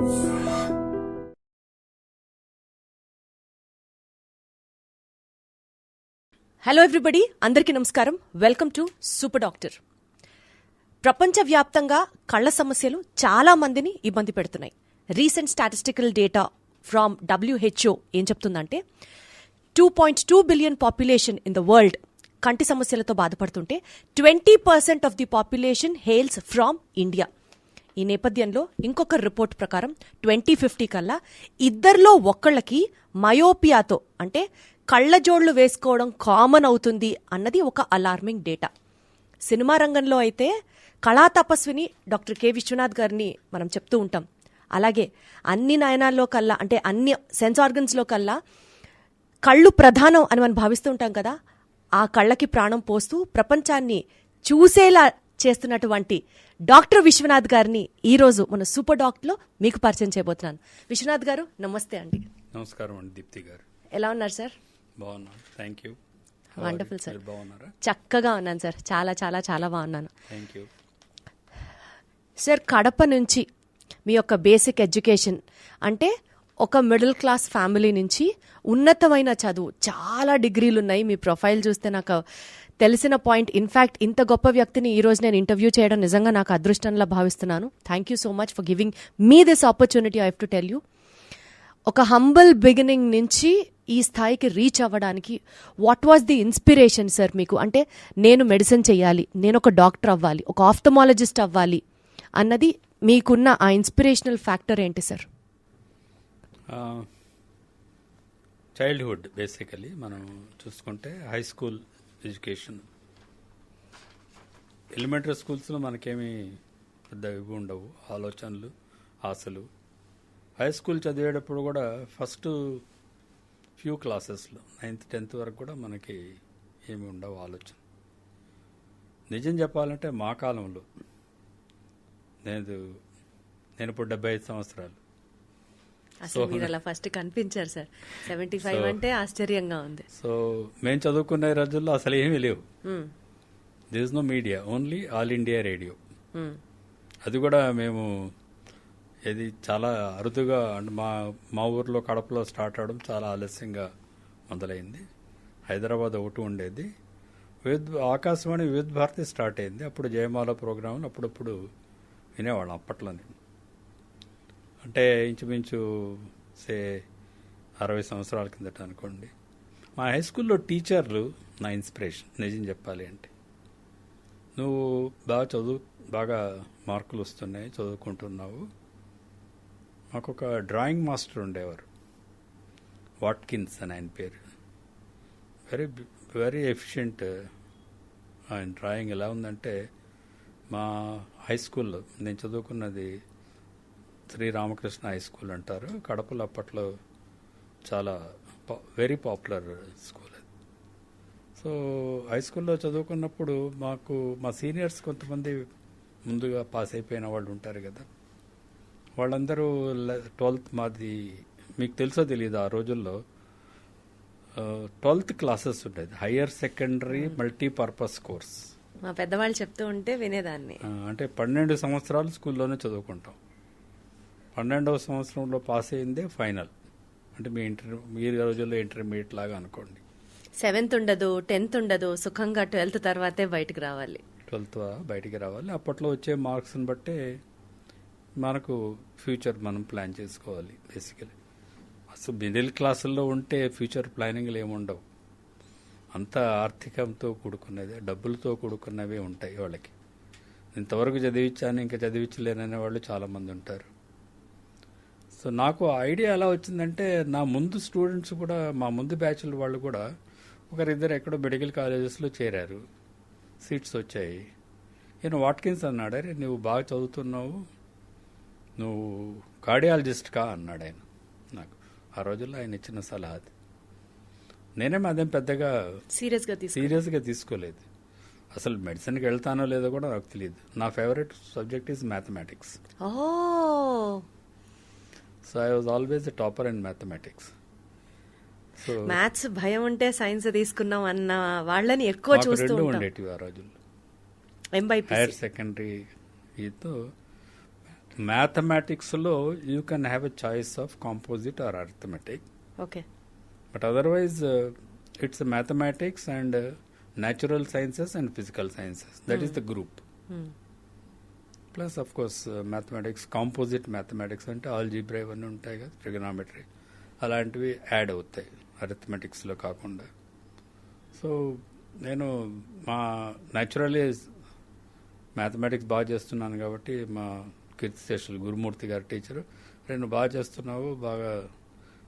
Hello everybody, అందరికీ నమస్కారం. Welcome to super doctor. ప్రపంచవ్యాప్తంగా కళ్ల సమస్యలు చాలా మందిని ఇబ్బంది పెడుతున్నాయి. Recent statistical data from WHO ఏం చెప్తుందంటే 2.2 billion population in the world కంటి సమస్యలతో బాధపడుతుంటే 20% of the population hails from India. ఈ నేపథ్యంలో ఇంకొక రిపోర్ట్ ప్రకారం 2050 కల్లా ఇద్దరిలో ఒక్కళ్ళకి మయోపియాతో అంటే కళ్ళజోళ్లు వేసుకోవడం కామన్ అవుతుంది అన్నది ఒక అలార్మింగ్ డేటా. సినిమా రంగంలో అయితే కళా తపస్విని డాక్టర్ కె విశ్వనాథ్ గారిని మనం చెప్తూ ఉంటాం. అలాగే అన్ని నయనాల్లో కల్లా అంటే అన్ని సెన్స్ ఆర్గన్స్లో కల్లా కళ్ళు ప్రధానం అని మనం భావిస్తూ ఉంటాం కదా. ఆ కళ్ళకి ప్రాణం పోస్తూ ప్రపంచాన్ని చూసేలా చేస్తున్నటువంటి డాక్టర్ విశ్వనాథ్ గారిని ఈరోజు మన సూపర్ డాక్టర్లో మీకు పరిచయం చేయబోతున్నాను. విశ్వనాథ్ గారు, నమస్తే అండి. నమస్కారం అండి. దీప్తి గారు ఎలా ఉన్నారు సార్? బాగున్నాను, థ్యాంక్ యూ. Wonderful sir. బాగున్నారా? చక్కగా ఉన్నాను సార్, చాలా చాలా చాలా బాగున్నాను. Thank you sir. కడప నుంచి మీ యొక్క బేసిక్ ఎడ్యుకేషన్ అంటే ఒక మిడిల్ క్లాస్ ఫ్యామిలీ నుంచి ఉన్నతమైన చదువు, చాలా డిగ్రీలు ఉన్నాయి. మీ ప్రొఫైల్ చూస్తే నాకు తెలిసిన పాయింట్. ఇన్ఫ్యాక్ట్ ఇంత గొప్ప వ్యక్తిని ఈరోజు నేను ఇంటర్వ్యూ చేయడం నిజంగా నాకు అదృష్టంలా భావిస్తున్నాను. Thank you so much for giving me this opportunity. I have to tell you, ఒక హంబుల్ బిగినింగ్ నుంచి ఈ స్థాయికి రీచ్ అవ్వడానికి what was the inspiration sir మీకు? అంటే నేను మెడిసిన్ చెయ్యాలి, నేను ఒక డాక్టర్ అవ్వాలి, ఒక ఆఫ్థమాలజిస్ట్ అవ్వాలి అన్నది మీకున్న ఆ ఇన్స్పిరేషనల్ ఫ్యాక్టర్ ఏంటి సార్? చైల్డ్హుడ్ బేసికలీ మనం చూసుకుంటే హై స్కూల్ ఎడ్యుకేషన్, ఎలిమెంటరీ స్కూల్స్లో మనకేమీ పెద్ద ఇవి ఉండవు, ఆలోచనలు, ఆశలు. హై స్కూల్ చదివేటప్పుడు కూడా ఫస్ట్ ఫ్యూ క్లాసెస్లో 9th 10th వరకు కూడా మనకి ఏమి ఉండవు ఆలోచన. నిజం చెప్పాలంటే మా కాలంలో నేను ఇప్పుడు 75 సంవత్సరాలు. అసలు మీరు అలా ఫస్ట్ కనిపించారు సార్. 75 అంటే ఆశ్చర్యంగా ఉంది. సో మేము చదువుకునే రోజుల్లో అసలు ఏమీ లేవు. This is no media, only All India Radio. అది కూడా మేము ఇది చాలా అరుదుగా అంటే మా ఊర్లో కడపలో స్టార్ట్ అవడం చాలా ఆలస్యంగా మొదలైంది. హైదరాబాద్ ఒకటి ఉండేది. ఆకాశవాణి వివిధ భారతి స్టార్ట్ అయింది. అప్పుడు జయమాల ప్రోగ్రాంలు అప్పుడప్పుడు వినేవాళ్ళం అప్పట్లోనే. అంటే ఇంచుమించు 60 సంవత్సరాల కిందట అనుకోండి. మా హై స్కూల్లో టీచర్లు నా ఇన్స్పిరేషన్. నిజం చెప్పాలి అంటే, నువ్వు బాగా మార్కులు వస్తున్నాయి, చదువుకుంటున్నావు. మాకు ఒక డ్రాయింగ్ మాస్టర్ ఉండేవారు, వాట్కిన్స్ అని ఆయన పేరు. Very very efficient. ఆయన డ్రాయింగ్ ఎలా ఉందంటే, మా హై స్కూల్లో నేను చదువుకున్నది శ్రీరామకృష్ణ హై స్కూల్ అంటారు, కడపలో అప్పట్లో చాలా వెరీ పాపులర్ స్కూల్ అది. సో హై స్కూల్లో చదువుకున్నప్పుడు మాకు మా సీనియర్స్ కొంతమంది ముందుగా పాస్ అయిపోయిన వాళ్ళు ఉంటారు కదా, వాళ్ళందరూ 12th మాది మీకు తెలుసో తెలియదు, ఆ రోజుల్లో 12th క్లాసెస్ ఉండేది, హయ్యర్ సెకండరీ మల్టీపర్పస్ కోర్స్. మా పెద్దవాళ్ళు చెప్తూ ఉంటే వినేదాన్ని. అంటే 12 సంవత్సరాలు స్కూల్లోనే చదువుకుంటాం. 12వ సంవత్సరంలో పాస్ అయిందే ఫైనల్. అంటే మీ రోజుల్లో ఇంటర్మీడియట్ లాగా అనుకోండి. 7th ఉండదు, 10th ఉండదు, సుఖంగా 12th తర్వాతే బయటకు రావాలి. 12th బయటికి రావాలి. అప్పట్లో వచ్చే మార్క్స్ని బట్టే మనకు ఫ్యూచర్ మనం ప్లాన్ చేసుకోవాలి. బేసికలీ అసలు మిడిల్ క్లాసుల్లో ఉంటే ఫ్యూచర్ ప్లానింగ్లు ఏముండవు. అంతా ఆర్థికంతో కూడుకున్నదే, డబ్బులతో కూడుకున్నవే ఉంటాయి వాళ్ళకి. ఇంతవరకు చదివించాను ఇంకా చదివించలేననే వాళ్ళు చాలామంది ఉంటారు. సో నాకు ఐడియా ఎలా వచ్చిందంటే, నా ముందు స్టూడెంట్స్ కూడా, మా ముందు బ్యాచ్ల వాళ్ళు కూడా ఒకరిద్దరు ఎక్కడో మెడికల్ కాలేజెస్లో చేరారు, సీట్స్ వచ్చాయి. ఈయన వాట్కిన్స్ అన్నాడు, అరే నువ్వు బాగా చదువుతున్నావు, నువ్వు కార్డియాలజిస్ట్ కా అన్నాడు ఆయన నాకు. ఆ రోజుల్లో ఆయన ఇచ్చిన సలహా అది. నేనేమో అదేం పెద్దగా సీరియస్గా తీసుకోలేదు. అసలు మెడిసిన్కి వెళ్తానో లేదో కూడా నాకు తెలియదు. నా favourite subject is mathematics. So I was always the topper in mathematics. So maths భయం ఉంటే సైన్స్ తీసుకున్నాం అన్న వాళ్ళని ఎక్కువ చూస్తూ రెండు ఉండేటివి ఆ రోజుల్లో. హైయర్ సెకండరీ ఈతో మ్యాథమెటిక్స్లో you can have a choice of composite or arithmetic, okay. But otherwise it's mathematics and natural sciences and physical sciences, that is the group. Plus of course mathematics, composite mathematics అంటే algebra ఇవన్నీ ఉంటాయి కదా, trigonometry అలాంటివి add అవుతాయి అరిథమెటిక్స్లో కాకుండా. So నేను మా naturally mathematics బాగా చేస్తున్నాను కాబట్టి మా కీర్తిశేషులు గురుమూర్తి గారి టీచరు, నేను బాగా చేస్తున్నావు, బాగా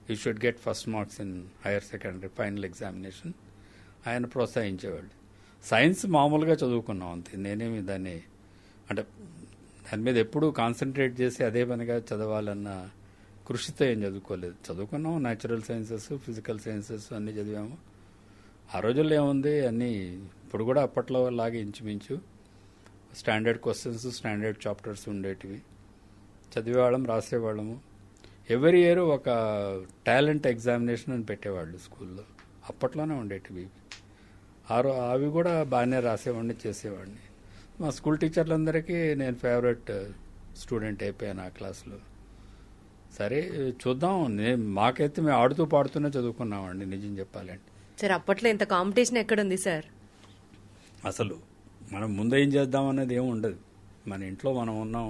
you should get first marks in higher secondary final examination ఆయన ప్రోత్సహించేవాళ్ళు. సైన్స్ మామూలుగా చదువుకున్నాం అంతే, నేనేమి దాన్ని అంటే దాని మీద ఎప్పుడూ కాన్సన్ట్రేట్ చేసి అదే పనిగా చదవాలన్న కృషితో ఏం చదువుకోలేదు. చదువుకున్నాం న్యాచురల్ సైన్సెస్, ఫిజికల్ సైన్సెస్ అన్నీ చదివాము. ఆ రోజుల్లో ఏముంది అన్నీ ఇప్పుడు కూడా అప్పట్లో లాగే ఇంచుమించు స్టాండర్డ్ క్వశ్చన్స్, స్టాండర్డ్ చాప్టర్స్ ఉండేటివి, చదివేవాళ్ళం, రాసేవాళ్ళము. ఎవ్రీ ఇయర్ ఒక టాలెంట్ ఎగ్జామినేషన్ అని పెట్టేవాళ్ళు స్కూల్లో, అప్పట్లోనే ఉండేటివి. అవి కూడా బాగానే రాసేవాడిని, చేసేవాడిని. మా స్కూల్ టీచర్లందరికీ నేను ఫేవరెట్ స్టూడెంట్ అయిపోయాను ఆ క్లాస్లో. సరే చూద్దాం, మాకైతే మేము ఆడుతూ పాడుతూనే చదువుకున్నామండి నిజం చెప్పాలంటే. సార్ అప్పట్లో ఇంత కాంపిటీషన్ ఎక్కడుంది సార్? అసలు మనం ముందేం చేద్దాం అనేది ఏమి ఉండదు. మన ఇంట్లో మనం ఉన్నాం,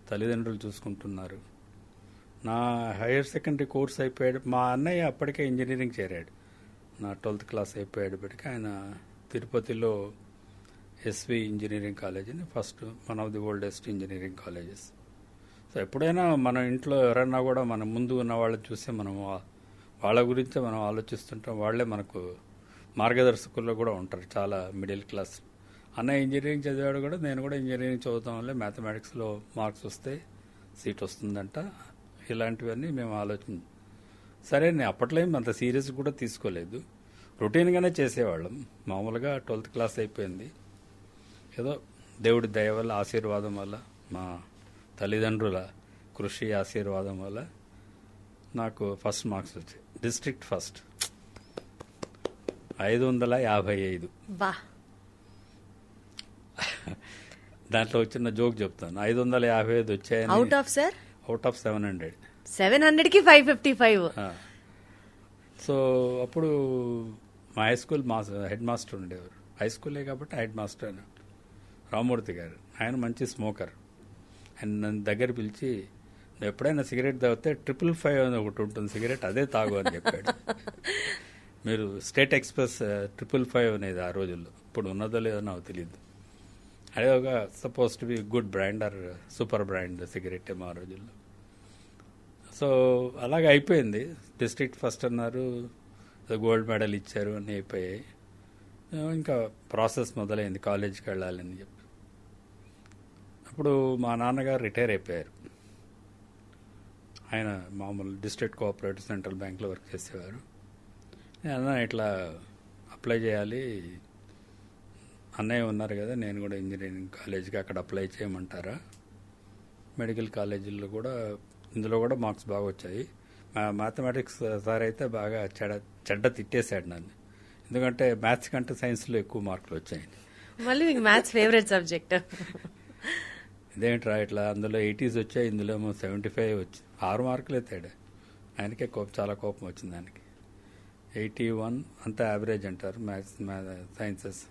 తల్లిదండ్రులు చూసుకుంటున్నారు. నా హైయర్ సెకండరీ కోర్స్ అయిపోయాడు, మా అన్నయ్య అప్పటికే ఇంజనీరింగ్ చేరాడు. నా 12th క్లాస్ అయిపోయేటప్పటికి ఆయన తిరుపతిలో ఎస్వి ఇంజనీరింగ్ కాలేజ్ అని first one of the oldest engineering colleges. So ఎప్పుడైనా మన ఇంట్లో ఎవరైనా కూడా మన ముందు ఉన్న వాళ్ళని చూస్తే మనం వాళ్ళ గురించి మనం ఆలోచిస్తుంటాం. వాళ్ళే మనకు మార్గదర్శకుల్లో కూడా ఉంటారు చాలా మిడిల్ క్లాస్. అన్నయ్య ఇంజనీరింగ్ చదివాడు కూడా, నేను కూడా ఇంజనీరింగ్ చదువుతాం వల్లే మ్యాథమెటిక్స్లో మార్క్స్ వస్తే సీట్ వస్తుందంట. ఇలాంటివన్నీ మేము ఆలోచన. సరే నేను అప్పట్లో అంత సీరియస్ కూడా తీసుకోలేదు, రొటీన్గానే చేసేవాళ్ళం. మామూలుగా 12th క్లాస్ అయిపోయింది, ఏదో దేవుడి దయ వల్ల, ఆశీర్వాదం వల్ల, మా తల్లిదండ్రుల కృషి ఆశీర్వాదం వల్ల నాకు ఫస్ట్ మార్క్స్ వచ్చాయి. District first 555. దాంట్లో వచ్చిన జోక్ చెప్తాను. 555 వచ్చాయని. Out of sir? Out of 700. 700కి 555. So అప్పుడు మా హై స్కూల్ హెడ్ మాస్టర్ ఉండేవారు. హై స్కూలే కాబట్టి హెడ్ మాస్టర్ అని రామూర్తి గారు. ఆయన మంచి స్మోకర్. ఆయన నన్ను దగ్గర పిలిచి, నువ్వు ఎప్పుడైనా సిగరెట్ తాగితే 555 అని ఒకటి ఉంటుంది సిగరెట్, అదే తాగు అని చెప్పాడు. మీరు స్టేట్ ఎక్స్ప్రెస్ 555 అనేది ఆ రోజుల్లో, ఇప్పుడు ఉన్నదో లేదో నాకు తెలియదు. అదే ఒక suppose to be good brand or super brand cigarette మా రోజుల్లో. సో అలాగే అయిపోయింది. డిస్ట్రిక్ట్ ఫస్ట్ అన్నారు, గోల్డ్ మెడల్ ఇచ్చారు, అన్నీ అయిపోయాయి. ఇంకా ప్రాసెస్ మొదలైంది కాలేజీకి వెళ్ళాలని చెప్పి. అప్పుడు మా నాన్నగారు రిటైర్ అయిపోయారు. ఆయన మామూలు డిస్ట్రిక్ట్ కోఆపరేటివ్ సెంట్రల్ బ్యాంక్లో వర్క్ చేసేవారు. నేను ఇట్లా అప్లై చేయాలి, అన్నయ్య ఉన్నారు కదా, నేను కూడా ఇంజనీరింగ్ కాలేజీకి అక్కడ అప్లై చేయమంటారా? మెడికల్ కాలేజీల్లో కూడా, ఇందులో కూడా మార్క్స్ బాగా వచ్చాయి. మ్యాథమెటిక్స్ సార్ అయితే బాగా చెడ్డ తిట్టేశాడు నన్ను, ఎందుకంటే మ్యాథ్స్ కంటే సైన్స్లో ఎక్కువ మార్కులు వచ్చాయి. మళ్ళీ మీకు మ్యాథ్స్ ఫేవరెట్ సబ్జెక్ట్. ఇదేంట్రా ఇట్లా, అందులో 80s వచ్చాయి, ఇందులో ఏమో 75 వచ్చి 6 మార్కులే తేడా. ఆయనకే చాలా కోపం వచ్చింది. ఆయనకి 81 అంతా యావరేజ్ అంటారు మ్యాథ్స్ సైన్సెస్.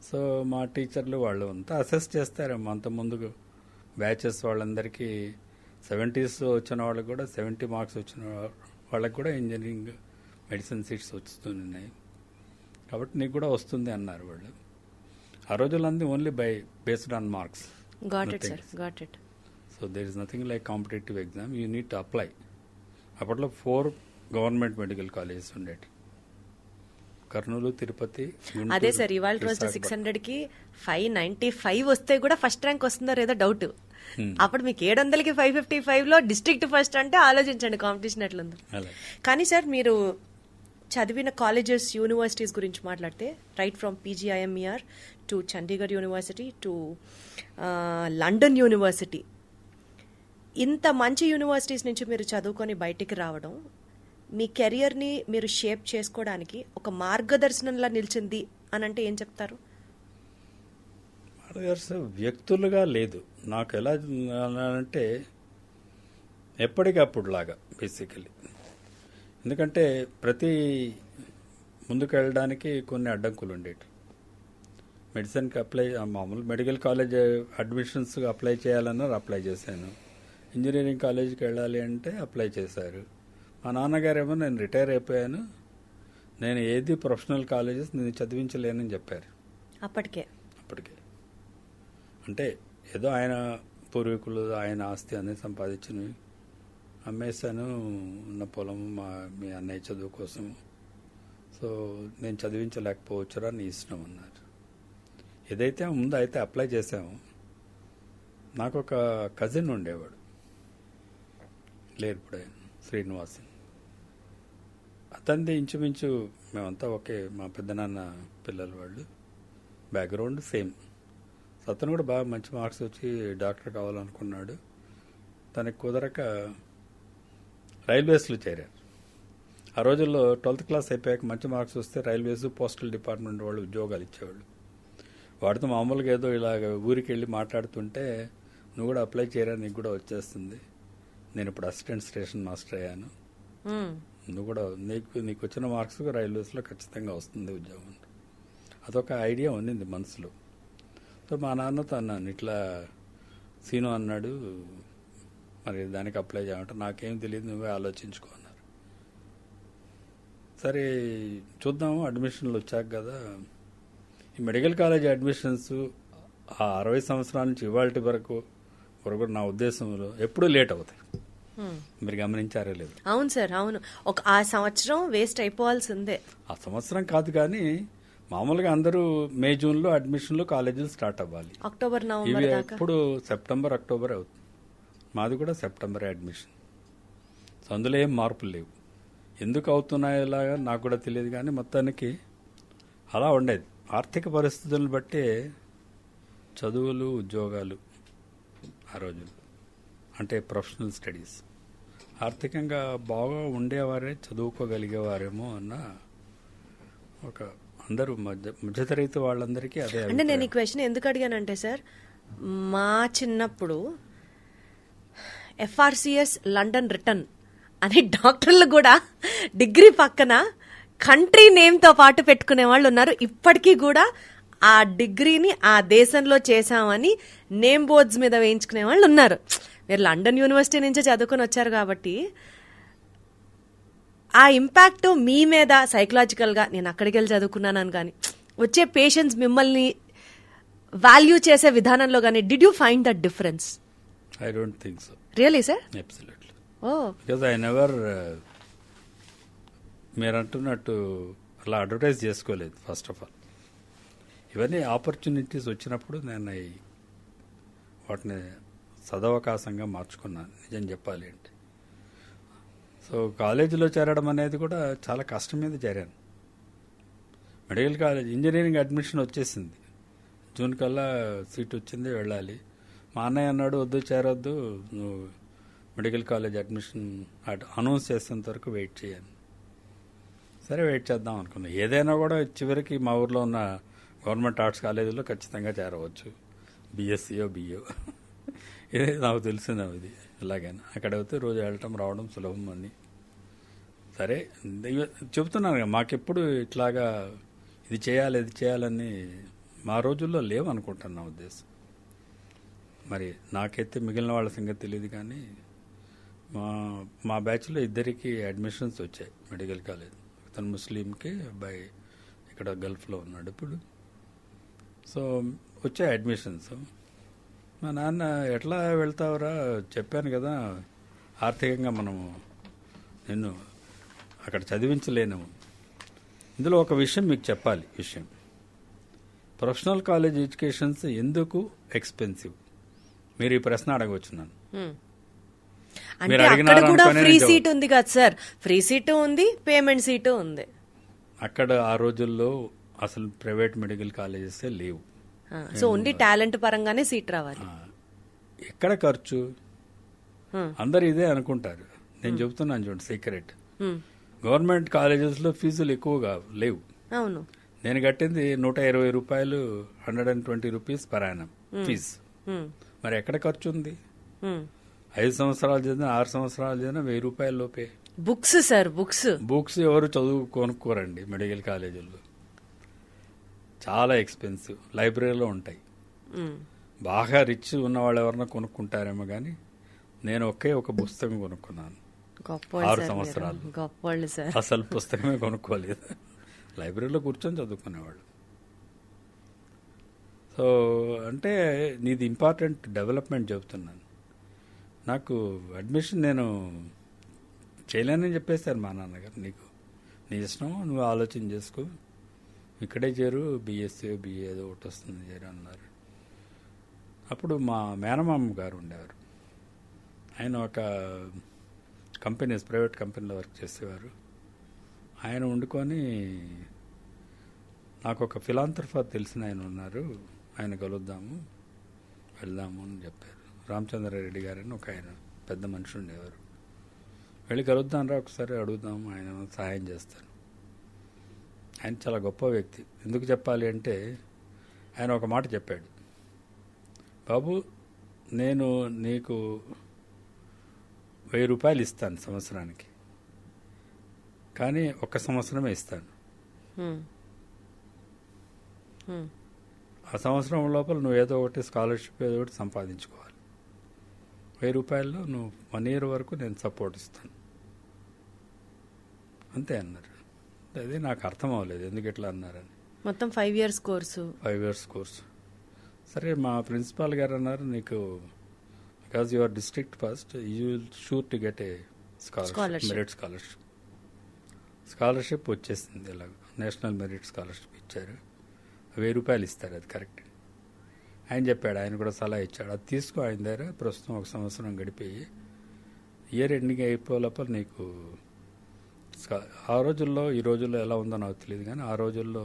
సో మా టీచర్లు వాళ్ళు అంతా అసెస్ చేస్తారేమో, అంత ముందు బ్యాచెస్ వాళ్ళందరికీ 70s వచ్చిన వాళ్ళకి కూడా 70 మార్క్స్ వచ్చిన వాళ్ళకి కూడా ఇంజనీరింగ్ మెడిసిన్ సీట్స్ వస్తున్నాయి కాబట్టి నీకు కూడా వస్తుంది అన్నారు వాళ్ళు. ఆ రోజుల్లో అంది only based on marks. Got it, sir. Got it. So there is nothing like competitive exam. You need to apply. అప్పట్లో 4 గవర్నమెంట్ మెడికల్ కాలేజెస్ ఉండేవి, కర్నూలు, తిరుపతి, గుంటూరు. అదే సార్, ఇవాళ రోజు 600కి 595 వస్తే కూడా ఫస్ట్ ర్యాంక్ వస్తుందో లేదో డౌట్. అప్పుడు మీకు 700కి 555లో డిస్ట్రిక్ట్ ఫస్ట్ అంటే ఆలోచించండి కాంపిటీషన్ ఎట్లుందో. కానీ సార్ మీరు చదివిన కాలేజెస్, యూనివర్సిటీస్ గురించి మాట్లాడితే, right from PGIMER to Chandigarh university to London university, ఇంత మంచి యూనివర్సిటీస్ నుంచి మీరు చదువుకొని బయటికి రావడం మీ కెరియర్ని మీరు షేప్ చేసుకోవడానికి ఒక మార్గదర్శనంలా నిలిచింది అని అంటే ఏం చెప్తారు? వ్యక్తులుగా లేదు నాకు. ఎలా అంటే ఎప్పటికప్పుడు లాగా బేసికలీ. ఎందుకంటే ప్రతి ముందుకు వెళ్ళడానికి కొన్ని అడ్డంకులు ఉండేవి. మెడిసిన్కి అప్లై, మామూలు మెడికల్ కాలేజ్ అడ్మిషన్స్ అప్లై చేయాలన్నారు, అప్లై చేశాను. ఇంజనీరింగ్ కాలేజీకి వెళ్ళాలి అంటే అప్లై చేశారు. మా నాన్నగారేమో నేను రిటైర్ అయిపోయాను, నేను ఏది ప్రొఫెషనల్ కాలేజెస్ నేను చదివించలేనని చెప్పారు అప్పటికే. అంటే ఏదో ఆయన పూర్వీకులు ఆయన ఆస్తి అనేది సంపాదించినవి అమ్మేశాను, ఉన్న పొలం మీ అన్నయ్య చదువు కోసం, సో నేను చదివించలేకపోవచ్చురా నీ ఇష్టం అన్నారు. ఏదైతే ముందు అయితే అప్లై చేసాము, నాకు ఒక కజిన్ ఉండేవాడు, లేరు ఇప్పుడు ఆయన, శ్రీనివాసన్. అతనిది ఇంచుమించు మేమంతా ఒకే, మా పెద్దనాన్న పిల్లలు వాళ్ళు, బ్యాక్గ్రౌండ్ సేమ్. అతను కూడా బాగా మంచి మార్క్స్ వచ్చి డాక్టర్ కావాలనుకున్నాడు. తనకి కుదరక రైల్వేస్లో చేరారు. ఆ రోజుల్లో 12th క్లాస్ అయిపోయాక మంచి మార్క్స్ వస్తే రైల్వేస్, పోస్టల్ డిపార్ట్మెంట్ వాళ్ళు ఉద్యోగాలు ఇచ్చేవాళ్ళు. వాడితో మామూలుగా ఏదో ఇలాగ ఊరికి వెళ్ళి మాట్లాడుతుంటే, నువ్వు కూడా అప్లై చేయరా, నీకు కూడా వచ్చేస్తుంది, నేను ఇప్పుడు అసిస్టెంట్ స్టేషన్ మాస్టర్ అయ్యాను, నువ్వు కూడా నీకు వచ్చిన మార్క్స్ రైల్వేస్లో ఖచ్చితంగా వస్తుంది ఉద్యోగం. అదొక ఐడియా ఉన్నింది మనసులో. సో మా నాన్నతో అన్నాను, ఇట్లా సీను అన్నాడు, మరి దానికి అప్లై చేయమంటే నాకేం తెలియదు, నువ్వే ఆలోచించుకో అన్నారు. సరే చూద్దాము, అడ్మిషన్లు వచ్చాక కదా. ఈ మెడికల్ కాలేజ్ అడ్మిషన్స్ ఆ 60 సంవత్సరాల నుంచి ఇవాళ వరకు నా ఉద్దేశంలో ఎప్పుడూ లేట్ అవుతాయి. మీరు గమనించారో లేదు? అవును సార్, అవును. ఆ సంవత్సరం వేస్ట్ అయిపోవాల్సిందే. ఆ సంవత్సరం కాదు కానీ మామూలుగా అందరూ మే జూన్లో అడ్మిషన్లు కాలేజీలు స్టార్ట్ అవ్వాలి. అక్టోబర్ నవంబర్ ఇవి ఎప్పుడు సెప్టెంబర్ అక్టోబర్ అవుతుంది. మాది కూడా సెప్టెంబర్ అడ్మిషన్. సో అందులో ఏం మార్పులు లేవు. ఎందుకు అవుతున్నాయో ఇలాగా నాకు కూడా తెలియదు, కానీ మొత్తానికి అలా ఉండేది. ఆర్థిక పరిస్థితులను బట్టి చదువులు, ఉద్యోగాలు ఆ రోజు అంటే ప్రొఫెషనల్ స్టడీస్ ఆర్థికంగా బాగా ఉండేవారే చదువుకోగలిగేవారేమో అన్న ఒక అందరూ మధ్యతరగతి వాళ్ళందరికీ అదే. అంటే నేను ఈ క్వశ్చన్ ఎందుకు అడిగానంటే సార్, మా చిన్నప్పుడు FRCS లండన్ రిటర్న్ అనే డాక్టర్లు కూడా డిగ్రీ పక్కన కంట్రీ నేమ్తో పాటు పెట్టుకునే వాళ్ళు ఉన్నారు. ఇప్పటికీ కూడా ఆ డిగ్రీని ఆ దేశంలో చేశామని నేమ్ బోర్డ్స్ మీద వేయించుకునే వాళ్ళు ఉన్నారు. మీరు లండన్ యూనివర్సిటీ నుంచే చదువుకొని వచ్చారు కాబట్టి ఆ ఇంపాక్ట్ మీ మీద సైకలాజికల్గా, నేను అక్కడికి వెళ్ళి చదువుకున్నాను కానీ వచ్చే పేషెంట్స్ మిమ్మల్ని వాల్యూ చేసే విధానంలో కానీ, did you find that difference? I don't think so. Really sir? Absolutely. Oh, because I never, మీరు అంటున్నట్టు అలా అడ్వర్టైజ్ చేసుకోలేదు. ఫస్ట్ ఆఫ్ ఆల్ ఇవన్నీ ఆపర్చునిటీస్ వచ్చినప్పుడు నేను వాటిని సదవకాశంగా మార్చుకున్నాను, నిజం చెప్పాలి అంటే. సో కాలేజీలో చేరడం అనేది కూడా చాలా కష్టం మీద చేరాను. మెడికల్ కాలేజ్ ఇంజనీరింగ్ అడ్మిషన్ వచ్చేసింది, జూన్ కల్లా సీట్ వచ్చింది, వెళ్ళాలి. మా అన్నయ్య అన్నాడు, వద్దు చేరొద్దు, నువ్వు మెడికల్ కాలేజ్ అడ్మిషన్ అనౌన్స్ చేసేంత వరకు వెయిట్ చేయాలి. సరే వెయిట్ చేద్దాం అనుకున్నా. ఏదైనా కూడా చివరికి మా ఊర్లో ఉన్న గవర్నమెంట్ ఆర్ట్స్ కాలేజీలో ఖచ్చితంగా చేరవచ్చు, BSCయో BO, ఇదే నాకు తెలిసింది. ఇది ఎలాగైనా అక్కడైతే రోజు వెళ్ళటం రావడం సులభం అని. సరే చెబుతున్నాను కదా, మాకెప్పుడు ఇట్లాగా ఇది చేయాలి ఇది చేయాలని మా రోజుల్లో లేవనుకుంటాను నా ఉద్దేశం. మరి నాకైతే మిగిలిన వాళ్ళ సంగతి తెలియదు, కానీ మా బ్యాచ్లో ఇద్దరికి అడ్మిషన్స్ వచ్చాయి మెడికల్ కాలేజ్. తను ముస్లింకి, అబ్బాయి ఇక్కడ గల్ఫ్లో ఉన్నాడు ఇప్పుడు. సో వచ్చాయి అడ్మిషన్స్. మా నాన్న, ఎట్లా వెళ్తావురా, చెప్పాను కదా ఆర్థికంగా మనము నిన్ను అక్కడ చదివించలేను. ఇందులో ఒక విషయం మీకు చెప్పాలి. విషయం, ప్రొఫెషనల్ కాలేజ్ ఎడ్యుకేషన్స్ ఎందుకు ఎక్స్పెన్సివ్? మీరు ఈ ప్రశ్న అడగవచ్చున్నాను. అంటే అక్కడ కూడా ఫ్రీ సీట్ ఉంది కదా సార్? ఫ్రీ సీటు ఉంది, పేమెంట్ సీటు ఉంది. అక్కడ ఆ రోజుల్లో అసలు ప్రైవేట్ మెడికల్ కాలేజెస్ లేవు. సో ఓన్లీ టాలెంట్ పరంగానే సీట్ రావాలి. ఎక్కడ ఖర్చు? అందరు ఇదే అనుకుంటారు. నేను చెబుతున్నాను చూడండి సీక్రెట్. గవర్నమెంట్ కాలేజెస్ లో ఫీజులు ఎక్కువగా లేవు. అవును, నేను కట్టింది 120 రూపాయలు, 120 రూపీస్ పర్ యానం ఫీజు. మరి ఎక్కడ ఖర్చు ఉంది? 5 సంవత్సరాలు చదివినా 6 సంవత్సరాలు చదివినా 1000 రూపాయల లోపే. బుక్స్ సార్, బుక్స్ బుక్స్ ఎవరు చదువు కొనుక్కోరండి మెడికల్ కాలేజీల్లో, చాలా ఎక్స్పెన్సివ్. లైబ్రరీలో ఉంటాయి. బాగా రిచ్ ఉన్న వాళ్ళు ఎవరన్నా కొనుక్కుంటారేమో కానీ నేను ఒక పుస్తకం కొనుక్కున్నాను 6 సంవత్సరాలు. గొప్పవాళ్ళు సార్. అసలు పుస్తకమే కొనుక్కోలేదు, లైబ్రరీలో కూర్చొని చదువుకునేవాళ్ళు. సో అంటే నీది ఇంపార్టెంట్ డెవలప్మెంట్ చెబుతున్నాను. నాకు అడ్మిషన్ నేను చేయలేనని చెప్పేశారు మా నాన్నగారు. నీ ఇష్టం, నువ్వు ఆలోచన చేసుకో, ఇక్కడే చేరు, బీఎస్సీ బీఏ ఏదో ఒకటి వస్తుంది చేరు అన్నారు. అప్పుడు మా మేనమామ గారు ఉండేవారు. ఆయన ఒక ప్రైవేట్ కంపెనీలో వర్క్ చేసేవారు. ఆయన వండుకొని నాకు ఒక ఫిలాంథ్రఫర్ తెలిసిన ఆయన ఉన్నారు, ఆయన కలుద్దాము వెళ్దాము అని చెప్పారు. రామచంద్రారెడ్డి గారని ఒక ఆయన పెద్ద మనిషి ఉండేవారు. వెళ్ళి కలుద్దాం రా ఒకసారి, అడుగుదాము, ఆయన సహాయం చేస్తారు. ఆయన చాలా గొప్ప వ్యక్తి. ఎందుకు చెప్పాలి అంటే ఆయన ఒక మాట చెప్పాడు, బాబు నేను నీకు 1000 రూపాయలు ఇస్తాను సంవత్సరానికి, కానీ 1 సంవత్సరమే ఇస్తాను. ఆ సంవత్సరం లోపల నువ్వు ఏదో ఒకటి స్కాలర్షిప్ ఏదో ఒకటి సంపాదించుకోవాలి. 1000 రూపాయల్లో నువ్వు 1 year వరకు నేను సపోర్ట్ ఇస్తాను, అంతే అన్నారు. అది నాకు అర్థం అవ్వలేదు ఎందుకు ఎట్లా అన్నారని. మొత్తం 5 years కోర్సు. 5 years course. సరే మా ప్రిన్సిపాల్ గారు అన్నారు, నీకు because your district first you will sure to get a scholarship, merit scholarship వచ్చేసింది. ఇలాగ నేషనల్ మెరిట్ స్కాలర్షిప్ ఇచ్చారు. 1000 రూపాయలు ఇస్తారు, అది కరెక్ట్. ఆయన చెప్పాడు, ఆయన కూడా సలహా ఇచ్చాడు, అది తీసుకో ఆయన దగ్గర, ప్రస్తుతం 1 సంవత్సరం గడిపోయి ఇయర్ ఎండింగ్ అయిపోయే లోపల నీకు ఆ రోజుల్లో, ఈ రోజుల్లో ఎలా ఉందో నాకు తెలియదు కానీ ఆ రోజుల్లో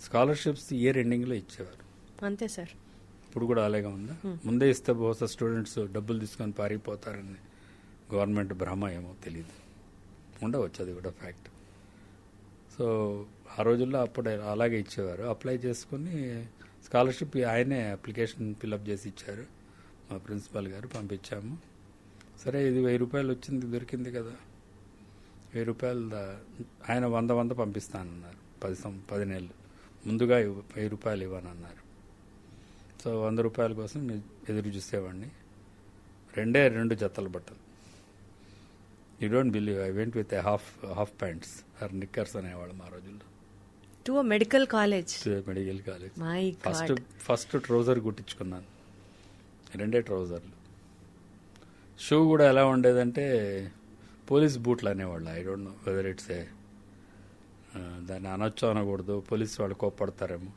స్కాలర్షిప్స్ ఇయర్ ఎండింగ్లో ఇచ్చేవారు. అంతే సార్. ఇప్పుడు కూడా అలాగే ఉందా? ముందే ఇస్తే బహుశా స్టూడెంట్స్ డబ్బులు తీసుకొని పారిపోతారని గవర్నమెంట్ భ్రమ ఏమో తెలియదు, ఉండవచ్చు, అది కూడా ఫ్యాక్ట్. సో ఆ రోజుల్లో అప్పుడు అలాగే ఇచ్చేవారు. అప్లై చేసుకుని స్కాలర్షిప్ ఆయనే అప్లికేషన్ ఫిల్అప్ చేసి ఇచ్చారు. మా ప్రిన్సిపాల్ గారు పంపించాము. సరే ఇది 1000 రూపాయలు వచ్చింది, దొరికింది కదా, 1000 రూపాయలు ఆయన 100 పంపిస్తానన్నారు. 10 నెలలు ముందుగా 1000 రూపాయలు ఇవ్వనన్నారు. సో 100 రూపాయల కోసం ఎదురు చూసేవాడిని. 2 జతల బట్టలు. You don't believe, I went with a half pants or knickers అనేవాళ్ళు మా రోజుల్లో. To medical college. First trouser కుట్టించుకున్నాను, 2 ట్రౌజర్లు. షూ కూడా ఎలా ఉండేదంటే పోలీస్ బూట్లు అనేవాళ్ళు. I don't know whether it's a, దాన్ని అనొచ్చు అనకూడదు, పోలీస్ వాళ్ళు కోప్పడతారేమో.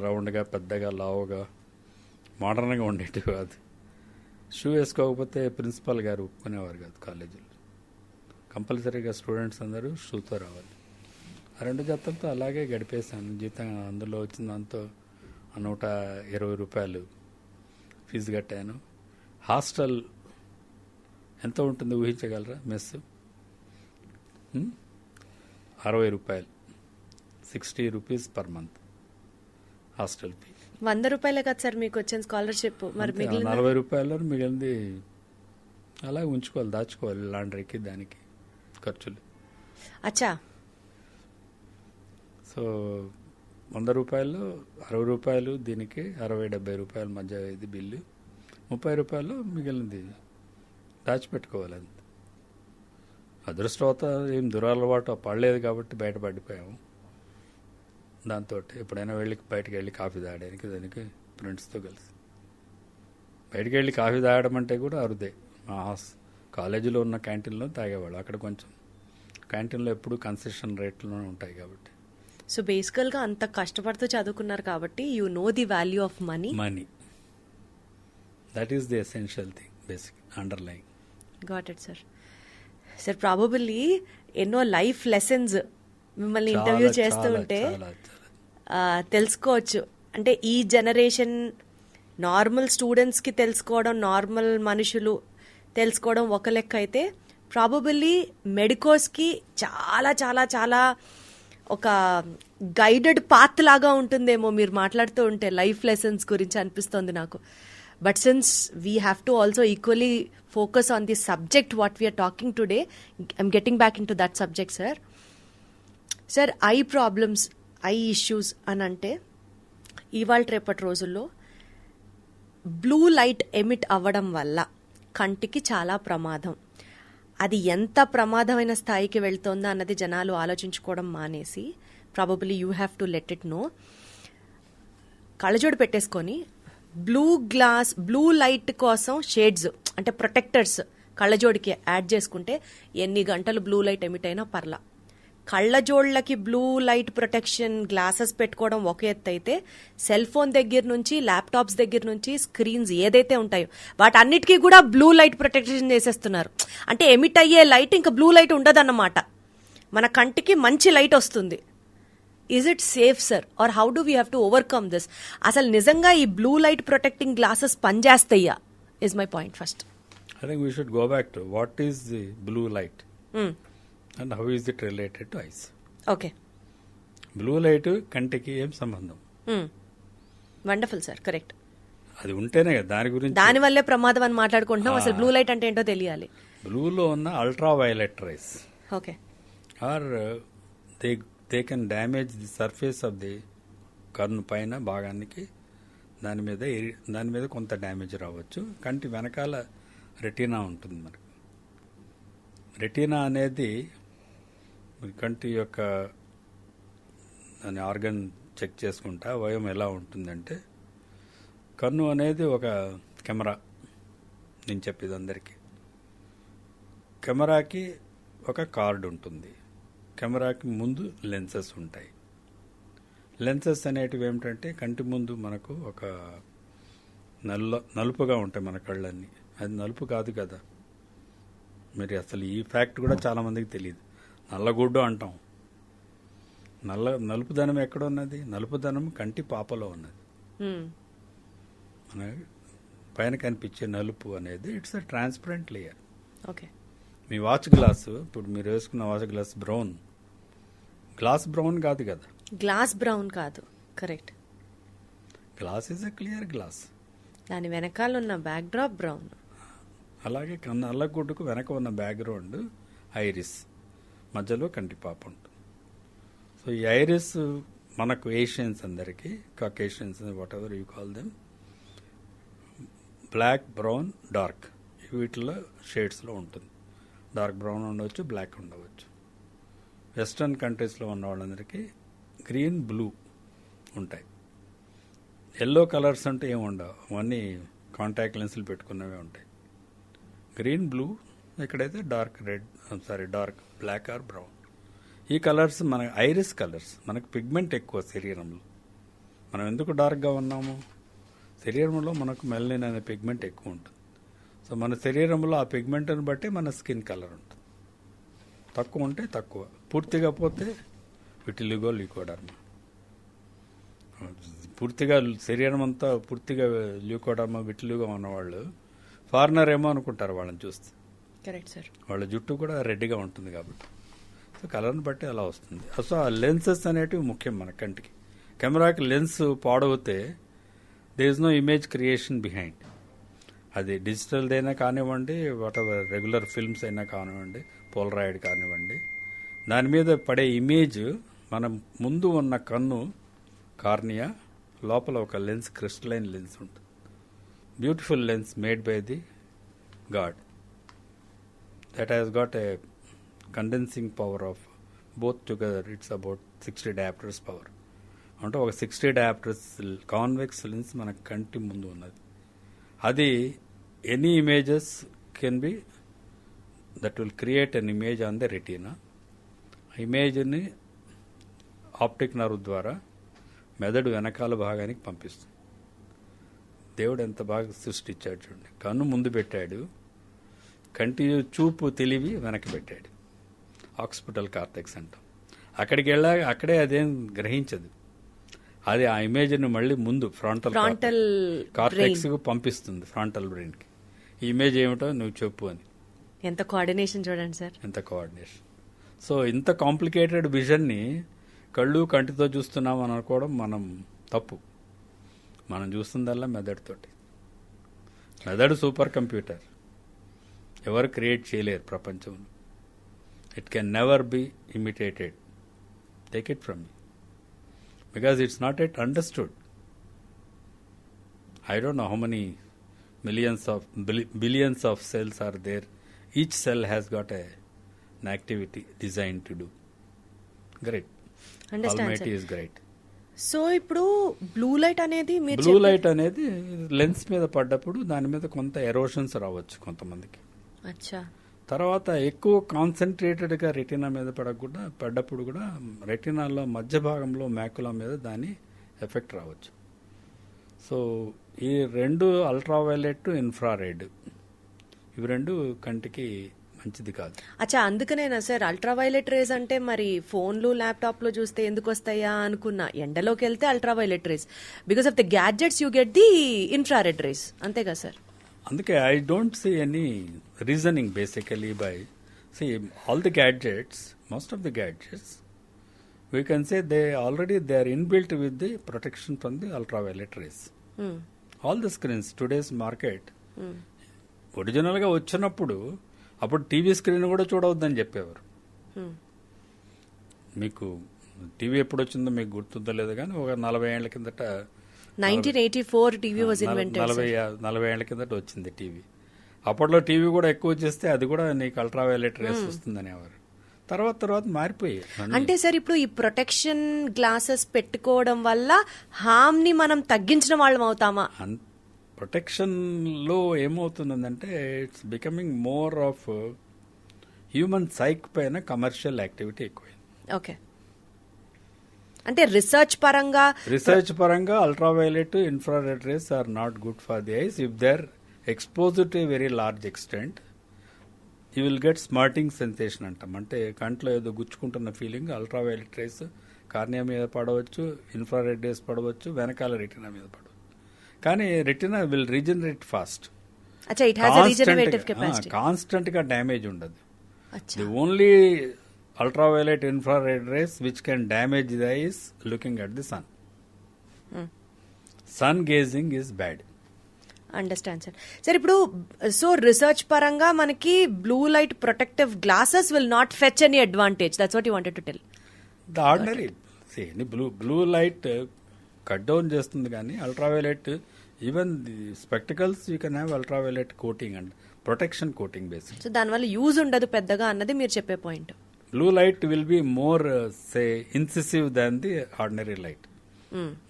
రౌండ్గా పెద్దగా లావుగా మోడర్న్గా ఉండేటివి కాదు. షూ వేసుకోకపోతే ప్రిన్సిపాల్ గారు ఒప్పుకునేవారు కాదు కాలేజీలో. కంపల్సరీగా స్టూడెంట్స్ అందరూ షూతో రావాలి. ఆ 2 జతలతో అలాగే గడిపేశాను జీతం. అందులో వచ్చిన దాంతో 120 రూపాయలు ఫీజు కట్టాను. హాస్టల్ ఎంత ఉంటుంది ఊహించగలరా? మెస్ 60 రూపాయలు, 60 rupees per month hostel fee. 100 రూపాయలే కదా సార్ మీకు వచ్చిన స్కాలర్షిప్? మరి 40 రూపాయలు మిగిలింది అలా ఉంచుకోవాలి, దాచుకోవాలి, లాండ్రీకి దానికి ఖర్చులు. అచ్చా. సో 100 రూపాయలు, 60 రూపాయలు దీనికి, 60-70 రూపాయల మధ్య ఇది బిల్లు. 30 రూపాయలు మిగిలినది దాచిపెట్టుకోవాలి. అంతే. అదృష్టవత ఏం దురలవాటు పడలేదు కాబట్టి బయటపడిపోయాము. దాంతో ఎప్పుడైనా బయటకు వెళ్ళి కాఫీ తాగడానికి దానికి ఫ్రెండ్స్తో కలిసి బయటకు వెళ్ళి కాఫీ తాగడం అంటే కూడా అరుదే. మా కాలేజీలో ఉన్న క్యాంటీన్లో తాగేవాళ్ళు. అక్కడ కొంచెం క్యాంటీన్లో ఎప్పుడు కన్సెషన్ రేట్లోనే ఉంటాయి కాబట్టి. సో బేసికల్గా అంత కష్టపడుతూ చదువుకున్నారు కాబట్టి you know the value of money. That is the essential thing, basic underline. Got it sir. Sir probably ఎన్నో లైఫ్ లెసన్స్ మిమ్మల్ని ఇంటర్వ్యూ చేస్తూ ఉంటే తెలుసుకోవచ్చు. అంటే ఈ జనరేషన్ నార్మల్ స్టూడెంట్స్కి తెలుసుకోవడం, నార్మల్ మనుషులు తెలుసుకోవడం ఒక లెక్క అయితే, ప్రాబబుల్లీ మెడికోస్కి చాలా చాలా చాలా ఒక గైడెడ్ పాత్ లాగా ఉంటుందేమో మీరు మాట్లాడుతూ ఉంటే లైఫ్ లెసన్స్ గురించి అనిపిస్తుంది నాకు. But since we have to also equally focus on the subject what we are talking today, I'm getting back into that subject, sir. Sir, eye problems, I issues అని అంటే ఇవాళ రేపటి రోజుల్లో బ్లూ లైట్ ఎమిట్ అవ్వడం వల్ల కంటికి చాలా ప్రమాదం. అది ఎంత ప్రమాదమైన స్థాయికి వెళ్తోందో అన్నది జనాలు ఆలోచించుకోవడం మానేసి, probably you have to let it know, కళ్ళజోడు పెట్టేసుకొని బ్లూ లైట్ కోసం షేడ్స్ అంటే ప్రొటెక్టర్స్ కళ్ళజోడికి యాడ్ చేసుకుంటే ఎన్ని గంటలు బ్లూ లైట్ ఎమిట్ అయినా పర్లా. కళ్ళజోళ్ళకి బ్లూ లైట్ ప్రొటెక్షన్ గ్లాసెస్ పెట్టుకోవడం ఒక ఎత్తు అయితే, సెల్ ఫోన్ దగ్గర నుంచి ల్యాప్టాప్స్ దగ్గర నుంచి స్క్రీన్స్ ఏదైతే ఉంటాయో వాటన్నిటికీ కూడా బ్లూ లైట్ ప్రొటెక్షన్ చేసేస్తున్నారు. అంటే ఎమిట్ అయ్యే లైట్ ఇంకా బ్లూ లైట్ ఉండదన్నమాట, మన కంటికి మంచి లైట్ వస్తుంది. Is it safe sir, or how do we have to overcome this? అసలు నిజంగా ఈ బ్లూ లైట్ ప్రొటెక్టింగ్ గ్లాసెస్ పనిచేస్తాయా is my point first. I think we should go back to what is the blue light and how is it related to eyes. Okay, blue light కంటికి ఏం సంబంధం? Wonderful sir, correct. అది ఉంటేనే కదా దాని గురించి. దాని వల్లే ప్రమాదం అని మాట్లాడుకుంటున్నాం. అసలు బ్లూ లైట్ అంటే ఏంటో తెలియాలి. బ్లూలో ఉన్న ultraviolet rays okay, or they can damage the surface of the కన్ను పైన భాగానికి, దాని మీద కొంత డ్యామేజ్ రావచ్చు. కంటి వెనకాల రెటీనా ఉంటుంది మనకు. రెటీనా అనేది కంటి యొక్క దాని ఆర్గన్ చెక్ చేసుకుంటా అవయం ఎలా ఉంటుందంటే, కన్ను అనేది ఒక కెమెరా. నేను చెప్పేది అందరికీ, కెమెరాకి ఒక కార్డ్ ఉంటుంది, కెమెరాకి ముందు లెన్సెస్ ఉంటాయి. లెన్సెస్ అనేటివి ఏమిటంటే కంటి ముందు మనకు ఒక నలుపుగా ఉంటాయి మన కళ్ళన్నీ. అది నలుపు కాదు కదా, మరి అసలు ఈ ఫ్యాక్ట్ కూడా చాలా మందికి తెలియదు. నల్లగుడ్డు అంటాం. నలుపుదనం ఎక్కడ ఉన్నది? నలుపుదనం కంటి పాపలో ఉన్నది. మన పైన కనిపించే నలుపు అనేది it's a transparent layer. Okay, me watch glass, ఇప్పుడు మీరు వేసుకున్న watch glass brown, glass brown కాదు కదా. గ్లాస్ బ్రౌన్ కాదు, correct. Glass is a clear glass. దాని వెనకాల ఉన్న బ్యాక్ డ్రాప్ బ్రౌన్. అలాగే నల్లగుడ్డుకు వెనక ఉన్న బ్యాక్గ్రౌండ్ ఐరిస్, మధ్యలో కంటిపాప ఉంటుంది. సో ఈ ఐరిస్ మనకు ఏషియన్స్ అందరికీ, Caucasians whatever you call them, black, brown, dark, వీటిలో షేడ్స్లో ఉంటుంది. డార్క్ బ్రౌన్ ఉండవచ్చు, బ్లాక్ ఉండవచ్చు. వెస్ట్రన్ కంట్రీస్లో ఉన్న వాళ్ళందరికీ గ్రీన్, బ్లూ ఉంటాయి. ఎల్లో కలర్స్ అంటే ఏమి ఉండవు, అవన్నీ కాంటాక్ట్ లెన్సులు పెట్టుకున్నవే ఉంటాయి. గ్రీన్, బ్లూ, ఎక్కడైతే dark red, dark black or brown. ఈ కలర్స్ మన ఐరిస్ కలర్స్. మనకు పిగ్మెంట్ ఎక్కువ శరీరంలో. మనం ఎందుకు డార్క్గా ఉన్నాము? శరీరంలో మనకు మెలనిన్ అనే పిగ్మెంట్ ఎక్కువ ఉంటుంది. సో మన శరీరంలో ఆ పిగ్మెంట్ని బట్టి మన స్కిన్ కలర్ ఉంటుంది. తక్కువ ఉంటే తక్కువ, పూర్తిగా పోతే విటిలిగో ల్యూకోడర్మా. పూర్తిగా శరీరం అంతా పూర్తిగా ల్యూకోడర్మా, విటిలిగో ఉన్నవాళ్ళు ఫారినర్ ఏమో అనుకుంటారు వాళ్ళని చూస్తే. Correct sir. వాళ్ళ జుట్టు కూడా రెడ్గా ఉంటుంది కాబట్టి. సో కలర్ని బట్టి అలా వస్తుంది. సో ఆ లెన్సెస్ అనేటివి ముఖ్యం మన కంటికి. కెమెరాకి లెన్స్ పాడవుతే there is no image creation behind. అది డిజిటల్దైనా కానివ్వండి, వాట్ ఎవర్ రెగ్యులర్ ఫిల్మ్స్ అయినా కానివ్వండి, పోలరాయిడ్ కానివ్వండి, దాని మీద పడే ఇమేజ్ మనం ముందు ఉన్న కన్ను కార్నియా లోపల ఒక లెన్స్, క్రిస్టలైన్ లెన్స్ ఉంటుంది. Beautiful lens made by the God that has got a condensing power of both together. It's about 60 diopters power. అంటే ఒక 60 diopters కాన్వెక్స్ లెన్స్ మన కంటి ముందు ఉన్నది. అది any images can be that will create an image on the retina. ఇమేజ్ని optic nerve ద్వారా మెదడు వెనకాల భాగానికి పంపిస్తుంది. దేవుడు ఎంత బాగా సృష్టించాడు చూడండి. కన్ను ముందు పెట్టాడు, కంటి చూపు తెలివి వెనక్కి పెట్టాడు. ఆక్సిపిటల్ కార్టెక్స్ అంటాం. అక్కడికి వెళ్ళాక అక్కడే అదేం గ్రహించదు. అది ఆ ఇమేజ్ని మళ్ళీ ముందు ఫ్రంటల్ కార్టెక్స్ కు పంపిస్తుంది, ఫ్రంటల్ బ్రెయిన్ కి. ఈ ఇమేజ్ ఏమిటో నువ్వు చెప్పు అని. ఎంత కోఆర్డినేషన్ చూడండి సార్, ఎంత కోఆర్డినేషన్. సో ఇంత కాంప్లికేటెడ్ విజన్ని కళ్ళు కంటితో చూస్తున్నాం అని అనుకోవడం మనం తప్పు. మనం చూస్తుందల్లా మెదడుతోటి. మెదడు సూపర్ కంప్యూటర్, ఎవరు క్రియేట్ చేయలేరు ప్రపంచంలో. It can never be imitated. Take it from me, because it's not at understood. I don't know how many billions of cells are there. Each cell has got an activity designed to do. Great. Understand, Almighty sir. is great. So ఇప్పుడు blue light అనేది మీరు blue light అనేది lens మీద పడ్డప్పుడు దాని మీద కొంత erosions రావచ్చు కొంతమందికి. అచ్చా. తర్వాత ఎక్కువ కాన్సన్ట్రేటెడ్గా రెటీనా మీద పడ్డప్పుడు కూడా రెటీనాలో మధ్య భాగంలో మ్యాకులా మీద దాని ఎఫెక్ట్ రావచ్చు. సో ఈ రెండు అల్ట్రావైలెట్, ఇన్ఫ్రారెడ్, ఇవి రెండు కంటికి మంచిది కాదు. అచ్చా, అందుకనేనా సార్ అల్ట్రావైలెట్ రేస్ అంటే మరి ఫోన్లు ల్యాప్టాప్లో చూస్తే ఎందుకు వస్తాయా అనుకున్నా. ఎండలోకి వెళ్తే ultraviolet rays, because of the gadgets you get the infrared rays, అంతేగా సార్? అందుకే I don't see any reasoning basically by all the gadgets, most of the gadgets we can say they are inbuilt with the protection from the ultraviolet rays. All the screens today's market original గా వచ్చినప్పుడు అప్పుడు TV screen కూడా చూడవద్దని చెప్పేవారు. మీకు TV ఎప్పుడు వచ్చిందో మీకు గుర్తుందో లేదు కానీ ఒక 40 ఏళ్ల కిందట 1984 టీవీ వాజ్ ఇన్వెంటెడ్. 40 ఏళ్ల కిందట వచ్చింది టీవీ. అప్పట్లో టీవీ కూడా ఎక్కువ చేస్తే అది కూడా నీకు అల్ట్రావైలెట్ రేస్ వస్తుందనేవారు. తర్వాత మారిపోయాయి. అంటే సార్ ఇప్పుడు ఈ ప్రొటెక్షన్ గ్లాసెస్ పెట్టుకోవడం వల్ల హామ్ ని మనం తగ్గించిన వాళ్ళం అవుతామా? ప్రొటెక్షన్ లో ఏమవుతుందంటే it's becoming more of human psyche పైన కమర్షియల్ యాక్టివిటీ ఎక్కువైంది. ఓకే, అంటే రీసెర్చ్ పరంగా ultraviolet, infrared rays are not good for the eyes if they are exposed to a very large extent. You will get smarting sensation అంటాం, అంటే కంట్లో ఏదో గుచ్చుకుంటున్న feeling. Ultraviolet rays cornea మీద పడవచ్చు, ఇన్ఫ్రారెడ్ రేస్ పడవచ్చు, వెనకాల రెటినా మీద పడవచ్చు. కానీ retina will regenerate fast. Constant గా డ్యామేజ్ ఉండదు. The only ultraviolet, infrared rays which can damage the eyes looking at the sun. Sun gazing is bad. Understand sir. Sir ఇప్పుడు సో రీసెర్చ్ పరంగా మనకి blue light protective glasses will not fetch any advantage. That's what you wanted to tell. The ordinary blue light cut down చేస్తుంది కానీ ultraviolet, even the spectacles you can have ultraviolet coating and protection coating basic. So దానివల్ల use ఉండదు పెద్దగా అన్నది మీరు చెప్పే point. Blue light will be more incisive than the ordinary light.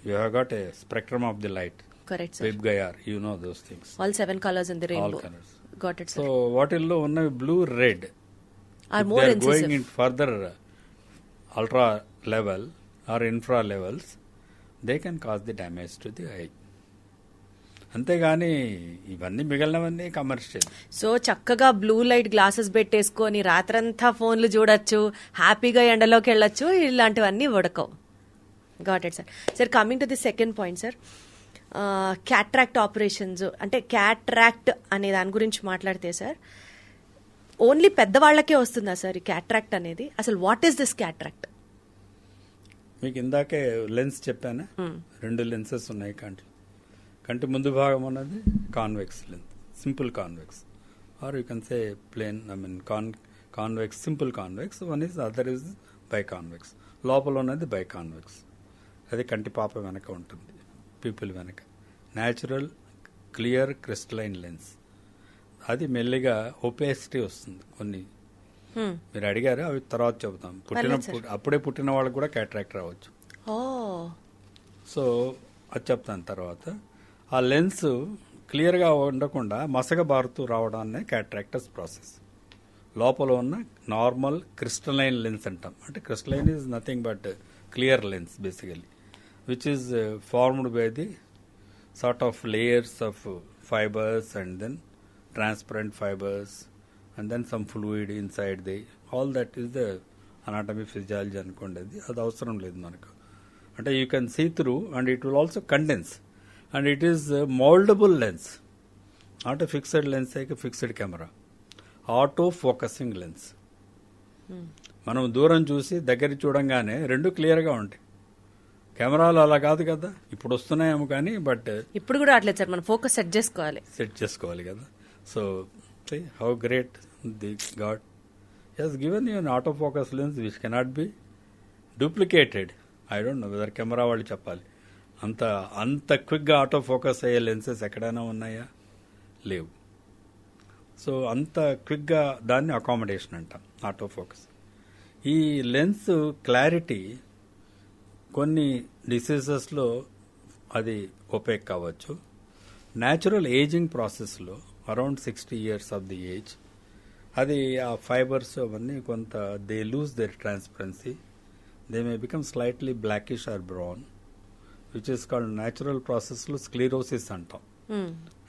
You have got a spectrum of the light. Correct, sir. Vibgayar, you know those things. All 7 colors in the rainbow. All colors. Got it, sir. So, వాటిల్లో ఉన్న blue, red are more incisive. Going in further ultra level or infra levels, they can cause the damage to the eye. అంతేగాని ఇవన్నీ మిగిలినవన్నీ commercial. So చక్కగా blue light glasses పెట్టేసుకొని రాత్రంతా ఫోన్లు చూడొచ్చు, హ్యాపీగా ఎండలోకి వెళ్ళొచ్చు, ఇలాంటివన్నీ ఉడకవు. Got it sir. Sir coming to the second point sir, cataract operations, అంటే క్యాట్రాక్ట్ అనే దాని గురించి మాట్లాడితే సార్ ఓన్లీ పెద్దవాళ్లకే వస్తుందా సార్ ఈ క్యాట్రాక్ట్ అనేది? అసలు వాట్ ఈస్ దిస్ క్యాట్రాక్ట్? మీకు ఇందాకే లెన్స్ చెప్పానా, 2 లెన్సెస్ ఉన్నాయి కంటి ముందు భాగం ఉన్నది convex lens, simple convex, or you can say plane, convex, simple convex. One is other is bi convex. లోపల ఉన్నది బై కాన్వెక్స్, అది కంటి పాప వెనక ఉంటుంది, పీపుల్ వెనక. Natural clear crystalline lens. అది మెల్లిగా ఒపేసిటీ వస్తుంది. కొన్ని మీరు అడిగారు, అవి తర్వాత చెబుతాం. అప్పుడే పుట్టిన వాళ్ళకి కూడా క్యాట్రాక్ట్ రావచ్చు. సో అది చెప్తాను తర్వాత. ఆ లెన్స్ క్లియర్గా ఉండకుండా మసక బారుతూ రావడాన్ని క్యాట్రాక్టస్ ప్రాసెస్. లోపల ఉన్న నార్మల్ క్రిస్టలైన్ లెన్స్ అంటాం. అంటే crystalline is nothing but clear lens basically, which is formed by the sort of layers of fibers and then transparent fibers and then some fluid inside the, all that is the anatomy physiology అనుకోండి. అది అవసరం లేదు మనకు. అంటే you can see through and it will also condense and it is moldable lens, not a fixed lens like a fixed camera. Auto focusing lens. మనం దూరం చూసి దగ్గర చూడంగానే రెండు క్లియర్గా ఉంటాయి. కెమెరాలు అలా కాదు కదా, ఇప్పుడు వస్తున్నాయేమో కానీ బట్ ఇప్పుడు కూడా అట్లేదు సార్, మనం ఫోకస్ సెట్ చేసుకోవాలి. సెట్ చేసుకోవాలి కదా. So how great the God he's given you an auto focus lens which cannot be duplicated. I don't know whether camera వాళ్ళు చెప్పాలి. అంత క్విక్గా ఆటో ఫోకస్ అయ్యే లెన్సెస్ ఎక్కడైనా ఉన్నాయా? లేవు. సో అంత క్విక్గా దాన్ని అకామిడేషన్ అంటాం ఆటో ఫోకస్. ఈ లెన్స్ క్లారిటీ కొన్ని డిసీజెస్లో అది ఒపేక్ కావచ్చు. న్యాచురల్ ఏజింగ్ ప్రాసెస్లో around 60 years of the age అది ఆ ఫైబర్స్ అవన్నీ కొంత they lose their transparency, they may become slightly blackish or brown, which is called natural ప్రాసెస్లో స్క్లీరోసిస్ అంటాం.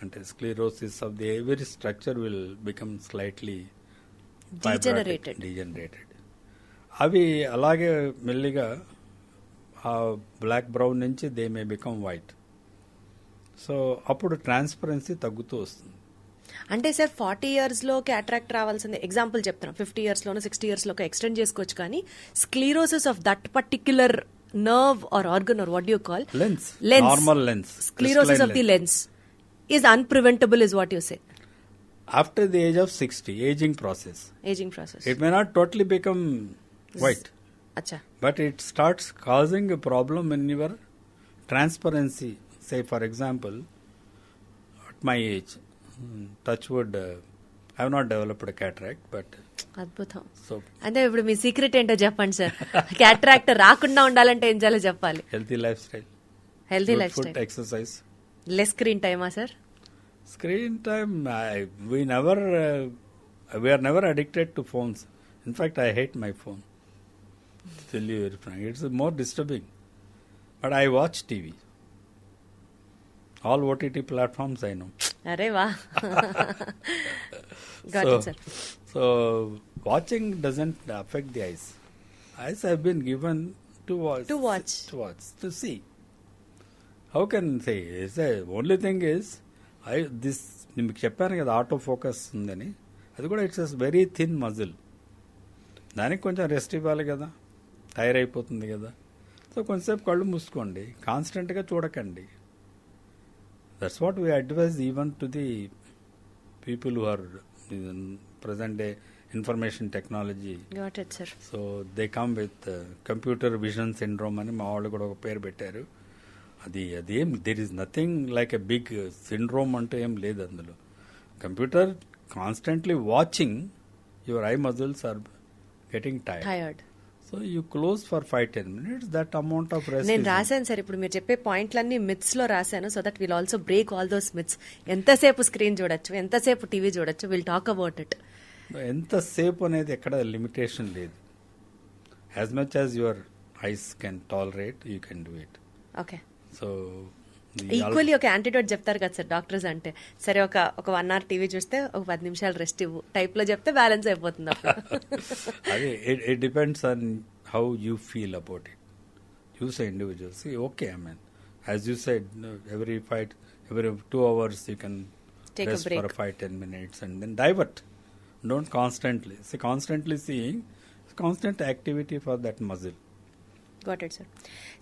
అంటే sclerosis of the every structure will become slightly degenerated. అవి అలాగే మెల్లిగా ఆ బ్లాక్ బ్రౌన్ నుంచి they may become white. So అప్పుడు transparency తగ్గుతూ వస్తుంది. అంటే సార్ 40 years లో క్యాట్రాక్ట్ రావాల్సింది ఎగ్జాంపుల్ చెప్తున్నాం, 50 years లోనో 60 years లో ఎక్స్టెండ్ చేసుకోవచ్చు, కానీ sclerosis of that particular nerve or organ or what you call lens, normal lens, sclerosis of the lens is unpreventable is what you say. After the age of 60, aging process. It may not totally become white. Acha. But it starts causing a problem in your transparency. Say for example, at my age, touch wood, I have not developed a cataract, but అద్భుతం. So అంటే ఇప్పుడు మీ secret ఏంటో చెప్పండి sir. Cataract రాకుండా ఉండాలంటే ఏం చేయాలో చెప్పాలి. healthy lifestyle, life food, exercise. Less screen టైమా sir? Screen time, we are never addicted to phones. In fact, I hate my phone. To tell you very frank, it's more disturbing. But I watch TV. All OTT platforms I know. అరే వా. So watching doesn't affect the eyes. Eyes have been given to watch, to see. How can say? Only thing is, మీకు చెప్పాను కదా auto focus ఉందని, అది కూడా it's very thin muscle. దానికి కొంచెం రెస్ట్ ఇవ్వాలి కదా, టైర్ అయిపోతుంది కదా. సో కొంచెంసేపు కళ్ళు మూసుకోండి, కాన్స్టెంట్గా చూడకండి. That's what we advise even to the people who are present day information technology. So they come with computer vision syndrome అని మా వాళ్ళు కూడా ఒక పేరు పెట్టారు. అదేం there is nothing like a big syndrome అంటూ ఏం లేదు అందులో. Computer constantly watching, your eye muscles are getting tired. So you close for 5-10 minutes, that amount of rest. నేను రాశాను సార్, ఇప్పుడు మీరు చెప్పే పాయింట్లన్నీ మిత్స్ లో రాశాను, so that will also break all those myths. ఎంతసేపు స్క్రీన్ చూడొచ్చు, ఎంతసేపు టీవీ చూడొచ్చు, విల్ టాక్ అబౌట్ ఇట్. ఎంతసేపు అనేది ఎక్కడ లిమిటేషన్ లేదు. As much as your eyes can tolerate, you can do it. Okay. So equally ఒక యాంటీడోట్ చెప్తారు కదా సార్ డాక్టర్స్ అంటే, సరే ఒక 1 hour టీవీ చూస్తే ఒక 10 నిమిషాలు రెస్ట్ ఇవ్వు టైప్ లో చెప్తే బ్యాలెన్స్ అయిపోతుంది. అదే it depends on how you feel about it. Choose individuals. Okay, I mean as you said, every 2 hours you can rest for 5-10 minutes and then divert. Don't constantly seeing constant activity for that muscle. Got it sir.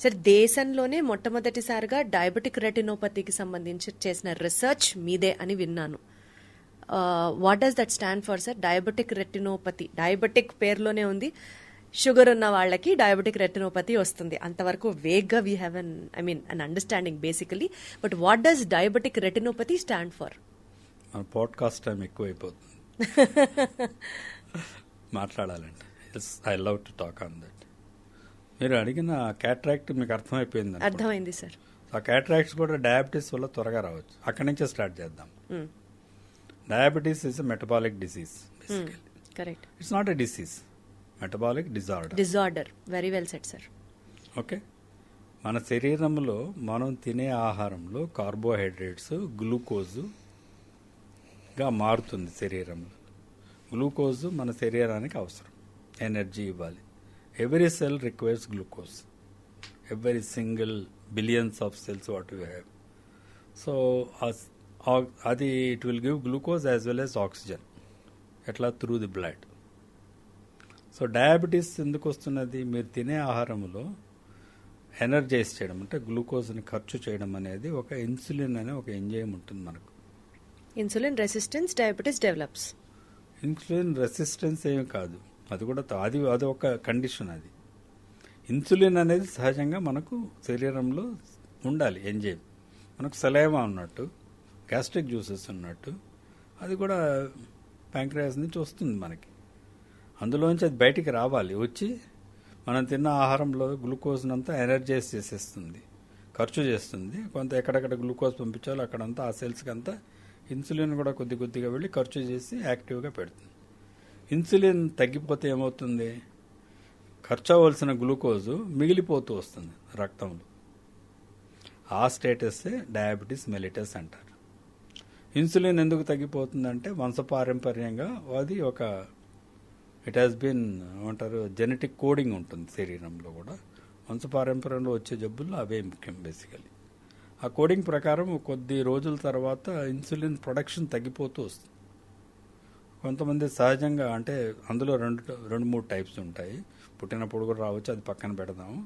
Sir దేశంలోనే మొట్టమొదటిసారిగా diabetic రెటినోపతికి సంబంధించి చేసిన research మీదే అని విన్నాను. What does that stand for sir? Diabetic retinopathy, diabetic పేరులోనే ఉంది, sugar ఉన్న వాళ్ళకి డయాబెటిక్ రెటినోపతి వస్తుంది. అంతవరకు వేగ్గా we have an understanding basically. But what does diabetic retinopathy stand for? Podcast time ఎక్కువైపోతుంది మాట్లాడాలంటే. I love to talk on that. మీరు అడిగిన క్యాట్రాక్ట్ మీకు అర్థమైపోయింది. అర్థమైంది సార్. ఆ క్యాట్రాక్ట్స్ కూడా డయాబెటీస్ వల్ల త్వరగా రావచ్చు. అక్కడి నుంచే స్టార్ట్ చేద్దాం. Diabetes is a metabolic disease. Correct. It's not a disease, metabolic disorder. Very well said sir. Okay. మన శరీరంలో మనం తినే ఆహారంలో కార్బోహైడ్రేట్స్ గ్లూకోజుగా మారుతుంది శరీరంలో. గ్లూకోజ్ మన శరీరానికి అవసరం, ఎనర్జీ ఇవ్వాలి. Every cell requires glucose. Every single billions of cells what we have. So, it will give glucose as well as oxygen. Etla through the blood. So, diabetes ఎందుకు వస్తున్నది? మీరు తినే ఆహారంలో ఎనర్జైజ్ చేయడం అంటే గ్లూకోజ్ని ఖర్చు చేయడం అనేది ఒక ఇన్సులిన్ అనే ఒక ఎంజైమ్ ఉంటుంది మనకు. Insulin resistance diabetes develops. Insulin resistance ఏమి కాదు, అది కూడా అది ఒక కండిషన్. అది ఇన్సులిన్ అనేది సహజంగా మనకు శరీరంలో ఉండాలి ఎంజైమ్. మనకు సలైవా ఉన్నట్టు, గ్యాస్ట్రిక్ జ్యూసెస్ ఉన్నట్టు అది కూడా ప్యాంక్రియాస్ నుంచి వస్తుంది మనకి. అందులోంచి అది బయటికి రావాలి, వచ్చి మనం తిన్న ఆహారంలో గ్లూకోజ్ని అంతా ఎనర్జైజ్ చేసేస్తుంది, ఖర్చు చేస్తుంది. కొంత ఎక్కడెక్కడ గ్లూకోజ్ పంపించాలో అక్కడంతా ఆ సెల్స్కి అంతా ఇన్సులిన్ కూడా కొద్ది కొద్దిగా వెళ్ళి ఖర్చు చేసి యాక్టివ్గా పెడుతుంది. ఇన్సులిన్ తగ్గిపోతే ఏమవుతుంది, ఖర్చు అవ్వాల్సిన గ్లూకోజు మిగిలిపోతూ వస్తుంది రక్తంలో. ఆ స్టేటస్సే డయాబెటీస్ మెలిటస్ అంటారు. ఇన్సులిన్ ఎందుకు తగ్గిపోతుందంటే వంశపారంపర్యంగా అది ఒక ఇట్ హ్యాస్ బీన్ ఏమంటారు జెనెటిక్ కోడింగ్ ఉంటుంది శరీరంలో కూడా. వంశపారంపర్యంలో వచ్చే జబ్బుల్లో అవే ముఖ్యం బేసికలీ. ఆ కోడింగ్ ప్రకారం కొద్ది రోజుల తర్వాత ఇన్సులిన్ ప్రొడక్షన్ తగ్గిపోతూ వస్తుంది. కొంతమంది సహజంగా అంటే అందులో రెండు మూడు టైప్స్ ఉంటాయి. పుట్టినప్పుడు కూడా రావచ్చు, అది పక్కన పెడదాము.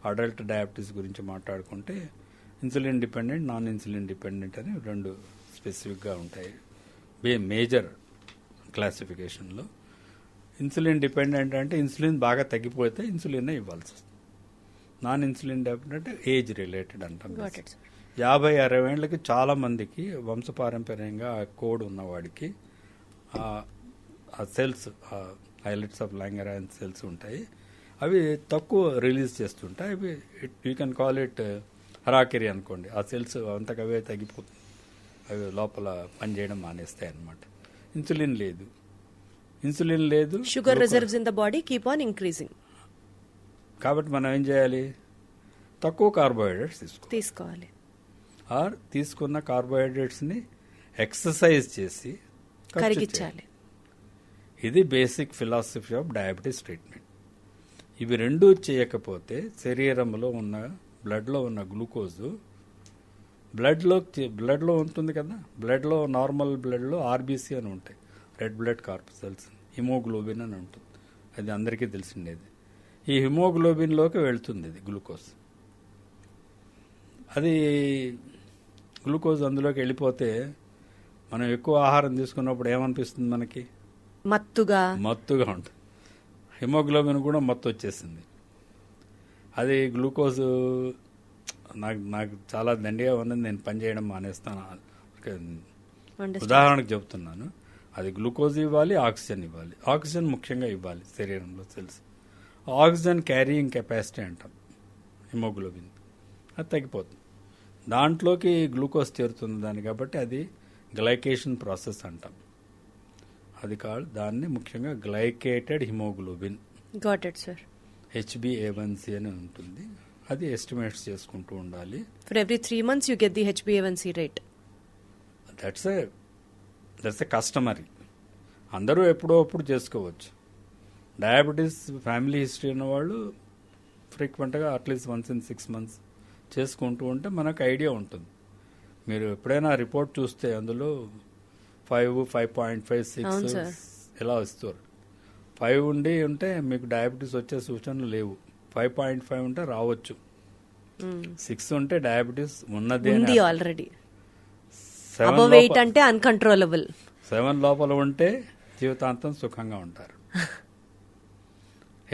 అడల్ట్ డయాబెటీస్ గురించి మాట్లాడుకుంటే insulin dependent, non insulin dependent అని రెండు స్పెసిఫిక్గా ఉంటాయి మేజర్ క్లాసిఫికేషన్లో. ఇన్సులిన్ డిపెండెంట్ అంటే ఇన్సులిన్ బాగా తగ్గిపోతే ఇన్సులిన్ ఇవ్వాల్సి వస్తుంది. నాన్ ఇన్సులిన్ డిపెండెంట్ అంటే ఏజ్ రిలేటెడ్ అంటాం. 50-60 ఏళ్ళకి చాలా మందికి వంశపారంపర్యంగా ఆ కోడ్ ఉన్నవాడికి ఆ సెల్స్ ఐలెట్స్ ఆఫ్ లాంగరాన్ సెల్స్ ఉంటాయి, అవి తక్కువ రిలీజ్ చేస్తుంటాయి. అవి యూ కెన్ కాల్ ఇట్ హరాకిరి అనుకోండి. ఆ సెల్స్ అంతకవే తగ్గిపోతుంది, అవి లోపల పనిచేయడం మానేస్తాయి అన్నమాట. ఇన్సులిన్ లేదు, sugar reserves in the body keep on increasing. కాబట్టి మనం ఏం చేయాలి, తక్కువ కార్బోహైడ్రేట్స్ తీసుకోవాలి. ఆర్ తీసుకున్న కార్బోహైడ్రేట్స్ని ఎక్సర్సైజ్ చేసి కరిగించాలి. ఇది basic philosophy of diabetes treatment. ఇవి రెండూ చేయకపోతే శరీరంలో ఉన్న బ్లడ్లో ఉన్న గ్లూకోజు బ్లడ్లో ఉంటుంది కదా. బ్లడ్లో నార్మల్ బ్లడ్లో ఆర్బీసీ అని ఉంటాయి, రెడ్ బ్లడ్ కార్పసల్స్, హిమోగ్లోబిన్ అని ఉంటుంది, అది అందరికీ తెలిసిండేది. ఈ హిమోగ్లోబిన్లోకి వెళ్తుంది ఇది గ్లూకోజ్. అది గ్లూకోజ్ అందులోకి వెళ్ళిపోతే మనం ఎక్కువ ఆహారం తీసుకున్నప్పుడు ఏమనిపిస్తుంది మనకి, మత్తుగా ఉంటుంది. హిమోగ్లోబిన్ కూడా మత్తు వచ్చేసింది. అది గ్లూకోజ్ నాకు చాలా దండిగా ఉన్నది, నేను పనిచేయడం మానేస్తాను. ఉదాహరణకు చెప్తున్నాను. అది గ్లూకోజ్ ఇవ్వాలి, ఆక్సిజన్ ఇవ్వాలి. ఆక్సిజన్ ముఖ్యంగా ఇవ్వాలి శరీరంలో సెల్స్. ఆక్సిజన్ క్యారీయింగ్ కెపాసిటీ అంటాం హిమోగ్లోబిన్, అది తగ్గిపోతుంది. దాంట్లోకి గ్లూకోజ్ చేరుతుంది దాన్ని, కాబట్టి అది గ్లైకేషన్ ప్రాసెస్ అంటాం. అది కాదు, దాన్ని ముఖ్యంగా glycated haemoglobin, got it sir, HbA1c అని ఉంటుంది. అది ఎస్టిమేట్స్ చేసుకుంటూ ఉండాలి. For every 3 months you get the HbA1c rate. That's a customary. అందరూ ఎప్పుడో అప్పుడు చేసుకోవచ్చు. డయాబెటీస్ ఫ్యామిలీ హిస్టరీ ఉన్నవాళ్ళు ఫ్రీక్వెంట్గా అట్లీస్ట్ once in 6 months చేసుకుంటూ ఉంటే మనకు ఐడియా ఉంటుంది. మీరు ఎప్పుడైనా రిపోర్ట్ చూస్తే అందులో 5, 5.5, 6 ఇలా వస్తారు. 5 ఉంటే మీకు డయాబెటీస్ వచ్చే సూచనలు లేవు. 5.5 ఉంటే రావచ్చు. 6 ఉంటే డయాబెటీస్ ఉన్నది ఆల్రెడీ. 8 అంటే అన్కంట్రోలబుల్. 7 లోపల ఉంటే జీవితాంతం సుఖంగా ఉంటారు.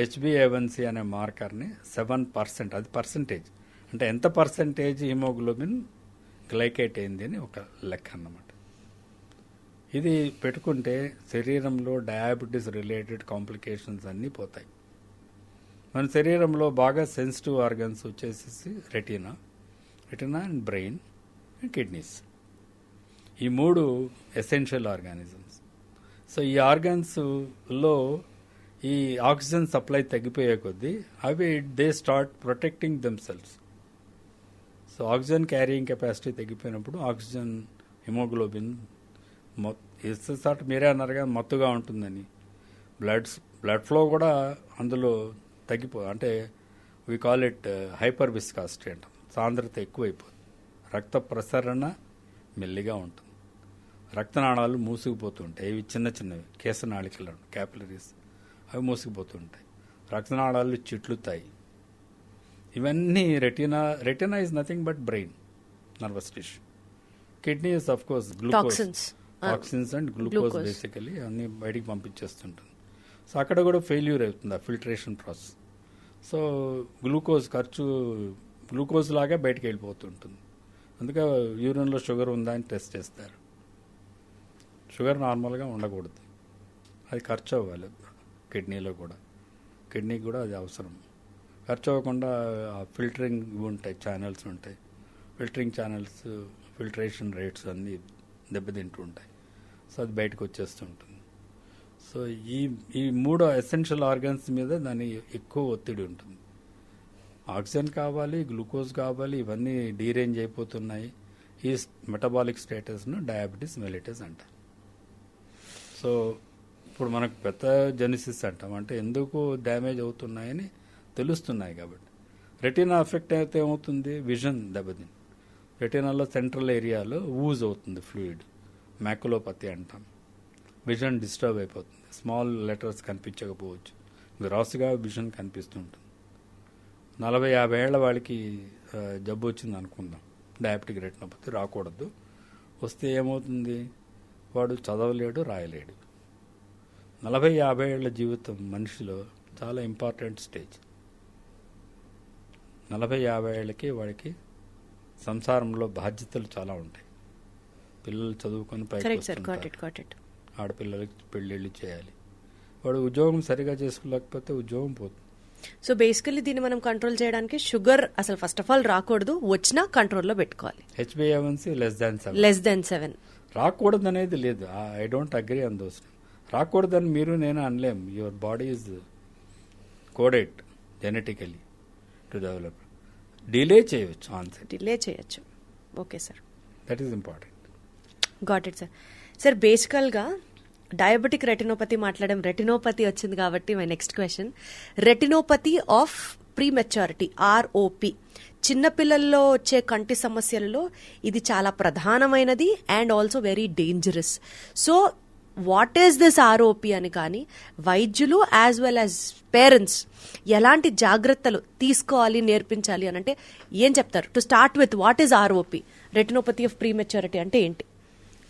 HbA1c అనే మార్కర్ని 7%, అది పర్సంటేజ్, అంటే ఎంత పర్సంటేజ్ హిమోగ్లోబిన్ గ్లైకేట్ అయింది అని ఒక లెక్క అన్నమాట. ఇది పెట్టుకుంటే శరీరంలో డయాబెటీస్ రిలేటెడ్ కాంప్లికేషన్స్ అన్నీ పోతాయి. మన శరీరంలో బాగా సెన్సిటివ్ ఆర్గన్స్ వచ్చేసి retina and brain and kidneys. ఈ 3 ఎసెన్షియల్ ఆర్గానిజమ్స్. సో ఈ ఆర్గన్స్లో ఈ ఆక్సిజన్ సప్లై తగ్గిపోయే కొద్దీ అవి they start protecting themselves. So oxygen carrying capacity తగ్గిపోయినప్పుడు ఆక్సిజన్ హిమోగ్లోబిన్ ఇస్తారు. మీరే అన్నారు కదా మత్తుగా ఉంటుందని. బ్లడ్ ఫ్లో కూడా అందులో అంటే we call it hyper viscosity అంటాం. సాంద్రత ఎక్కువైపోతుంది. రక్త ప్రసరణ మెల్లిగా ఉంటుంది. రక్తనాళాలు మూసుకుపోతుంటాయి. ఇవి చిన్నవి కేశనాళికలు, క్యాపిలరీస్, అవి మూసుకుపోతుంటాయి. రక్తనాళాలు చిట్లుతాయి. ఇవన్నీ retina is nothing but brain, nervous tissue. Kidney is of course glucose, toxins and glucose basically అన్ని బయటికి పంపించేస్తుంటుంది. సో అక్కడ కూడా ఫెయిల్యూర్ అవుతుంది ఆ ఫిల్టరేషన్ ప్రాసెస్. సో గ్లూకోజ్ లాగా బయటికి వెళ్ళిపోతుంటుంది. అందుకే యూరిన్లో షుగర్ ఉందా అని టెస్ట్ చేస్తారు. షుగర్ నార్మల్గా ఉండకూడదు, అది ఖర్చు అవ్వాలి. కిడ్నీలో కూడా, కిడ్నీకి కూడా అది అవసరం. ఖర్చు అవ్వకుండా ఫిల్టరింగ్ ఉంటాయి, ఛానల్స్ ఉంటాయి. ఫిల్టరింగ్ ఛానల్స్, ఫిల్టరేషన్ రేట్స్ అన్నీ దెబ్బతింటూ ఉంటాయి. సో అది బయటకు వచ్చేస్తుంటుంది. సో ఈ 3 ఎసెన్షియల్ ఆర్గన్స్ మీద దాని ఎక్కువ ఒత్తిడి ఉంటుంది. ఆక్సిజన్ కావాలి, గ్లూకోజ్ కావాలి, ఇవన్నీ డీరేంజ్ అయిపోతున్నాయి. ఈ మెటబాలిక్ స్టేటస్ను డయాబెటీస్ మెలిటస్ అంటారు. సో ఇప్పుడు మనకు పెథోజెనిసిస్ అంటాం, అంటే ఎందుకు డ్యామేజ్ అవుతున్నాయని తెలుస్తున్నాయి కాబట్టి. రెటీనా ఎఫెక్ట్ అయితే ఏమవుతుంది, విజన్ దెబ్బతింది. రెటీనాలో సెంట్రల్ ఏరియాలో ఊజ్ అవుతుంది ఫ్లూయిడ్, మ్యాకులోపతి అంటాం. విజన్ డిస్టర్బ్ అయిపోతుంది, స్మాల్ లెటర్స్ కనిపించకపోవచ్చు, గ్రాస్గా విజన్ కనిపిస్తుంటుంది. 40-50 ఏళ్ల వాళ్ళకి జబ్బు వచ్చింది అనుకుందాం, డయాబెటిక్ రెటినోపతి, రాకూడదు. వస్తే ఏమవుతుంది, వాడు చదవలేడు, రాయలేడు. 40-50 ఏళ్ల జీవితం మనిషిలో చాలా ఇంపార్టెంట్ స్టేజ్. 40-50 ఏళ్ళకి వాడికి సంసారంలో బాధ్యతలు చాలా ఉంటాయి. పిల్లలు చదువుకొని పైకి వస్తుంటారు, ఆడపిల్లలకి పెళ్ళిళ్ళు చేయాలి. వాడు ఉద్యోగం సరిగా చేసుకోలేకపోతే ఉద్యోగం పోతుంది. సో బేసికల్లీ దీన్ని మనం కంట్రోల్ చేయడానికి షుగర్ అసలు ఫస్ట్ ఆఫ్ ఆల్ రాకూడదు, వచ్చినా కంట్రోల్లో పెట్టుకోవాలి. HbA1c less than 7 రాకూడదు అనేది లేదు. I don't agree on those. రాకూడదని మీరు నేను అనలేం. Your body is coded genetically to develop. Delay చేయవచ్చు, ఆన్సర్ డిలే చేయొచ్చు. Okay sir, that is important. Got it sir. Sir బేసికల్గా డయాబెటిక్ రెటినోపతి మాట్లాడడం, రెటినోపతి వచ్చింది కాబట్టి my next question, retinopathy of prematurity, ROP, చిన్నపిల్లల్లో వచ్చే కంటి సమస్యలలో ఇది చాలా ప్రధానమైనది and also very dangerous. So what is this ROP అని కానీ వైద్యులు యాజ్ వెల్ యాజ్ పేరెంట్స్ ఎలాంటి జాగ్రత్తలు తీసుకోవాలి, నేర్పించాలి అని అంటే ఏం చెప్తారు? To start with, what is ROP, retinopathy of prematurity అంటే ఏంటి?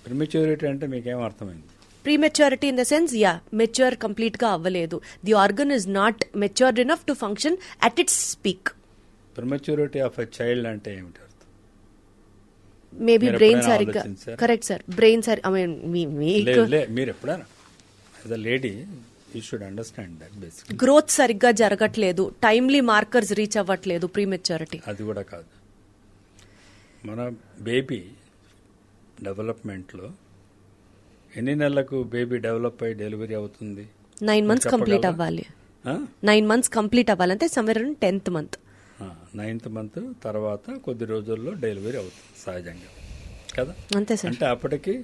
ప్రీమెచ్యూరిటీ అంటే మీకేం అర్థమైంది? Prematurity in the sense, mature complete గా అవ్వలేదు, the organ is not matured enough to function at its peak. Prematurity of a child అంటే ఏమిటి అర్థం? మేబీ బ్రెయిన్ సరిగ్గా, కరెక్ట్ సార్, బ్రెయిన్ సరి, ఐ మీన్ మీరు ఎప్పుడైనా as a lady you should understand that basic. Growth సరిగ్గా జరగట్లేదు, timely markers reach అవ్వట్లేదు, ప్రీమెచ్యూరిటీ. అది కూడా కాదు. మన బేబీ డెవలప్మెంట్లో ఎన్ని నెలలకు బేబీ డెవలప్ అయ్యి డెలివరీ అవుతుంది? 9 months కంప్లీట్ అవ్వాలి. 9 months కంప్లీట్ అవ్వాలంటే somewhere 10th month. 9th month తర్వాత కొద్ది రోజుల్లో డెలివరీ అవుతుంది సహజంగా కదా. అంతే సార్. అంటే అప్పటికి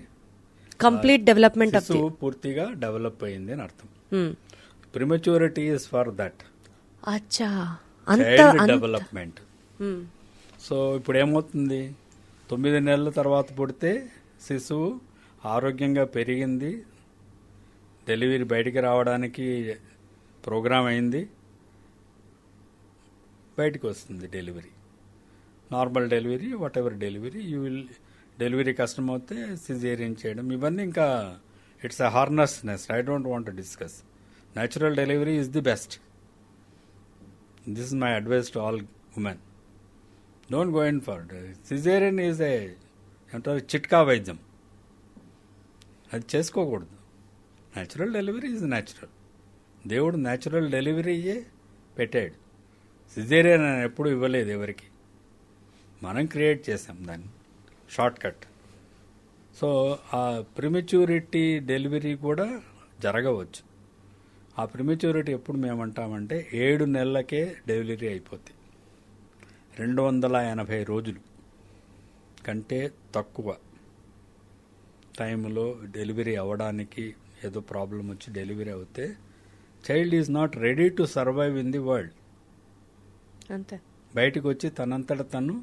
కంప్లీట్ డెవలప్మెంట్ శిశువు పూర్తిగా డెవలప్ అయింది అని అర్థం. Prematurity is for that child development. So ఇప్పుడు ఏమవుతుంది, 9 నెలల తర్వాత పుడితే శిశువు ఆరోగ్యంగా పెరిగింది, డెలివరీ బయటికి రావడానికి ప్రోగ్రామ్ అయింది, బయటికి వస్తుంది delivery, normal delivery, whatever delivery. Delivery కష్టం అవుతే సిజేరియన్ చేయడం, ఇవన్నీ ఇంకా it's a hornet's nest. I don't want to discuss. Natural delivery is the best. This is my advice to all women. Don't go in for caesarean. Is ఏమంటారు, చిట్కా వైద్యం, అది చేసుకోకూడదు. Natural delivery is natural. దేవుడు natural డెలివరీయే పెట్టాడు, caesarean అని ఎప్పుడు ఇవ్వలేదు ఎవరికి. మనం క్రియేట్ చేసాం దాన్ని, షార్ట్ కట్. సో ఆ ప్రిమెచ్యూరిటీ డెలివరీ కూడా జరగవచ్చు. ఆ ప్రిమెచ్యూరిటీ ఎప్పుడు మేమంటామంటే 7 నెలలకే డెలివరీ అయిపోతుంది. 280 రోజులు కంటే తక్కువ టైంలో డెలివరీ అవ్వడానికి ఏదో ప్రాబ్లం వచ్చి డెలివరీ అవుతే child is not ready to survive in the world. అంతే, బయటకు వచ్చి తనంతట తను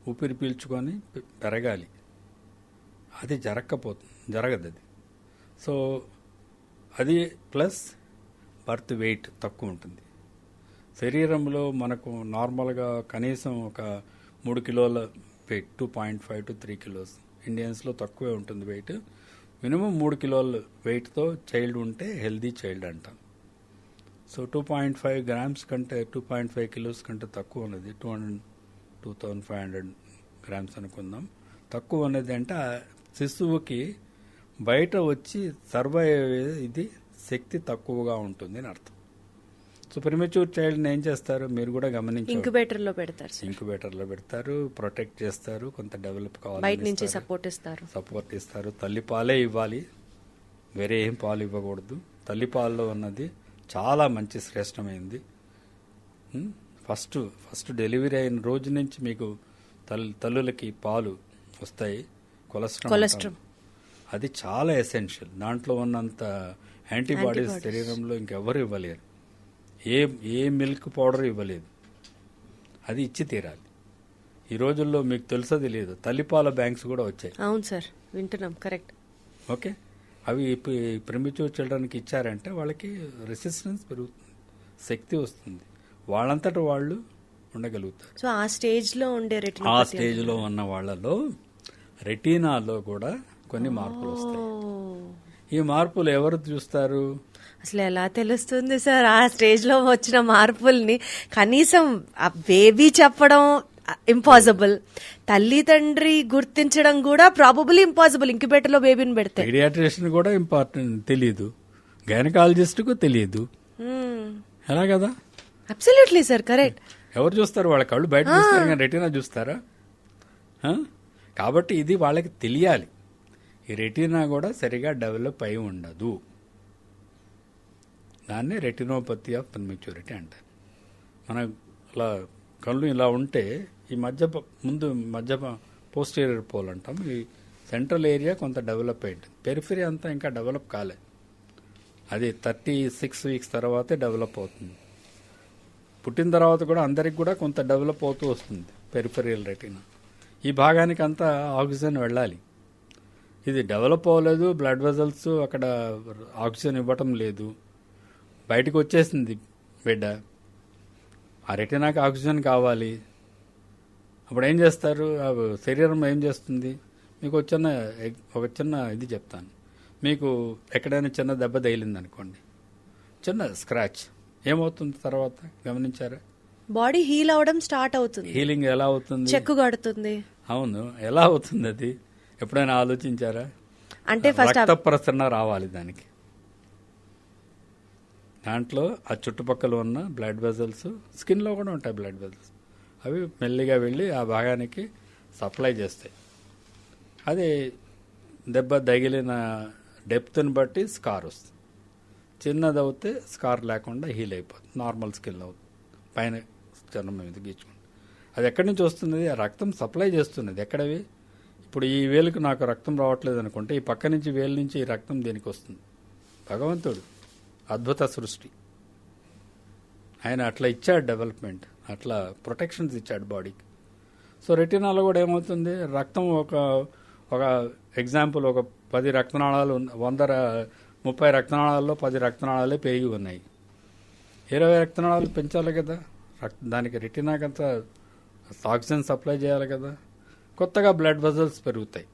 ఊపిరి పీల్చుకొని పెరగాలి. అది జరగదు అది. సో అది ప్లస్ బర్త్ వెయిట్ తక్కువ ఉంటుంది. శరీరంలో మనకు నార్మల్గా కనీసం ఒక 3 కిలోల వెయిట్, 2.5 to 3 కిలోస్. ఇండియన్స్లో తక్కువే ఉంటుంది వెయిట్. మినిమం 3 కిలోల వెయిట్తో చైల్డ్ ఉంటే హెల్దీ చైల్డ్ అంటాం. సో 2.5 గ్రామ్స్ కంటే 2.5 కిలోస్ కంటే తక్కువ ఉన్నది 2500 గ్రామ్స్ అనుకుందాం. తక్కువ ఉన్నది అంటే ఆ శిశువుకి బయట వచ్చి సర్వైవ్ ఇది శక్తి తక్కువగా ఉంటుంది అని అర్థం. సో ప్రిమెచ్యూర్ చైల్డ్ని ఏం చేస్తారు మీరు కూడా గమనించారు, ఇంక్యుబేటర్ లో పెడతారు సార్. ఇంక్యుబేటర్ లో పెడతారు, ప్రొటెక్ట్ చేస్తారు, కొంత డెవలప్ బయట నుంచి కావాలి సపోర్ట్ ఇస్తారు. తల్లి పాలే ఇవ్వాలి, వేరే ఏం పాలు ఇవ్వకూడదు. తల్లి పాలలో ఉన్నది చాలా మంచి శ్రేష్టమైంది. ఫస్ట్ డెలివరీ అయిన రోజు నుంచి మీకు తల్లులకి పాలు వస్తాయి. కొలెస్ట్రాల్ అది చాలా ఎసెన్షియల్. దాంట్లో ఉన్నంత యాంటీబాడీస్ శరీరంలో ఇంకెవరు ఇవ్వలేరు. ఏ మిల్క్ పౌడర్ ఇవ్వలేదు, అది ఇచ్చి తీరాలి. ఈ రోజుల్లో మీకు తెలుసో తెలియదు, తల్లిపాల బ్యాంక్స్ కూడా వచ్చాయి. అవును సార్, వింటున్నాం. కరెక్ట్. ఓకే, అవి ప్రిమిటివ్ చిల్డ్రన్కి ఇచ్చారంటే వాళ్ళకి రెసిస్టెన్స్ పెరుగుతుంది, శక్తి వస్తుంది, వాళ్ళంతట వాళ్ళు ఉండగలుగుతారు. సో ఆ స్టేజ్ లో ఉండే ఆ స్టేజ్ లో ఉన్న వాళ్ళలో రెటీనాలో కూడా కొన్ని మార్పులు వస్తాయి. ఈ మార్పులు ఎవరు చూస్తారు? అసలు ఎలా తెలుస్తుంది సార్ ఆ స్టేజ్ లో వచ్చిన మార్పుల్ని? కనీసం ఆ బేబీ చెప్పడం ఇంపాసిబుల్, తల్లి తండ్రి గుర్తించడం కూడా ప్రాబబుల్ ఇంపాసిబుల్. ఇంక్యుబేటర్ లో బేబీని పెడితే పీడియాట్రిషియన్ కూడా ఇంపార్టెంట్ తెలియదు, గైనకాలజిస్ట్ కు తెలియదు. ఎలా కదా? Absolutely sir, correct. ఎవరు చూస్తారు? వాళ్ళ కళ్ళు బయట చూస్తారు కానీ రెటీనా చూస్తారా? కాబట్టి ఇది వాళ్ళకి తెలియాలి. ఈ రెటీనా కూడా సరిగా డెవలప్ అయి ఉండదు. దాన్ని రెటినోపతి ఆఫ్ ప్రిమెచ్యూరిటీ అంటారు. మన ఇలా కళ్ళు ఇలా ఉంటే ఈ మధ్య పోస్టీరియర్ పోల్ అంటాం. ఈ సెంట్రల్ ఏరియా కొంత డెవలప్ అయింది, పెరిఫరీ అంతా ఇంకా డెవలప్ కాలే. అది 36 వీక్స్ తర్వాతే డెవలప్ అవుతుంది. పుట్టిన తర్వాత కూడా అందరికి కూడా కొంత డెవలప్ అవుతూ వస్తుంది పెరిఫెరియల్ రెటీనా. ఈ భాగానికి అంతా ఆక్సిజన్ వెళ్ళాలి. ఇది డెవలప్ అవ్వలేదు, బ్లడ్ వెజల్స్ అక్కడ ఆక్సిజన్ ఇవ్వటం లేదు, బయటకు వచ్చేసింది బిడ్డ. ఆ రెటీనాకి ఆక్సిజన్ కావాలి. అప్పుడు ఏం చేస్తారు? శరీరం ఏం చేస్తుంది? మీకు ఒక చిన్న ఇది చెప్తాను. మీకు ఎక్కడైనా చిన్న దెబ్బ తగిలింది అనుకోండి, చిన్న స్క్రాచ్, ఏమవుతుంది తర్వాత గమనించారా? బాడీ హీల్ అవడం స్టార్ట్ అవుతుంది. హీలింగ్ ఎలా అవుతుంది? చెక్కు కడుతుంది. అవును, ఎలా అవుతుంది అది? ఎప్పుడైనా ఆలోచించారా? అంటే ఫస్ట్ రక్త ప్రసరణ రావాలి దానికి. దాంట్లో ఆ చుట్టుపక్కల ఉన్న బ్లడ్ వెజల్స్, స్కిన్లో కూడా ఉంటాయి బ్లడ్ వెజల్స్, అవి మెల్లిగా వెళ్ళి ఆ భాగానికి సప్లై చేస్తాయి. అది దెబ్బ తగిలిన డెప్త్ని బట్టి స్కార్ వస్తుంది. చిన్నది అవుతే స్కార్ లేకుండా హీల్ అయిపోతుంది, నార్మల్ స్కిన్ అవుతుంది, పైన చర్మం మీద గీచుకుంటుంది. అది ఎక్కడి నుంచి వస్తుంది? ఆ రక్తం సప్లై చేస్తున్నది. ఎక్కడవి? ఇప్పుడు ఈ వేలుకు నాకు రక్తం రావట్లేదు అనుకుంటే, ఈ పక్క నుంచి వేలు నుంచి ఈ రక్తం దేనికి వస్తుంది? భగవంతుడు అద్భుత సృష్టి, ఆయన అట్లా ఇచ్చాడు డెవలప్మెంట్, అట్లా ప్రొటెక్షన్స్ ఇచ్చాడు బాడీకి. సో రెటినాలో కూడా ఏమవుతుంది? రక్తం ఒక ఎగ్జాంపుల్, ఒక 10 రక్తనాళాలు 30 రక్తనాళాల్లో 10 రక్తనాళాలే పెరిగి ఉన్నాయి. 20 రక్తనాళాలు పెంచాలి కదా, దానికి రెటినాకంతా ఆక్సిజన్ సప్లై చేయాలి కదా. కొత్తగా బ్లడ్ వెజల్స్ పెరుగుతాయి,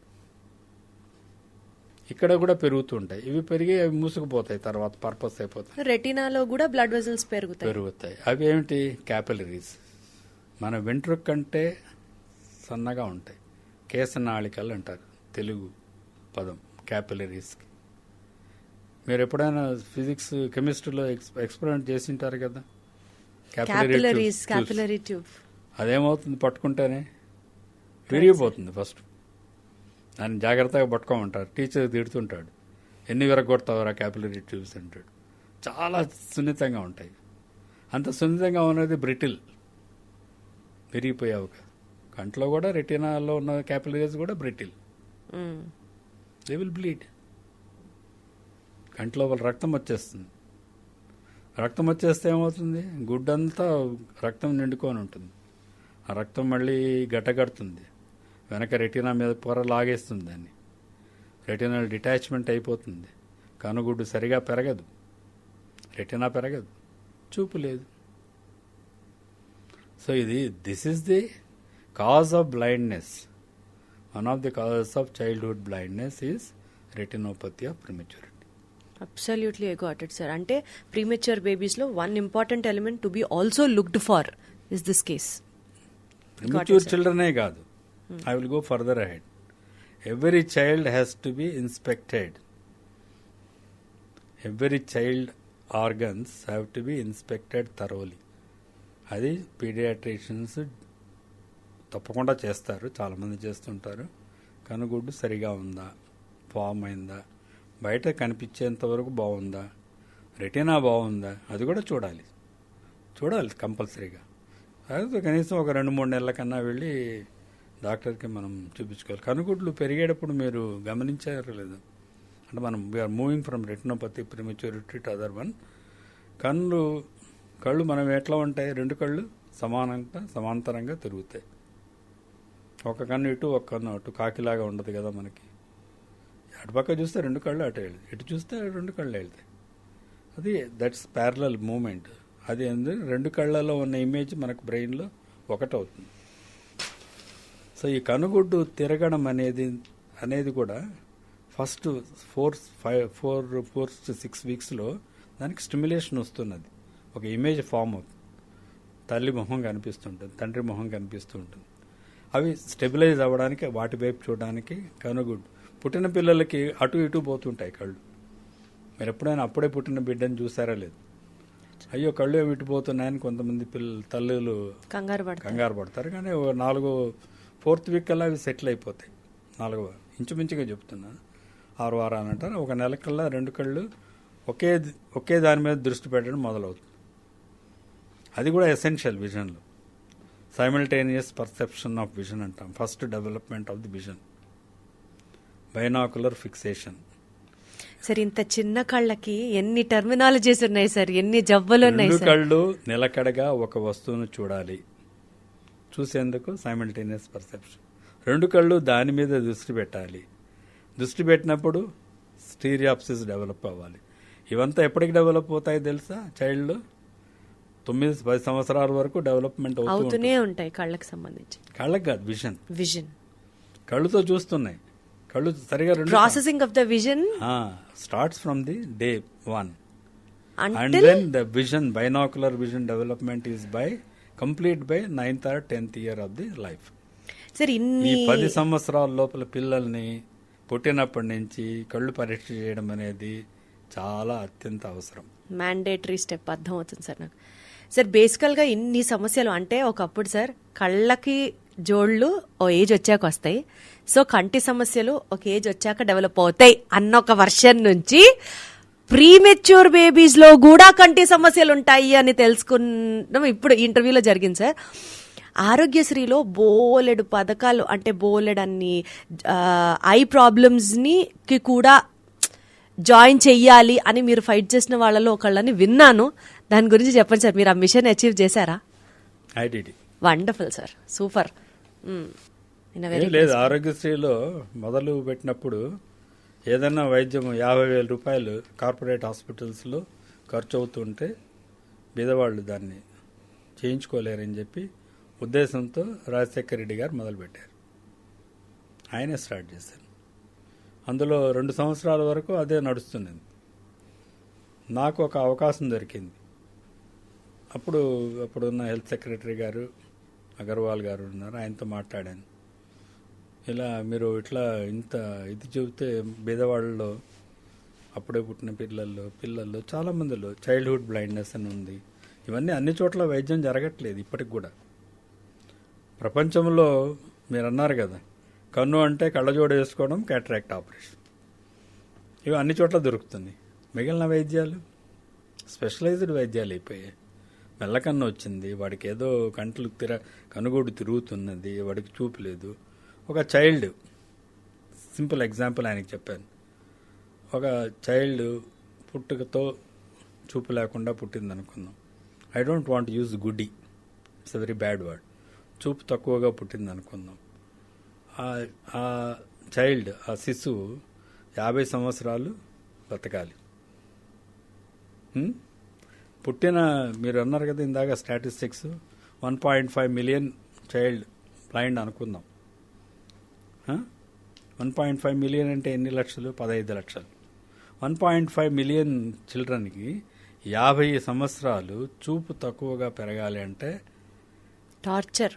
ఇక్కడ కూడా పెరుగుతుంటాయి. ఇవి పెరిగి అవి మూసుకుపోతాయి, తర్వాత పర్పస్ అయిపోతాయి. రెటినాలో కూడా బ్లడ్ వెజల్స్ పెరుగుతాయి. అవి ఏమిటి? క్యాపిలరీస్. మన వెంట్రుక కంటే సన్నగా ఉంటాయి, కేశనాళికలు అంటారు తెలుగు పదం క్యాపిలరీస్కి. మీరు ఎప్పుడైనా ఫిజిక్స్ కెమిస్ట్రీలో ఎక్స్పెరిమెంట్ చేసి ఉంటారు కదా, క్యాపిలరీ ట్యూబ్. అదేమవుతుంది? పట్టుకుంటేనే విరిగిపోతుంది. ఫస్ట్ దాన్ని జాగ్రత్తగా పట్టుకోమంటారు, టీచర్ తిడుతుంటాడు, ఎన్ని విరగొడతావురా క్యాపిలరీ ట్యూబ్స్ అంటాడు. చాలా సున్నితంగా ఉంటాయి. అంత సున్నితంగా ఉన్నది బ్రిటిల్, విరిగిపోయావు. కంట్లో కూడా రెటీనాలో ఉన్న క్యాపిలరీస్ కూడా బ్రిటిల్, దే విల్ బ్లీడ్. కంట్లో రక్తం వచ్చేస్తుంది. రక్తం వచ్చేస్తే ఏమవుతుంది? గుడ్డంతా రక్తం నిండుకొని ఉంటుంది. ఆ రక్తం మళ్ళీ గడ్డగడుతుంది, వెనక రెటీనా మీద పొర లాగేస్తుంది దాన్ని. రెటీనల్ డిటాచ్మెంట్ అయిపోతుంది, కనుగుడ్డు సరిగా పెరగదు, రెటీనా పెరగదు, చూపు లేదు. So this is the cause of blindness. One of the causes of childhood blindness is retinopathy of prematurity. Absolutely I got it sir. అంటే ప్రీమెచ్యూర్ బేబీస్ లో one important element to be also looked for is this case. Premature చిల్డ్రనే కాదు, I will go further ahead. Every child has to be inspected. Every child organs have to be inspected thoroughly. అది paediatricians తప్పకుండా చేస్తారు, చాలామంది చేస్తుంటారు. కనుగుడ్డు సరిగా ఉందా, form అయిందా, బయట కనిపించేంత వరకు బాగుందా, రెటీనా బాగుందా, అది కూడా చూడాలి కంపల్సరీగా. అదే కనీసం ఒక 2-3 నెలల కన్నా వెళ్ళి డాక్టర్కి మనం చూపించుకోవాలి. కనుగుడ్లు పెరిగేటప్పుడు మీరు గమనించారు లేదు, అంటే మనం we're moving from retinopathy prematurity to other one. కళ్ళు మనం ఎట్లా ఉంటాయి, 2 కళ్ళు సమాంతరంగా తిరుగుతాయి. ఒక కన్ను ఇటు, ఒక కన్ను అటు, కాకిలాగా ఉండదు కదా మనకి. అటుపక్క చూస్తే 2 కళ్ళు అటు వెళ్తాయి, ఇటు చూస్తే 2 కళ్ళు వెళ్తాయి. అది దట్స్ ప్యారలల్ మూమెంట్. అది 2 కళ్ళలో ఉన్న ఇమేజ్ మనకు బ్రెయిన్లో ఒకటవుతుంది. సో ఈ కనుగుడ్డు తిరగడం అనేది కూడా ఫస్ట్ 4 to 6 వీక్స్లో దానికి స్టిమ్యులేషన్ వస్తున్నది, ఒక ఇమేజ్ ఫామ్ అవుతుంది. తల్లి మొహం కనిపిస్తుంటుంది, తండ్రి మొహం కనిపిస్తూ ఉంటుంది. అవి స్టెబిలైజ్ అవ్వడానికి, వాటి వైపు చూడడానికి కనుగుడ్డు. పుట్టిన పిల్లలకి అటు ఇటు పోతుంటాయి కళ్ళు. మీరు ఎప్పుడైనా అప్పుడే పుట్టిన బిడ్డని చూసారా లేదు, అయ్యో కళ్ళు ఏమి ఇటుపోతున్నాయని కొంతమంది తల్లులు కంగారు పడతారు. కానీ 4th వీక్ కల్లా అవి సెటిల్ అయిపోతాయి. 4వ ఇంచుమించుగా చెప్తున్నాను, 6 వారాలు అంటారు. ఒక నెల కల్లా 2 కళ్ళు ఒకే దాని మీద దృష్టి పెట్టడం మొదలవుతుంది. అది కూడా ఎసెన్షియల్ విజన్లో. సైమల్టేనియస్ పర్సెప్షన్ ఆఫ్ విజన్ అంటాం. First development of the vision, binocular fixation. Sir ఇంత చిన్న కళ్ళకి ఎన్ని టర్మినాలజీస్ ఉన్నాయి సార్, ఎన్ని జబ్బులు ఉన్నాయి. 2 కళ్ళు నిలకడగా ఒక వస్తువును చూడాలి, చూసేందుకు సైమల్టేనియస్ పర్సెప్షన్. 2 కళ్ళు దాని మీద దృష్టి పెట్టాలి. దృష్టి పెట్టినప్పుడు స్టీరియాప్సిస్ డెవలప్ అవ్వాలి. ఇవంతా ఎప్పటికి డెవలప్ అవుతాయి తెలుసా? చైల్డ్లో 9-10 సంవత్సరాల వరకు డెవలప్మెంట్ అవుతూనే ఉంటాయి. కళ్ళకి సంబంధించి, కళ్ళకి కాదు, విజన్. కళ్ళుతో చూస్తున్నాయి. కళ్ళు సరిగా processing of the vision starts from the day 1 and then the vision, binocular vision development is complete by 9th or 10th year of the life. Sir ఈ 10 సంవత్సరాల లోపల పిల్లల్ని పుట్టినప్పటి నుంచి కళ్ళు పరీక్ష చేయడం అనేది చాలా అత్యంత అవసరం. Mandatory step. అర్థం అవుతుంది సార్ నాకు. సార్ బేసికల్గా ఇన్ని సమస్యలు అంటే ఒకప్పుడు సార్ కళ్ళకి జోళ్లు ఓ ఏజ్ వచ్చాక వస్తాయి, సో కంటి సమస్యలు ఒక ఏజ్ వచ్చాక డెవలప్ అవుతాయి అన్న ఒక వర్షన్ నుంచి ప్రీమెచ్యూర్ బేబీస్ లో కూడా కంటి సమస్యలు ఉంటాయి అని తెలుసుకున్నాం ఇప్పుడు ఇంటర్వ్యూలో జరిగింది సార్. ఆరోగ్యశ్రీలో బోలెడు పథకాలు, అంటే బోలెడన్ని ఐ ప్రాబ్లమ్స్ని కూడా జాయిన్ చెయ్యాలి అని మీరు ఫైట్ చేసిన వాళ్ళలో ఒకళ్ళని విన్నాను. దాని గురించి చెప్పండి సార్. మీరు ఆ మిషన్ అచీవ్ చేశారా? Wonderful sir, super. లేదు, ఆరోగ్యశ్రీలో మొదలు పెట్టినప్పుడు ఏదైనా వైద్యం 50,000 రూపాయలు కార్పొరేట్ హాస్పిటల్స్లో ఖర్చు అవుతుంటే బీదవాళ్ళు దాన్ని చేయించుకోలేరని చెప్పి ఉద్దేశంతో రాజశేఖర రెడ్డి గారు మొదలుపెట్టారు. ఆయనే స్టార్ట్ చేశారు. అందులో 2 సంవత్సరాల వరకు అదే నడుస్తున్నది. నాకు ఒక అవకాశం దొరికింది. అప్పుడున్న హెల్త్ సెక్రటరీ గారు అగర్వాల్ గారు ఉన్నారు, ఆయనతో మాట్లాడాను. ఇలా మీరు ఇట్లా ఇంత ఇది చెబితే బీదవాళ్ళలో, అప్పుడే పుట్టిన పిల్లల్లో చాలామందిలో చైల్డ్హుడ్ బ్లైండ్నెస్ అని ఉంది. ఇవన్నీ అన్ని చోట్ల వైద్యం జరగట్లేదు ఇప్పటికి కూడా. ప్రపంచంలో మీరు అన్నారు కదా, కన్ను అంటే కళ్ళజోడు వేసుకోవడం, క్యాటరాక్ట్ ఆపరేషన్, ఇవి అన్ని చోట్ల దొరుకుతుంది. మిగిలిన వైద్యాలు స్పెషలైజ్డ్ వైద్యాలు అయిపోయాయి. మెల్లకన్ను వచ్చింది, వాడికి ఏదో కనుగోడు తిరుగుతున్నది, వాడికి చూపు లేదు. ఒక చైల్డ్, సింపుల్ ఎగ్జాంపుల్ ఆయనకి చెప్పాను. ఒక చైల్డ్ పుట్టుకతో చూపు లేకుండా పుట్టింది అనుకుందాం. ఐ డోంట్ వాంట్ యూజ్ గుడ్డి, it's a very bad word. చూపు తక్కువగా పుట్టింది అనుకుందాం. ఆ చైల్డ్, ఆ శిశువు 50 సంవత్సరాలు బతకాలి. పుట్టిన, మీరు అన్నారు కదా ఇందాక స్టాటిస్టిక్స్, 1.5 మిలియన్ చైల్డ్ బ్లైండ్ అనుకుందాం. 1.5 మిలియన్ అంటే ఎన్ని లక్షలు? 15 లక్షలు. 1.5 మిలియన్ చిల్డ్రన్కి 50 సంవత్సరాలు చూపు తక్కువగా పెరగాలి అంటే టార్చర్.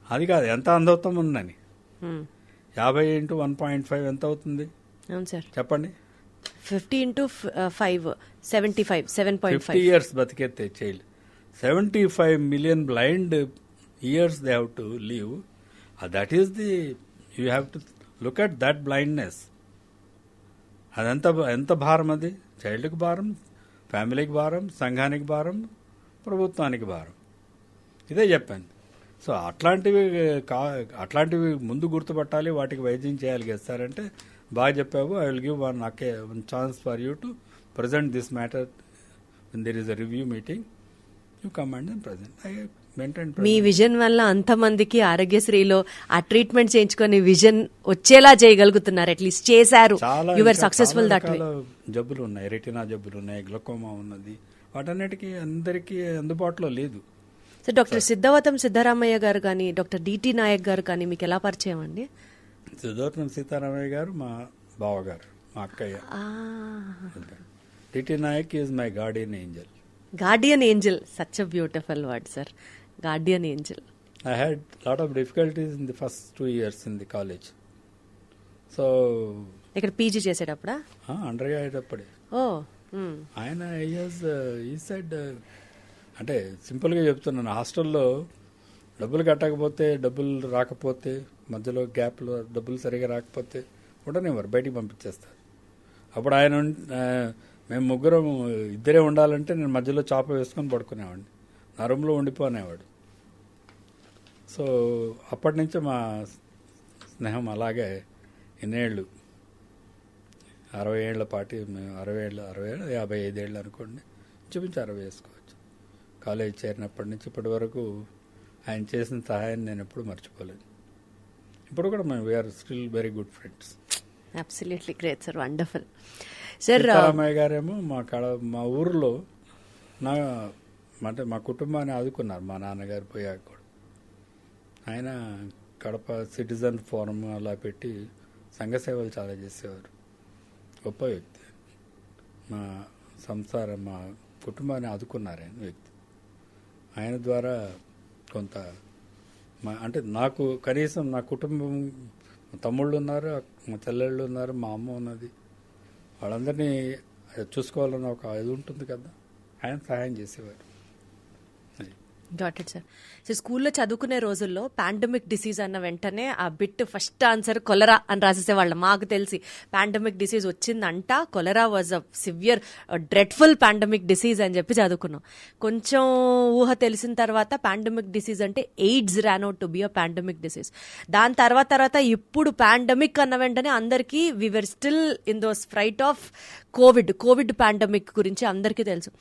అది కాదు, ఎంత అందవుతాం ఉందని. 50 ఇంటూ 1.5 ఎంత అవుతుంది అవును సార్, చెప్పండి. 50 ఇంటూ 5 75 7.5 50 ఇయర్స్ బతికెత్తే child, 75 million blind years they have to live. That is the, you have to look at that blindness. అదంత ఎంత భారం అది? చైల్డ్కి భారం, ఫ్యామిలీకి భారం, సంఘానికి భారం, ప్రభుత్వానికి భారం. ఇదే చెప్పాను. సో అట్లాంటివి ముందు గుర్తుపట్టాలి, వాటికి వైద్యం చేయాలి చేస్తారంటే బాగా చెప్పావు. I will give one chance for you to present this matter when there is a review meeting. You come and then present. I వెంట మీ విజన్ వల్ల అంతమందికి ఆరోగ్యశ్రీలో ఆ ట్రీట్మెంట్ చేయించుకొని విజన్ వచ్చేలా చేయగలుగుతున్నారు. అట్లీస్ట్ చేశారు. You are successful that way. జబ్బులు ఉన్నాయి, రెటినా జబ్బులు ఉన్నాయి, గ్లకోమా ఉన్నది. వాటన్నిటికీ అందరికీ అందుబాటులో లేదు. సో డాక్టర్ సిద్ధవతం సిద్ధరామయ్య గారు కానీ, డాక్టర్ డిటి నాయక్ గారు కానీ మీకు ఎలా పరిచయం అండి? సిద్ధవతం సీతారామయ్య గారు మా బావగారు, మా అక్కయ్య. DT Nayak is my guardian angel. Guardian angel, such a beautiful word sir, guardian angel. I had lot of difficulties in the first 2 years in the college. So ఇక్కడ పీజీ చేసేటప్పుడా? అండర్ గ్రాడ్యుయేట్ అప్పుడే. ఓ ఆయన ఈ సైడ్ అంటే సింపుల్గా చెప్తున్నాను, హాస్టల్లో డబ్బులు కట్టకపోతే, డబ్బులు రాకపోతే, మధ్యలో గ్యాప్లో డబ్బులు సరిగా రాకపోతే ఉండనివ్వరు, బయటికి పంపించేస్తారు. అప్పుడు ఆయన మేము ముగ్గురం ఇద్దరే ఉండాలంటే నేను మధ్యలో చాప వేసుకొని పడుకునేవాడిని, నా రూమ్లో ఉండిపోనేవాడు. సో అప్పటి నుంచి మా స్నేహం అలాగే ఇన్నేళ్ళు, 60 ఏళ్ల పాటి, 55 ఏళ్ళు అనుకోండి, చూపించి 60 వేసుకోవచ్చు. కాలేజ్ చేరినప్పటి నుంచి ఇప్పటి వరకు ఆయన చేసిన సహాయాన్ని నేను ఎప్పుడు మర్చిపోలేదు. ఇప్పుడు కూడా మేము we're still very good friends. Absolutely great sir, wonderful sir. Sitaramayya గారేమో మా ఊర్లో అంటే మా కుటుంబాన్ని ఆదుకున్నారు. మా నాన్నగారు పోయాక కూడా ఆయన కడప సిటిజన్ ఫోరం అలా పెట్టి సంఘ సేవలు చాలా చేసేవారు. గొప్ప వ్యక్తి. మా కుటుంబాన్ని ఆదుకున్నారు ఆయన వ్యక్తి. ఆయన ద్వారా కొంత అంటే నాకు కనీసం నా కుటుంబం, మా తమ్ముళ్ళు ఉన్నారు, మా చెల్లెళ్ళు ఉన్నారు, మా అమ్మ ఉన్నది, వాళ్ళందరినీ చూసుకోవాలన్న ఒక ఇది ఉంటుంది కదా, ఆయన సహాయం చేసేవారు. Got it sir. సో స్కూల్లో చదువుకునే రోజుల్లో పాండమిక్ డిసీజ్ అన్న వెంటనే ఆ బిట్ ఫస్ట్ ఆన్సర్ కొలరా అని రాసేసేవాళ్ళం. మాకు తెలిసి పాండమిక్ డిసీజ్ వచ్చిందంట, cholera was a severe dreadful pandemic disease అని చెప్పి చదువుకున్నాం. కొంచెం ఊహ తెలిసిన తర్వాత పాండమిక్ డిసీజ్ అంటే AIDS ran out to be a pandemic disease. దాని తర్వాత ఇప్పుడు పాండమిక్ అన్న వెంటనే అందరికీ we were still in those fright of COVID pandemic గురించి అందరికీ తెలుసు.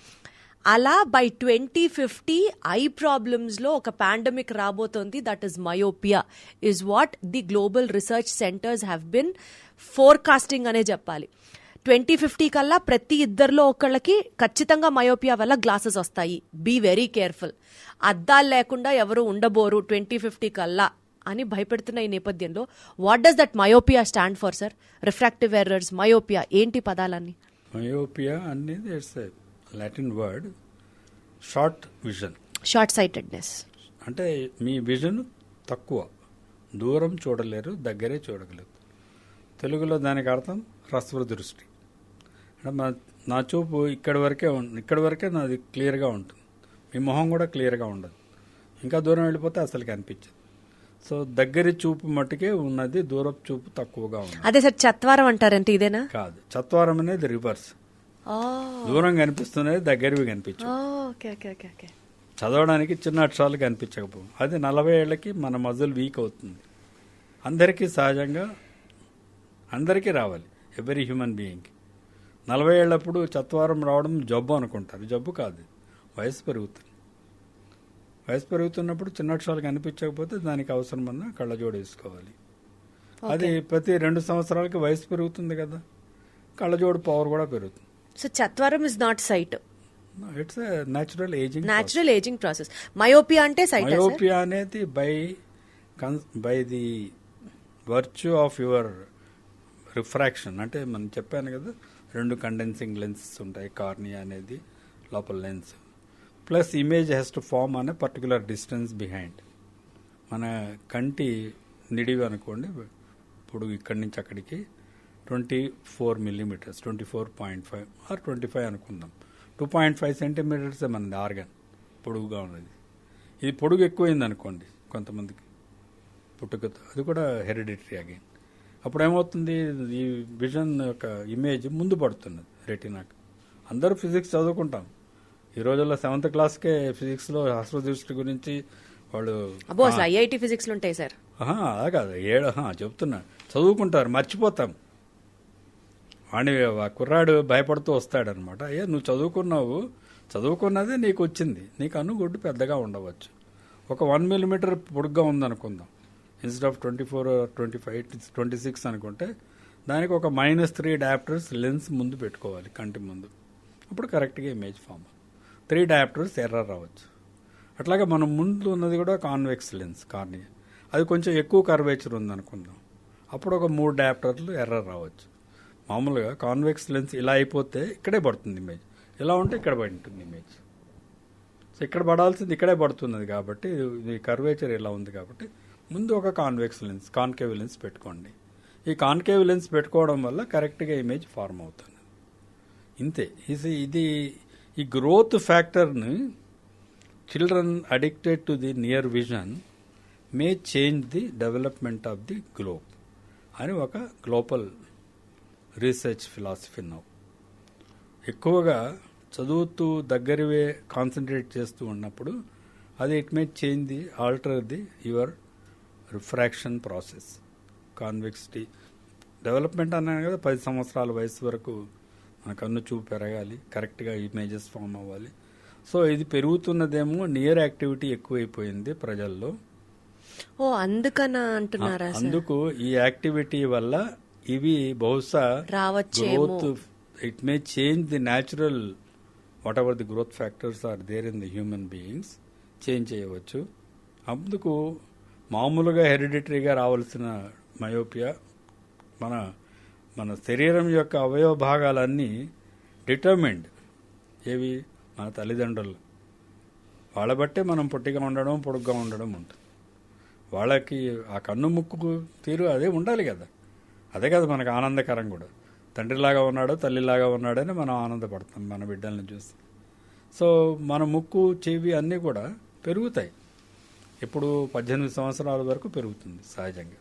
అలా బై 2050 ఐ ప్రాబ్లమ్స్లో ఒక పాండమిక్ రాబోతోంది. That is myopia is what the global research centres have been forecasting అనే చెప్పాలి. 2050 కల్లా ప్రతి ఇద్దరిలో ఒకళ్ళకి ఖచ్చితంగా మయోపియా వల్ల గ్లాసెస్ వస్తాయి. Be very careful. అద్దాలు లేకుండా ఎవరు ఉండబోరు 2050 కల్లా అని భయపెడుతున్న ఈ నేపథ్యంలో what does that myopia stand for sir? Refractive errors, myopia ఏంటి పదాలన్నీ? మయోపియా అనేది it's Latin word, short vision, short sightedness. అంటే మీ విజన్ తక్కువ, దూరం చూడలేరు, దగ్గరే చూడగలరు. తెలుగులో దానికి అర్థం హ్రస్వ దృష్టి. అంటే నా చూపు ఇక్కడి వరకే నాది క్లియర్గా ఉంటుంది, మీ మొహం కూడా క్లియర్గా ఉండదు. ఇంకా దూరం వెళ్ళిపోతే అసలు కనిపించదు. సో దగ్గరి చూపు మట్టుకే ఉన్నది, దూరపు చూపు తక్కువగా ఉంది. అదే సార్ చత్వారం అంటారంటే ఇదేనా? కాదు, చత్వారం అనేది రివర్స్. దూరం కనిపిస్తున్నది, దగ్గరవి కనిపించు. చదవడానికి చిన్న అక్షరాలు కనిపించకపో, అది 40 ఏళ్లకి మన మజిల్ వీక్ అవుతుంది. అందరికీ సహజంగా అందరికీ రావాలి, ఎవరీ హ్యూమన్ బీయింగ్కి. 40 ఏళ్ళప్పుడు చత్వారం రావడం జబ్బు అనుకుంటారు. జబ్బు కాదు, వయసు పెరుగుతుంది. వయసు పెరుగుతున్నప్పుడు చిన్న అక్షరాలు కనిపించకపోతే దానికి అవసరమన్నా కళ్ళజోడు వేసుకోవాలి. అది ప్రతి 2 సంవత్సరాలకి వయసు పెరుగుతుంది కదా, కళ్ళజోడు పవర్ కూడా పెరుగుతుంది. సో చత్వారం is not sight. It's natural ageing. Natural ageing process. Myopia అంటే సైట్. మయోపియా అనేది by the virtue of your refraction. అంటే మనం చెప్పాను కదా, 2 కండెన్సింగ్ లెన్సెస్ ఉంటాయి, కార్నియా అనేది లోపల lens, plus image has to form అనే పర్టికులర్ డిస్టెన్స్ బిహైండ్. మన కంటి నిడివి అనుకోండి, ఇప్పుడు ఇక్కడి నుంచి అక్కడికి 24 మిల్లీమీటర్స్, 24.5 ఆర్ 25 అనుకుందాం. 2.5 సెంటీమీటర్స్ మనది ఆర్గన్ పొడుగుగా ఉన్నది. ఇది పొడుగు ఎక్కువైంది అనుకోండి కొంతమందికి పుట్టుకతో, అది కూడా హెరిడిటరీ అగైన్. అప్పుడు ఏమవుతుంది, ఈ విజన్ యొక్క ఇమేజ్ ముందు పడుతున్నది రెటీనాకి. అందరూ ఫిజిక్స్ చదువుకుంటాం ఈ రోజుల్లో, 7th క్లాస్కే ఫిజిక్స్లో అస్ట్రోదృష్టి గురించి వాళ్ళు ఐఐటి ఫిజిక్స్ ఉంటాయి సార్. అలా కాదు, చెప్తున్నా, చదువుకుంటారు, మర్చిపోతాం. వాడిని కుర్రాడు భయపడుతూ వస్తాడనమాట. అయ్యా నువ్వు చదువుకున్నదే నీకు వచ్చింది, నీకు అనుగుడ్డు పెద్దగా ఉండవచ్చు. ఒక 1 మిల్లీమీటర్ పొడుగ్గా ఉందనుకుందాం, ఇన్స్టెడ్ ఆఫ్ 24 25 26 అనుకుంటే దానికి ఒక -3 డయాప్టర్స్ లెన్స్ ముందు పెట్టుకోవాలి కంటి ముందు. అప్పుడు కరెక్ట్గా ఇమేజ్ ఫామ్. 3 డయాప్టర్స్ ఎర్రర్ రావచ్చు. అట్లాగే మనం ముందు ఉన్నది కూడా కాన్వెక్స్ లెన్స్ కార్నియా, అది కొంచెం ఎక్కువ కర్వేచర్ ఉందనుకుందాం, అప్పుడు ఒక 3 డయాప్టర్లు ఎర్రర్ రావచ్చు. మామూలుగా కాన్వెక్స్ లెన్స్ ఇలా అయిపోతే ఇక్కడే పడుతుంది ఇమేజ్, ఇలా ఉంటే ఇక్కడ పడుతుంది ఇమేజ్. సో ఇక్కడ పడాల్సింది ఇక్కడే పడుతున్నది కాబట్టి, ఇది కర్వేచర్ ఇలా ఉంది కాబట్టి ముందు ఒక కాన్వెక్స్ లెన్స్, కాన్కేవ్ లెన్స్ పెట్టుకోండి. ఈ కాన్కేవ్ లెన్స్ పెట్టుకోవడం వల్ల కరెక్ట్గా ఇమేజ్ ఫార్మ్ అవుతుంది. ఇంతే. ఇది ఈ గ్రోత్ ఫ్యాక్టర్ని children addicted to the near vision may change the development of the globe అని ఒక గ్లోబల్ రీసెర్చ్ ఫిలాసఫీ నౌ. ఎక్కువగా చదువుతూ దగ్గరవే కాన్సన్ట్రేట్ చేస్తూ ఉన్నప్పుడు అది it may change the alter the your refraction process. Convexity development అన్నాను కదా, 10 సంవత్సరాల వయసు వరకు మన కన్ను చూపు పెరగాలి, కరెక్ట్గా ఇమేజెస్ ఫామ్ అవ్వాలి. సో ఇది పెరుగుతున్నదేమో నియర్ యాక్టివిటీ ఎక్కువైపోయింది ప్రజల్లో. అందుకనా అంటున్నారా? అందుకు ఈ యాక్టివిటీ వల్ల ఇవి బహుశా growth, it may change the natural whatever the growth factors are there in the human beings change చేయవచ్చు. అందుకు మామూలుగా హెరిడిటరీగా రావాల్సిన మయోపియా, మన శరీరం యొక్క అవయవ భాగాలన్నీ డిటర్మిండ్ ఏవి, మన తల్లిదండ్రులు. వాళ్ళ బట్టే మనం పొట్టిగా ఉండడం పొడుగ్గా ఉండడం ఉంటుంది. వాళ్ళకి ఆ కన్ను ముక్కు తీరు అదే ఉండాలి కదా, అదే కదా మనకు ఆనందకరం కూడా. తండ్రిలాగా ఉన్నాడో తల్లిలాగా ఉన్నాడని మనం ఆనందపడతాం మన బిడ్డల్ని చూసి. సో మన ముక్కు చెవి అన్నీ కూడా పెరుగుతాయి. ఇప్పుడు 18 సంవత్సరాల వరకు పెరుగుతుంది సహజంగా.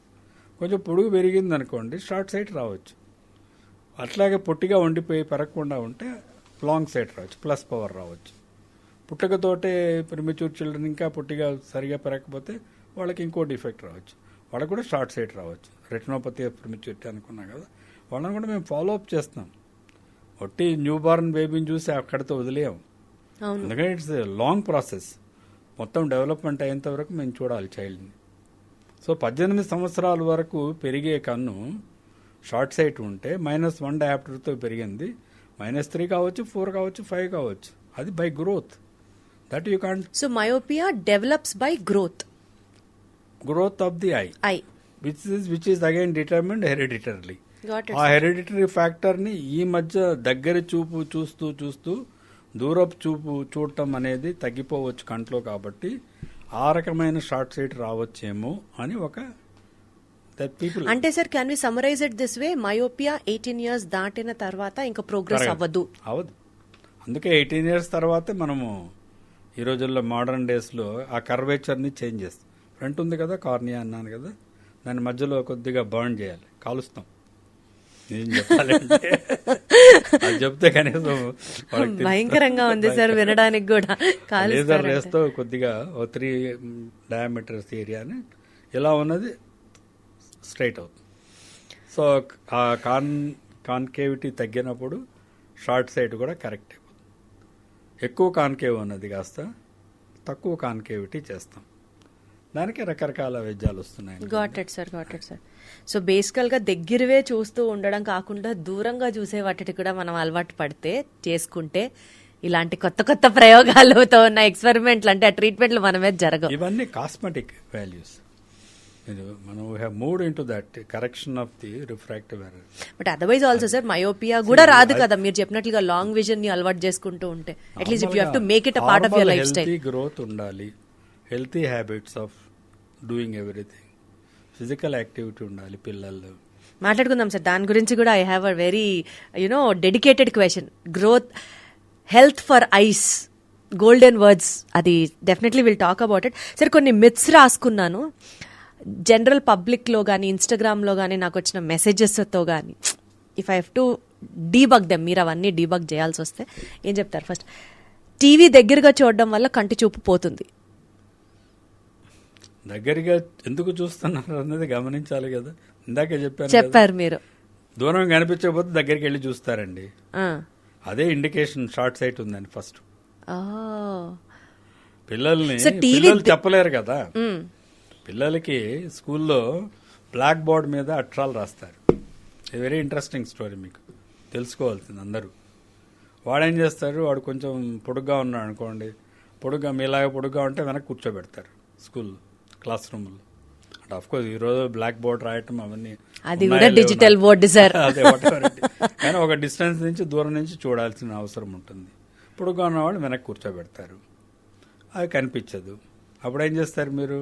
కొంచెం పొడుగు పెరిగింది అనుకోండి, షార్ట్ సైట్ రావచ్చు. అట్లాగే పొట్టిగా ఉండిపోయి పెరగకుండా ఉంటే లాంగ్ సైట్ రావచ్చు, ప్లస్ పవర్ రావచ్చు. పుట్టకతోటే ప్రిమెచ్యూర్ చిల్డ్రన్ ఇంకా పొట్టిగా సరిగా పెరగకపోతే వాళ్ళకి ఇంకో డిఫెక్ట్ రావచ్చు, వాళ్ళకి కూడా షార్ట్ సైట్ రావచ్చు. రెటినోపతి ప్రిమెచ్యూరిటీ అనుకున్నాం కదా, వాళ్ళని కూడా మేము ఫాలో అప్ చేస్తున్నాం. ఒట్టి న్యూ బార్న్ బేబీని చూసి అక్కడితో వదిలేయం. అందుకని ఇట్స్ లాంగ్ ప్రాసెస్. మొత్తం డెవలప్మెంట్ అయ్యేంత వరకు మేము చూడాలి చైల్డ్ని. సో 18 సంవత్సరాల వరకు పెరిగే కన్ను షార్ట్ సైట్ ఉంటే -1 డయాప్టర్తో పెరిగింది, -3 కావచ్చు, 4 కావచ్చు, 5 కావచ్చు. అది by growth. That you can't. So myopia develops by growth of the eye which is again determined hereditarily. ఆ హెరిడిటరీ ఫ్యాక్టర్ని ఈ మధ్య దగ్గర చూపు చూస్తూ దూరపు చూపు చూడటం అనేది తగ్గిపోవచ్చు కంట్లో. కాబట్టి ఆ రకమైన షార్ట్ సైట్ రావచ్చేమో అని ఒక పీపుల్. అంటే sir, can we summarize it this way, myopia 18 years దాటిన తర్వాత ఇంకా ప్రోగ్రెస్ అవ్వదు. అందుకే 18 years తర్వాతే మనము ఈ రోజుల్లో మోడర్న్ డేస్లో ఆ కర్వేచర్ని చేంజ్ చేస్తాం. ఫ్రంట్ ఉంది కదా కార్నియా అన్నాను కదా, దాని మధ్యలో కొద్దిగా బర్న్ చేయాలి, కాలుస్తాం. ఏం చెప్పాలంటే అది చెప్తే కనీసం భయంకరంగా ఉంది సార్ వినడానికి కూడా. లేజర్ రేస్తో కొద్దిగా 3 డయామీటర్స్ ఏరియాని ఇలా ఉన్నది స్ట్రైట్ అవుతుంది. సో ఆ కాన్కేవిటీ తగ్గినప్పుడు షార్ట్ సైట్ కూడా కరెక్ట్ అయిపోతుంది. ఎక్కువ కాన్కేవ్ ఉన్నది కాస్త తక్కువ కాన్కేవిటీ చేస్తాం. దానికి రకరకాల వైద్యాలు వస్తున్నాయి. Got it sir. సో బేసికల్ గా దగ్గరవే చూస్తూ ఉండడం కాకుండా దూరంగా చూసే వాటికి కూడా మనం అలవాటు పడితే చేసుకుంటే ఇలాంటి కొత్త కొత్త ప్రయోగాలతో ఉన్న ఎక్స్పెరిమెంట్లు అంటే ఆ ట్రీట్మెంట్లు మన మీద జరగవు. ఇవన్నీ కాస్మెటిక్ వాల్యూస్. మనం have moved into that correction of the refractive error. But otherwise also sir myopia కూడా రాదు కదా మీరు చెప్పినట్లుగా లాంగ్ విజన్ ని అలవాటు చేసుకుంటూ ఉంటే. At least if you have to make it a part of your life style. Healthy growth ఉండాలి, healthy habits of doing everything, physical activity ఉండాలి పిల్లల్లో. మాట్లాడుకుందాం సార్ దాని గురించి కూడా. I have a very dedicated question. Growth, health for eyes, golden words, అది definitely will talk about it. Sir కొన్ని myths రాసుకున్నాను. జనరల్ పబ్లిక్లో కానీ ఇన్స్టాగ్రామ్లో కానీ నాకు వచ్చిన మెసేజెస్తో కానీ if I have to debug them, మీరు అవన్నీ డీబగ్ చేయాల్సి వస్తే ఏం చెప్తారు? ఫస్ట్, టీవీ దగ్గరగా చూడడం వల్ల కంటి చూపు పోతుంది. దగ్గరగా ఎందుకు చూస్తున్నారు అన్నది గమనించాలి కదా. ఇందాకే చెప్పారు మీరు. దూరం కనిపించకపోతే దగ్గరికి వెళ్ళి చూస్తారండి. అదే ఇండికేషన్ షార్ట్ సైట్ ఉందని. ఫస్ట్ పిల్లల్ని చెప్పలేరు కదా. పిల్లలకి స్కూల్లో బ్లాక్ బోర్డ్ మీద అక్షరాలు రాస్తారు. ఇది వెరీ ఇంట్రెస్టింగ్ స్టోరీ, మీకు తెలుసుకోవాల్సింది అందరూ. వాడేం చేస్తారు, వాడు కొంచెం పొడుగ్గా ఉన్నాడు అనుకోండి, మీలాగా పొడుగ్గా ఉంటే వెనక్కి కూర్చోబెడతారు స్కూల్ క్లాస్ రూమ్లో. అంటే ఆఫ్ కోర్స్ ఈరోజు బ్లాక్ బోర్డ్ రాయటం అవన్నీ అది కూడా డిజిటల్ బోర్డు సార్. అదే కానీ ఒక డిస్టెన్స్ నుంచి దూరం నుంచి చూడాల్సిన అవసరం ఉంటుంది. పొడుగ్గా ఉన్నవాళ్ళు వెనక్కి కూర్చోబెడతారు, అది కనిపించదు. అప్పుడు ఏం చేస్తారు మీరు,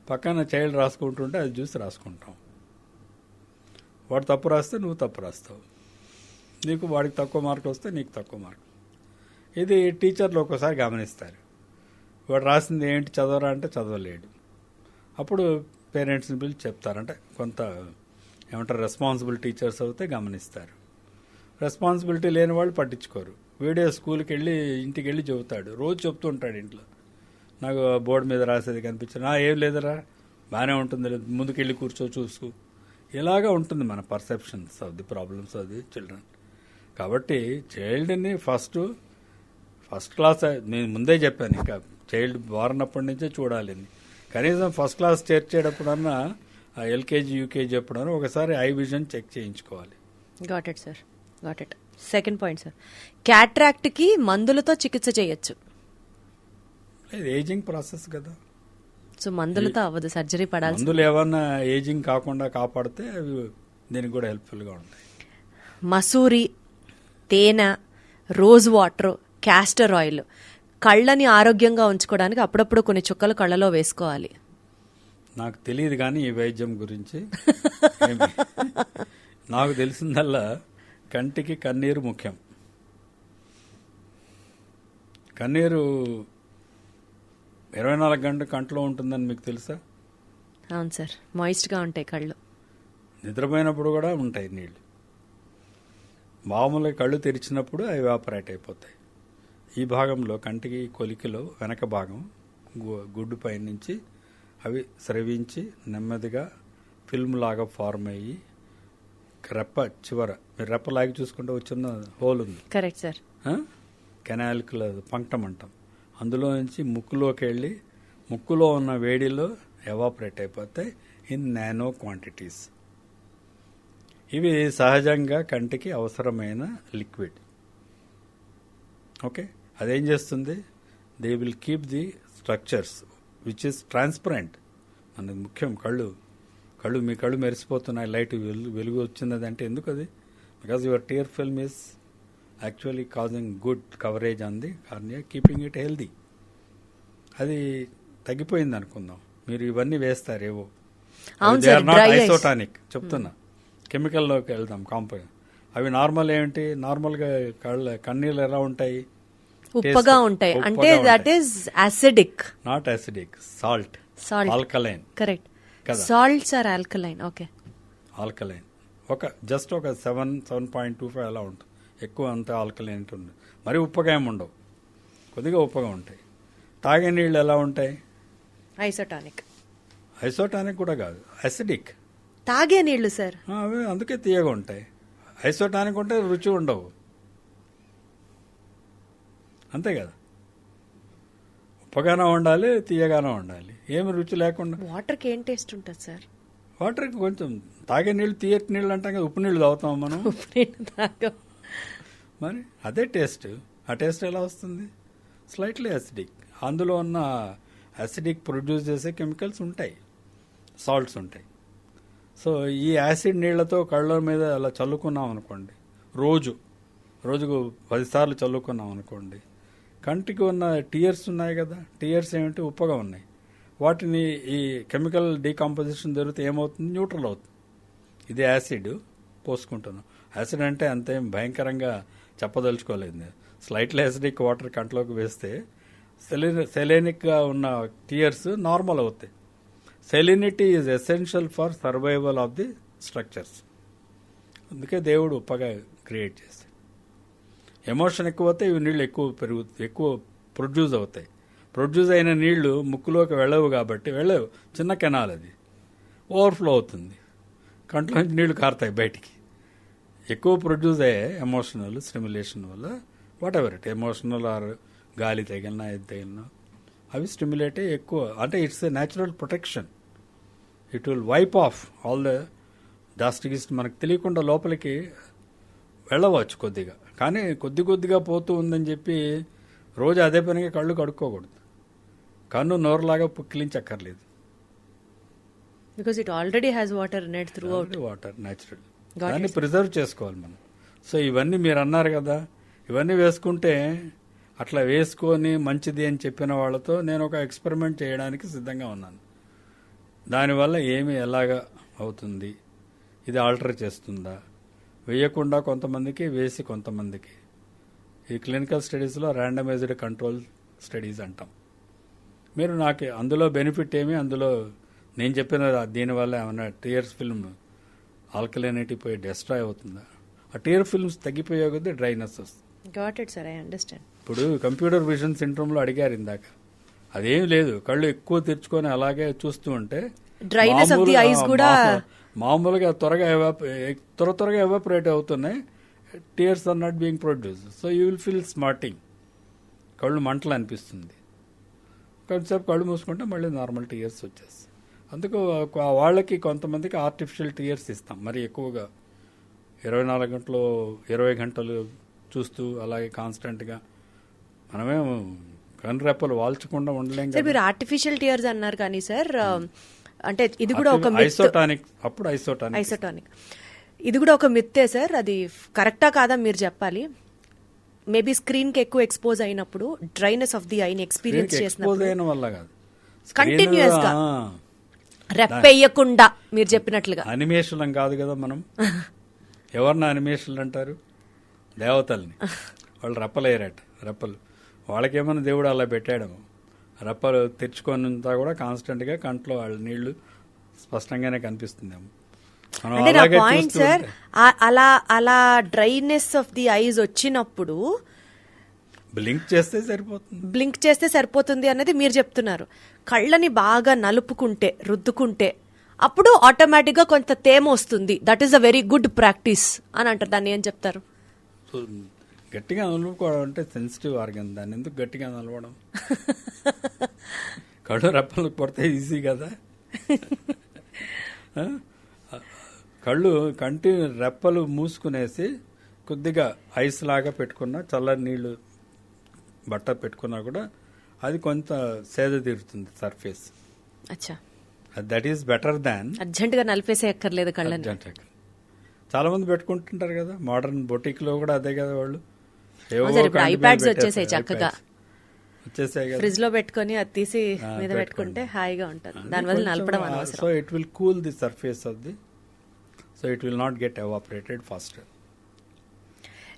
పక్కన చైల్డ్ రాసుకుంటుంటే అది చూసి రాసుకుంటాం. వాడు తప్పు రాస్తే నువ్వు తప్పు రాస్తావు, నీకు వాడికి తక్కువ మార్కులు వస్తే నీకు తక్కువ మార్కులు. ఇది టీచర్లు ఒక్కోసారి గమనిస్తారు. వాడు రాసింది ఏంటి చదవరా అంటే చదవలేడు. అప్పుడు పేరెంట్స్ని పిలిచి చెప్తారంటే కొంత ఏమంటారు రెస్పాన్సిబుల్ టీచర్స్ అయితే గమనిస్తారు. రెస్పాన్సిబిలిటీ లేని వాళ్ళు పట్టించుకోరు. వీడియో స్కూల్కి వెళ్ళి ఇంటికి వెళ్ళి చెబుతాడు, రోజు చెప్తూ ఉంటాడు ఇంట్లో, నాకు బోర్డు మీద రాసేది కనిపించిన ఏం లేదురా బాగానే ఉంటుంది, ముందుకెళ్ళి కూర్చో చూసుకో. ఇలాగా ఉంటుంది మన perceptions of the problems of the children. కాబట్టి చైల్డ్ని ఫస్ట్ క్లాస్ నేను ముందే చెప్పాను, ఇంకా చైల్డ్ వారినప్పటి నుంచే చూడాలి. కనీసం ఫస్ట్ క్లాస్ చేర్చేటప్పుడన్నా ఎల్కేజీ యూకేజీ ఎప్పుడన్నా ఒకసారి ఐ విజన్ చెక్ చేయించుకోవాలి. Got it sir, got it. Second point sir, cataract కి మందులతో చికిత్స చేయొచ్చు. ఏజింగ్ ప్రాసెస్ కదా, సో మందులతో అవ్వదు, సర్జరీ పడాలి. మందులు ఏమన్నా ఏజింగ్ కాకుండా కాపాడితే అవి దీనికి కూడా హెల్ప్ఫుల్గా ఉంటాయి. మసూరి, తేనె, రోజ్ వాటర్, క్యాస్టర్ ఆయిల్ కళ్ళని ఆరోగ్యంగా ఉంచుకోవడానికి అప్పుడప్పుడు కొన్ని చుక్కలు కళ్ళలో వేసుకోవాలి. నాకు తెలియదు కానీ ఈ వైద్యం గురించి నాకు తెలిసిందల్లా కంటికి కన్నీరు ముఖ్యం. కన్నీరు 24 గంటలు కంట్లో ఉంటుందని మీకు తెలుసా? అవును సార్, మాయిస్ట్గా ఉంటాయి కళ్ళు. నిద్రపోయినప్పుడు కూడా ఉంటాయి నీళ్ళు. మామూలుగా కళ్ళు తెరిచినప్పుడు అవి ఎవాపరేట్ అయిపోతాయి. ఈ భాగంలో కంటికి కొలికిలో వెనక భాగం గుడ్డు పై నుంచి అవి స్రవించి నెమ్మదిగా ఫిల్మ్ లాగా ఫార్మ్ అయ్యి రెప్ప చివర, మీరు రెప్ప లాగి చూసుకుంటే వచ్చిన హోల్ ఉంది. Correct sir. కెనాలిక్యులర్ పంక్టం అంటాం. అందులో నుంచి ముక్కులోకి వెళ్ళి ముక్కులో ఉన్న వేడిలో ఎవాపరేట్ అయిపోతాయి ఇన్ నానో క్వాంటిటీస్. ఇవి సహజంగా కంటికి అవసరమైన లిక్విడ్. ఓకే, అదేం చేస్తుంది, they will keep the structures which is transparent. మనకు ముఖ్యం కళ్ళు. మీ కళ్ళు మెరిసిపోతున్నాయి, లైట్ వెలుగు వచ్చింది అంటే ఎందుకు అది? Because your tear film is actually causing good coverage on the cornea, keeping it healthy. అది తగ్గిపోయింది అనుకుందాం, మీరు ఇవన్నీ వేస్తారేవో, దే ఆర్ నాట్ ఐసోటానిక్ చెప్తున్నా. కెమికల్లోకి వెళ్దాం కాంపౌండ్. అవి నార్మల్ ఏంటి, నార్మల్గా కన్నీళ్ళు ఎలా ఉంటాయి, ఉప్పగా ఉంటాయి. అంటే that is acidic, not acidic, salt, alkaline. Correct, salts are alkaline. Okay, alkaline just ఒక 7.25 అలా ఉంటుంది. ఎక్కువ అంత ఆల్కలైన్ ఉంటుంది. మరి ఉప్పగా ఏమి ఉండవు, కొద్దిగా ఉప్పగా ఉంటాయి. తాగే నీళ్ళు ఎలా ఉంటాయి, ఐసోటానిక్ కూడా కాదు, అసిడిక్. తాగే నీళ్లు సార్ అవి అందుకే తీయగా ఉంటాయి. ఐసోటానిక్ ఉంటే రుచి ఉండవు, అంతే కదా. ఉప్పగానే ఉండాలి, తీయగానే ఉండాలి, ఏమి రుచి లేకుండా. వాటర్కి ఏం టేస్ట్ ఉంటుంది సార్? వాటర్కి కొంచెం తాగే నీళ్ళు తీయటి నీళ్ళు అంటాం కదా, ఉప్పు నీళ్ళు తాగుతాం మనం. మరి అదే టేస్ట్. ఆ టేస్ట్ ఎలా వస్తుంది? Slightly acidic. అందులో ఉన్న యాసిడిక్ ప్రొడ్యూస్ చేసే కెమికల్స్ ఉంటాయి, సాల్ట్స్ ఉంటాయి. సో ఈ యాసిడ్ నీళ్లతో కళ్ళ మీద అలా చల్లుకున్నాం అనుకోండి, రోజుకు 10 సార్లు చల్లుకున్నాం అనుకోండి, కంటికి ఉన్న టీయర్స్ ఉన్నాయి కదా, టీయర్స్ ఏమిటి? ఉప్పగా ఉన్నాయి. వాటిని ఈ కెమికల్ డీకాంపోజిషన్ జరిగితే ఏమవుతుంది? న్యూట్రల్ అవుతుంది. ఇది యాసిడ్ పోసుకుంటున్నాం. యాసిడ్ అంటే అంతేం భయంకరంగా చెప్పదలుచుకోలేదు. స్లైట్లీ యాసిడిక్ వాటర్ కంట్లోకి వేస్తే సెలేనిక్గా ఉన్న టీయర్స్ నార్మల్ అవుతాయి. Salinity is essential for survival of the structures. అందుకే దేవుడు ఉప్పగా క్రియేట్ చేస్తాడు. ఎమోషన్ ఎక్కువ అవుతాయి, ఇవి నీళ్ళు ఎక్కువ ప్రొడ్యూస్ అవుతాయి. ప్రొడ్యూస్ అయిన నీళ్లు ముక్కులోకి వెళ్ళవు కాబట్టి చిన్న కెనాల్ అది ఓవర్ఫ్లో అవుతుంది, కంట్లోంచి నీళ్లు కారుతాయి బయటికి. ఎక్కువ ప్రొడ్యూస్ అయ్యే ఎమోషనల్ స్టిమ్యులేషన్ వల్ల, whatever it, emotional or గాలి తగిలినా ఇది తగిలినా అవి స్టిమ్యులేట్ అయ్యి ఎక్కువ, అంటే it's a natural protection. It will wipe off all the dust gist. మనకు తెలియకుండా లోపలికి వెళ్ళవచ్చు కొద్దిగా, కానీ కొద్దిగా పోతూ ఉందని చెప్పి రోజు అదే పనిగా కళ్ళు కడుక్కోకూడదు. కన్ను నోరులాగా పుక్కిలించక్కర్లేదు. Because it already has water in it throughout. Water natural, దాన్ని ప్రిజర్వ్ చేసుకోవాలి మనం. సో ఇవన్నీ మీరు అన్నారు కదా, ఇవన్నీ వేసుకుంటే అట్లా వేసుకొని మంచిది అని చెప్పిన వాళ్ళతో నేను ఒక ఎక్స్పెరిమెంట్ చేయడానికి సిద్ధంగా ఉన్నాను. దానివల్ల ఏమి ఎలాగా అవుతుంది, ఇది ఆల్టర్ చేస్తుందా, వేయకుండా కొంతమందికి వేసి కొంతమందికి. ఈ క్లినికల్ స్టడీస్లో ర్యాండమైజ్డ్ కంట్రోల్ స్టడీస్ అంటాం. మీరు నాకు అందులో బెనిఫిట్ ఏమి, అందులో నేను చెప్పిన దీనివల్ల ఏమైనా టీయర్స్ ఫిల్మ్ ఆల్కలైనిటీ పోయి డిస్ట్రాయ్ అవుతుందా? ఆ టీయర్ ఫిల్మ్స్ తగ్గిపోయే కొద్దీ డ్రైనెస్ వస్తుంది. Got it sir, I understand. ఇప్పుడు కంప్యూటర్ విజన్ సిండ్రోమ్లో అడిగారు ఇందాక, అదేం లేదు, కళ్ళు ఎక్కువ తెరుచుకొని అలాగే చూస్తూ ఉంటే డ్రైనెస్ ఆఫ్ ది ఐస్ కూడా మామూలుగా త్వరగా ఎవాపరేట్ అవుతున్నాయి. Tears are not being produce. So you will feel smarting, కళ్ళు మంటలు అనిపిస్తుంది. కొంతసేపు కళ్ళు మూసుకుంటే మళ్ళీ నార్మల్ టీయర్స్ వచ్చేస్తాయి. అందుకు వాళ్ళకి కొంతమందికి ఆర్టిఫిషియల్ టీయర్స్ ఇస్తాం. మరి ఎక్కువగా 24 గంటలు 20 గంటలు చూస్తూ అలాగే కాన్స్టెంట్గా మనమేం కనురెప్పలు వాల్చకుండా ఉండలేం సార్. మీరు ఆర్టిఫిషియల్ టీయర్స్ అన్నారు కానీ సార్, అంటే ఇది కూడా ఒక ఐసోటానిక్, అప్పుడు ఐసోటానిక్ ఇది కూడా ఒక మిత్తే సార్. అది కరెక్టా కాదా మీరు చెప్పాలి. మేబీ స్క్రీన్ కి ఎక్కువ ఎక్స్పోజ్ అయినప్పుడు డ్రైనెస్ ఆఫ్ ది ఐని ఎక్స్పీరియన్స్ చేసినప్పుడు కంటిన్యూస్ గా రెప్పేయకుండా మీరు చెప్పినట్లుగా. అనిమేషన్ కాదు కదా మనం, ఎవరిని అనిమేషన్ అంటారు? దేవతల్ని. వాళ్ళు రెప్పలేయరట, రెప్పలు వాళ్ళకేమన్నా దేవుడు అలా పెట్టాడము. రెప్పలు తెరుచుకున్నంతా కూడా కాన్స్టెంట్ గా కంట్లో వాళ్ళ నీళ్లు స్పష్టంగానే కనిపిస్తుందేమో. అంటే నా పాయింట్ సార్, అలా డ్రైనెస్ ఆఫ్ ది ఐస్ వచ్చినప్పుడు బ్లింక్ చేస్తే సరిపోతుంది అన్నది మీరు చెప్తున్నారు. కళ్ళని బాగా నలుపుకుంటే, రుద్దుకుంటే అప్పుడు ఆటోమేటిక్ గా కొంత తేమ వస్తుంది. That is a very good practice అని అంటారు. దాన్ని ఏం చెప్తారు? గట్టిగా నలుపుకోవడం అంటే సెన్సిటివ్ ఆర్గన్, దాన్ని ఎందుకు గట్టిగా నలవడం? కళ్ళు రెప్పలు పడితే ఈజీ కదా. కళ్ళు కంటి రెప్పలు మూసుకునేసి కొద్దిగా ఐస్ లాగా పెట్టుకున్నా, చల్లని నీళ్లు బట్ట పెట్టుకున్నా కూడా అది కొంత సేద తీరుతుంది సర్ఫేస్. అచ్చా, that is better than urgent గా నలిపేసే ఎక్కర్లేదు కళ్ళని. చాలా మంది పెట్టుకుంటుంటారు కదా, మోడర్న్ బొటిక్ లో కూడా అదే కదా. వాళ్ళు ఐప్యాడ్స్ వచ్చేసాయి, చక్కగా వచ్చేసాయి కదా, ఫ్రిడ్జ్ లో పెట్టుకుని అది తీసి మీద పెట్టుకుంటే హాయిగా ఉంటుంది. దానివల్ల నలపడం అనవసరం. So it will cool the surface of the, so it will not get evaporated faster.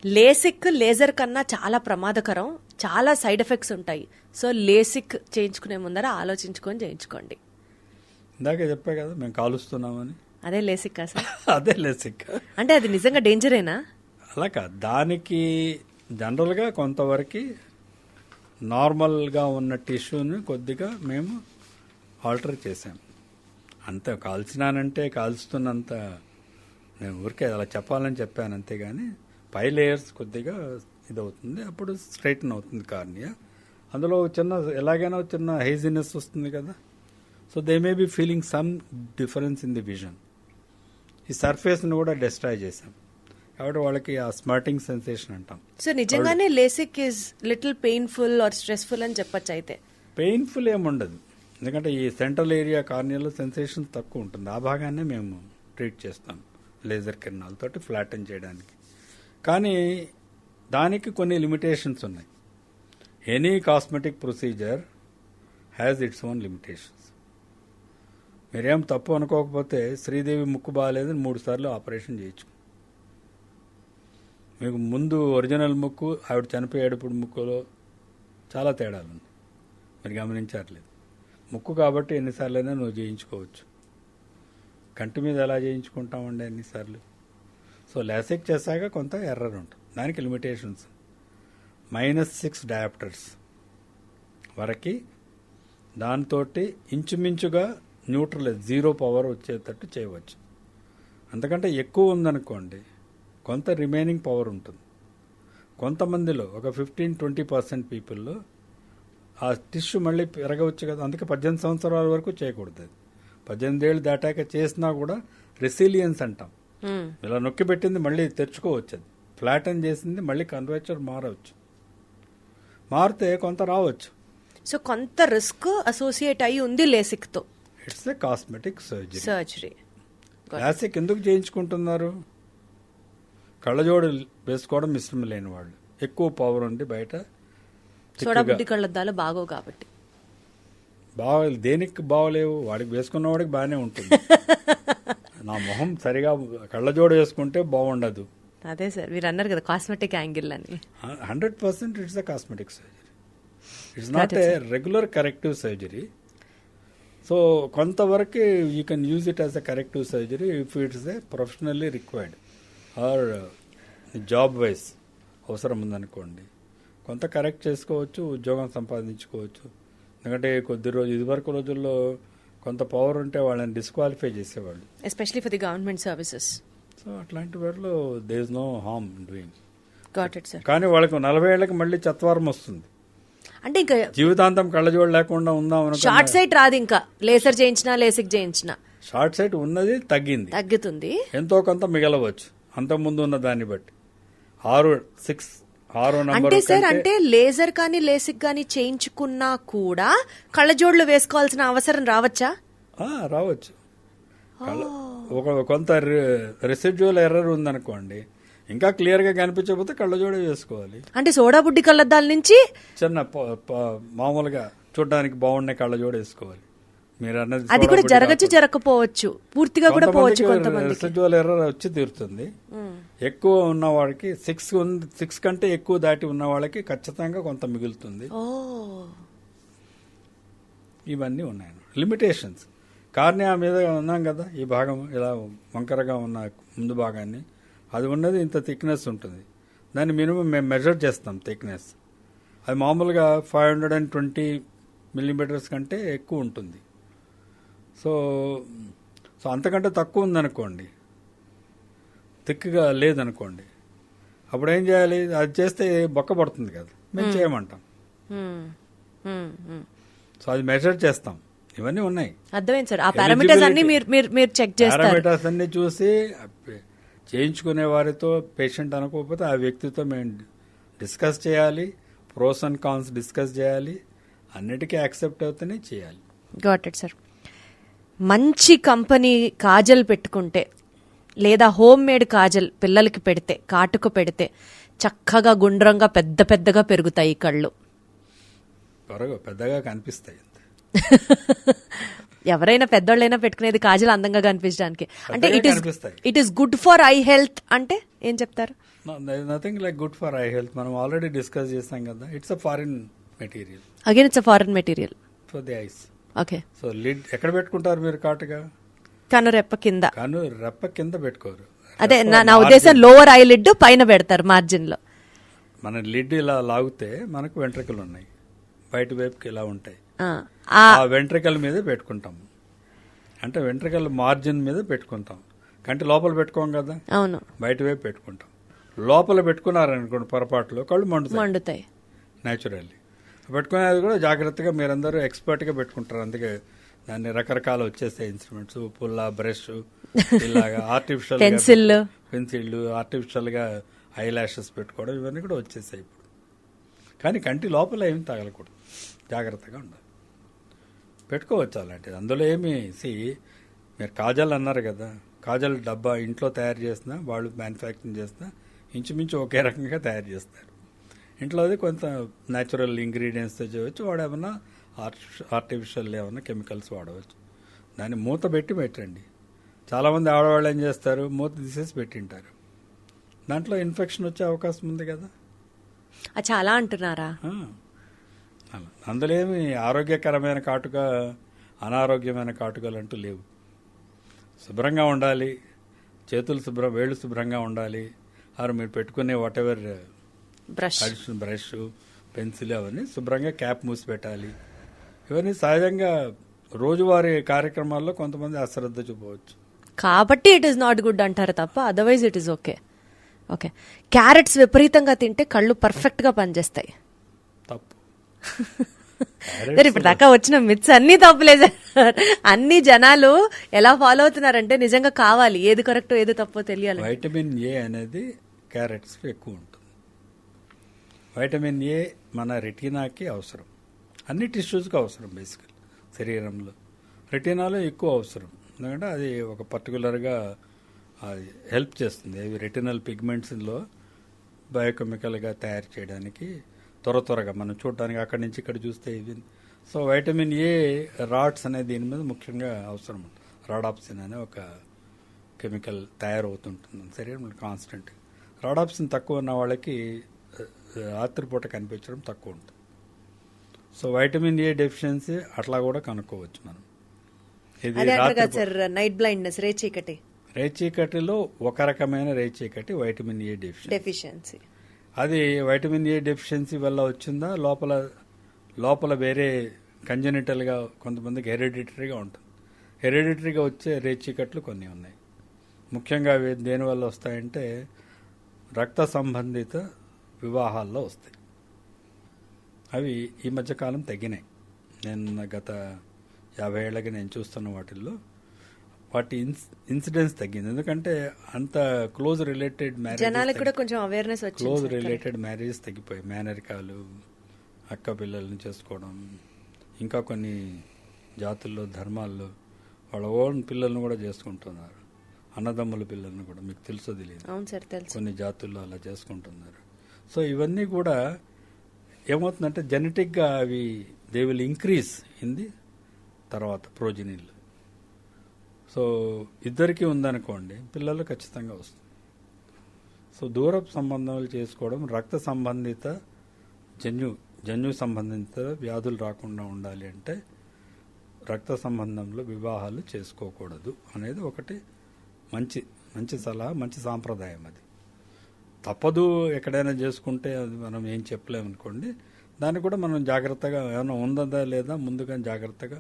LASIK laser కన్నా చాలా ప్రమాదకరం, చాలా సైడ్ ఎఫెక్ట్స్ ఉంటాయి. సో లేసిక్ చేయించుకునే ముందర ఆలోచించుకొని చేయించుకోండి. ఇందాక చెప్పా కదా మేము కాలుస్తున్నామని, అదే లేసిక్ సార్? అదే లేసిక్. అంటే అది నిజంగా డేంజరేనా? అలా కాదు, దానికి జనరల్గా కొంతవరకు నార్మల్గా ఉన్న టిష్యూని కొద్దిగా మేము ఆల్టర్ చేసాం. అంత కాల్చినానంటే కాల్చుతున్నంత నేను ఊరికే అలా చెప్పాలని చెప్పాను అంతేగాని పై లేయర్స్ కొద్దిగా ఇదవుతుంది, అప్పుడు స్ట్రైటన్ అవుతుంది కార్నియా. అందులో చిన్న ఎలాగైనా చిన్న హైజినెస్ వస్తుంది కదా. So they may be feeling some difference in the vision. ఈ సర్ఫేస్ని కూడా డిస్ట్రాయ్ చేసాం. కాబట్టి వాళ్ళకి ఆ స్మార్టింగ్ సెన్సేషన్ అంటాం. సో నిజంగానే LASIK is little painful or stressful అని చెప్పొచ్చు అయితే. పెయిన్ఫుల్ ఏముండదు, ఎందుకంటే ఈ సెంట్రల్ ఏరియా కార్నియాలో సెన్సేషన్ తక్కువ ఉంటుంది. ఆ భాగాన్ని మేము ట్రీట్ చేస్తాం లేజర్ కిరణాలతోటి ఫ్లాటన్ చేయడానికి. కానీ దానికి కొన్ని లిమిటేషన్స్ ఉన్నాయి. Any cosmetic procedure has its own limitations. మీరేం తప్పు అనుకోకపోతే శ్రీదేవి ముక్కు బాగాలేదని 3 సార్లు ఆపరేషన్ చేయొచ్చు. మీకు ముందు ఒరిజినల్ ముక్కు, ఆవిడ చనిపోయేటప్పుడు ముక్కులో చాలా తేడాలు ఉంది, మీరు గమనించట్లేదు. ముక్కు కాబట్టి ఎన్నిసార్లైనా నువ్వు చేయించుకోవచ్చు. కంటి మీద ఎలా చేయించుకుంటామండి ఎన్నిసార్లు? సో లాసిక్ చేశాక కొంత ఎర్రర్ ఉంటుంది, దానికి లిమిటేషన్స్. -6 డయాప్టర్స్ వరకు దాంతో ఇంచుమించుగా న్యూట్రల్ 0 పవర్ వచ్చేటట్టు చేయవచ్చు. అంతకంటే ఎక్కువ ఉందనుకోండి కొంత రిమైనింగ్ పవర్ ఉంటుంది. కొంతమందిలో ఒక 15-20% పీపుల్లో ఆ టిష్యూ మళ్ళీ పెరగవచ్చు కదా, అందుకే 18 సంవత్సరాల వరకు చేయకూడదు. అది 18 ఏళ్ళు దాటాక చేసినా కూడా రెసిలియన్స్ అంటాం. ఇలా నొక్కి పెట్టింది మళ్ళీ తెరుచుకోవచ్చు, అది ఫ్లాటన్ చేసింది మళ్ళీ కన్వర్చర్ మారవచ్చు, మారితే కొంత రావచ్చు. సో కొంత రిస్క్ అసోసియేట్ అయి ఉంది లేసిక్ తో. It's a cosmetic surgery. LASIK ఎందుకు చేయించుకుంటున్నారు? కళ్ళజోడు వేసుకోవడం ఇష్టం లేని వాళ్ళు, ఎక్కువ పవర్ ఉంది బయట, సోడా బుడ్డి కళ్ళద్దాలు బాగో కాబట్టి. దేనికి బాగోలేవు, వాడికి వేసుకున్న వాడికి బాగానే ఉంటుంది. నా మొహం సరిగా కళ్ళజోడు వేసుకుంటే బాగుండదు. అదే సార్ మీరు అన్నారు కదా కాస్మెటిక్ యాంగిల్ అని. 100% it's a cosmetic surgery, it's not a regular corrective surgery. So కొంతవరకు you can use it as a corrective surgery if it's a professionally required or job wise అవసరం ఉందనుకోండి. కొంత కరెక్ట్ చేసుకోవచ్చు, ఉద్యోగం సంపాదించుకోవచ్చు. ఎందుకంటే ఇదివరకు రోజుల్లో కొంత పవర్ ఉంటే వాళ్ళని డిస్క్వాలిఫై చేసేవాళ్ళు, especially for the government services. So అట్లాంటి వాటిలో there is no harm doing. Got it sir. కానీ వాళ్ళకి 40 ఏళ్ళకి మళ్ళీ చత్వారం వస్తుంది, అంటే ఇంకా జీవితాంతం కళ్ళజోడు లేకుండా ఉందాం అనుకో. షార్ట్ సైట్ రాదు, ఇంకా లేసర్ చేయించినా లేసిక్ చేయించినా షార్ట్ సైట్ ఉన్నది తగ్గుతుంది, ఎంతో కొంత మిగలవచ్చు అంతకుముందు ఉన్న దాన్ని బట్టి. 6 నంబర్ అంటే సార్ అంటే లేజర్ కానీ లేసిక్ కానీ చేయించుకున్నా కూడా కళ్ళజోడులు వేసుకోవాల్సిన అవసరం రావచ్చా? రావచ్చు. కొంత రెసిడ్యువల్ ఎర్రర్ ఉందనుకోండి, ఇంకా క్లియర్ గా కనిపించకపోతే కళ్ళజోడే వేసుకోవాలి. అంటే సోడా బుడ్డి కళ్ళద్దాల నుంచి చిన్న మామూలుగా చూడడానికి బాగుండే కళ్ళజోడు వేసుకోవాలి. మీరు అన్నది అది కూడా జరగచ్చు, జరగకపోవచ్చు, పూర్తిగా కూడా పోవచ్చు. కొంతమంది రెసిడ్యువల్ ఎర్రర్ వచ్చి తీరుతుంది. ఎక్కువ ఉన్న వాళ్ళకి 6 కంటే ఎక్కువ దాటి ఉన్న వాళ్ళకి ఖచ్చితంగా కొంత మిగులుతుంది. ఇవన్నీ ఉన్నాయి లిమిటేషన్స్. కార్నియా మీద ఉన్నాం కదా, ఈ భాగం ఇలా వంకరగా ఉన్న ముందు భాగాన్ని, అది ఉన్నది ఇంత థిక్నెస్ ఉంటుంది. దాన్ని మినిమం మేము మెజర్ చేస్తాం థిక్నెస్. అది మామూలుగా 520 మిల్లీమీటర్స్ కంటే ఎక్కువ ఉంటుంది. సో అంతకంటే తక్కువ ఉందనుకోండి, థిక్గా లేదనుకోండి, అప్పుడు ఏం చేయాలి? అది చేస్తే బొక్క పడుతుంది కదా, మేము చేయమంటాం. సో అది మెజర్ చేస్తాం. ఇవన్నీ ఉన్నాయి. అర్థమైంది సార్. ఆ పారామీటర్స్ అన్ని మీరు చెక్ చేస్తారు. పారామీటర్స్ అన్ని చూసి చేయించుకునే వారితో, పేషెంట్ అనుకోకపోతే ఆ వ్యక్తితో మేము డిస్కస్ చేయాలి, ప్రోస్ అండ్ కాన్స్ డిస్కస్ చేయాలి, అన్నిటికీ యాక్సెప్ట్ అవుతూనే చేయాలి. Got it sir. మంచి కంపెనీ కాజల్ పెట్టుకుంటే లేదా హోమ్ మేడ్ కాజల్ పిల్లలకి పెడితే, కాటుకు పెడితే చక్కగా గుండ్రంగా పెద్ద పెద్దగా పెరుగుతాయి కళ్ళు, పెద్దగా కనిపిస్తాయి. ఎవరైనా పెద్దోళ్ళైనా పెట్టుకునేది కాజల్ అందంగా కనిపించడానికి. అంటే it is good for I health అంటే ఏం చెప్తారు? Nothing like good for I health. మనం ఆల్రెడీ డిస్కస్ చేసాం కదా, it's a foreign material. Again it's a foreign material for the ice. Okay. So lid ఎక్కడ పెట్టుకుంటారు మీరు? కాటుగా కనురెప్ప కింద. కనురెప్ప కింద పెట్టుకోరు. అదే నా ఉద్దేశం, లోవర్ ఐ లిడ్ పైన పెడతారు మార్జిన్ లో. మన లిడ్ ఇలా లాగితే మనకు వెంట్రుకలు ఉన్నాయి, బయట వైపుకి ఇలా ఉంటాయి, ఆ వెంట్రుకల మీద పెట్టుకుంటాం. అంటే వెంట్రుకల మార్జిన్ మీద పెట్టుకుంటాం, కంటి లోపల పెట్టుకోం కదా. అవును, బయట వైపు పెట్టుకుంటాం. లోపల పెట్టుకున్నారనుకోండి పొరపాటులో కళ్ళు మండుతాయి న్యాచురల్లీ. పెట్టుకునేది కూడా జాగ్రత్తగా మీరందరూ ఎక్స్పర్ట్గా పెట్టుకుంటారు. అందుకే దాన్ని రకరకాల వచ్చేస్తాయి ఇన్స్ట్రుమెంట్స్, పుల్ల, బ్రష్, ఇలాగా ఆర్టిఫిషియల్ పెన్సిళ్ళు, ఆర్టిఫిషియల్గా ఐ ల్యాషెస్ పెట్టుకోవడం ఇవన్నీ కూడా వచ్చేసాయి ఇప్పుడు. కానీ కంటి లోపల ఏమి తగలకూడదు, జాగ్రత్తగా ఉండాలి. పెట్టుకోవచ్చు అలాంటిది, అందులో ఏమి మీరు కాజల్ అన్నారు కదా, కాజల్ డబ్బా ఇంట్లో తయారు చేసినా వాళ్ళు మ్యానుఫ్యాక్చరింగ్ చేసినా ఇంచుమించు ఒకే రకంగా తయారు చేస్తారు. ఇంట్లో అది కొంత న్యాచురల్ ఇంగ్రీడియంట్స్తో చేయవచ్చు, వాడేమన్నా ఆర్టిఫిషియల్ ఏమన్నా కెమికల్స్ వాడవచ్చు. దాన్ని మూత పెట్టి పెట్టండి. చాలామంది ఆడవాళ్ళు ఏం చేస్తారు, మూత తీసేసి పెట్టింటారు, దాంట్లో ఇన్ఫెక్షన్ వచ్చే అవకాశం ఉంది కదా. చాలా అంటున్నారా? అందులో ఏమి ఆరోగ్యకరమైన కాటుక, అనారోగ్యమైన కాటుకలు అంటూ లేవు. శుభ్రంగా ఉండాలి, చేతులు వేళ్ళు శుభ్రంగా ఉండాలి. మీరు పెట్టుకునే వాట్ ఎవర్ బ్రష్, పెన్సిల్ అవన్నీ శుభ్రంగా క్యాప్ మూసి పెట్టాలి. ఇవన్నీ సహజంగా రోజువారీ కార్యక్రమాల్లో కొంతమంది అశ్రద్ధ చూపవచ్చు. కాబట్టి ఇట్ ఈస్ నాట్ గుడ్ అంటారు తప్ప otherwise it is okay. Okay, carrots విపరీతంగా తింటే కళ్ళు పర్ఫెక్ట్ గా పనిచేస్తాయి. తప్పు. ఇప్పుడు దాకా వచ్చిన మిత్స్ అన్ని తప్పులే సార్. అన్ని జనాలు ఎలా ఫాలో అవుతున్నారంటే నిజంగా కావాలి, ఏది కరెక్టో ఏది తప్పో తెలియాలి. వైటమిన్ ఏ అనేది క్యారెట్స్ ఎక్కువ ఉంటుంది. వైటమిన్ ఏ మన రెటీనాకి అవసరం, అన్ని టిష్యూస్కి అవసరం. బేసికల్ శరీరంలో రెటీనాలో ఎక్కువ అవసరం, ఎందుకంటే అది ఒక పర్టికులర్గా అది హెల్ప్ చేస్తుంది. అవి రెటినల్ పిగ్మెంట్స్లో బయోకెమికల్గా తయారు చేయడానికి త్వరగా మనం చూడడానికి అక్కడి నుంచి ఇక్కడ చూస్తే ఇవి. సో వైటమిన్ ఏ రాడ్స్ అనే దీని మీద ముఖ్యంగా అవసరం. రాడాప్సిన్ అనే ఒక కెమికల్ తయారవుతుంటుంది శరీరంలో కాన్స్టెంట్. రాడాప్సిన్ తక్కువ ఉన్న వాళ్ళకి రాత్రిపూట కనిపించడం తక్కువ ఉంటుంది. సో వైటమిన్ ఏ డెఫిషియన్సీ అట్లా కూడా కనుక్కోవచ్చు మనం. ఇది నైట్ బ్లైండ్నెస్, రేచీకటిలో ఒక రకమైన రేచీకటి వైటమిన్ ఏ డెఫిషియన్సీ. అది వైటమిన్ ఏ డెఫిషియన్సీ వల్ల వచ్చిందా, లోపల వేరే కంజెనిటల్గా కొంతమందికి హెరిడిటరీగా ఉంటుంది. హెరిడిటరీగా వచ్చే రేచీకట్లు కొన్ని ఉన్నాయి. ముఖ్యంగా అవి దేనివల్ల వస్తాయంటే రక్త సంబంధిత వివాహాల్లో వస్తాయి. అవి ఈ మధ్యకాలం తగ్గినాయి. నేను గత 50 ఏళ్ళకి నేను చూస్తున్న వాటి ఇన్సిడెన్స్ తగ్గింది. ఎందుకంటే అంత క్లోజ్ రిలేటెడ్ మ్యారేజెస్ తగ్గిపోయాయి. మేనరికాలు, అక్క పిల్లల్ని చేసుకోవడం, ఇంకా కొన్ని జాతుల్లో ధర్మాల్లో వాళ్ళ ఓన్ పిల్లల్ని కూడా చేసుకుంటున్నారు. అన్నదమ్ముల పిల్లల్ని కూడా, మీకు తెలుసో తెలియదు, కొన్ని జాతుల్లో అలా చేసుకుంటున్నారు. సో ఇవన్నీ కూడా ఏమవుతుందంటే జెనెటిక్గా అవి they will increase in the తర్వాత ప్రోజినీలు. సో ఇద్దరికీ ఉందనుకోండి, పిల్లలు ఖచ్చితంగా వస్తుంది. సో దూరపు సంబంధాలు చేసుకోవడం, రక్త సంబంధిత జన్యు సంబంధిత వ్యాధులు రాకుండా ఉండాలి అంటే రక్త సంబంధంలో వివాహాలు చేసుకోకూడదు అనేది ఒకటి మంచి సలహా, మంచి సాంప్రదాయం. అది తప్పదు, ఎక్కడైనా చేసుకుంటే అది మనం ఏం చెప్పలేమనుకోండి. దాన్ని కూడా మనం జాగ్రత్తగా ఏమైనా ఉందా లేదా ముందుగా జాగ్రత్తగా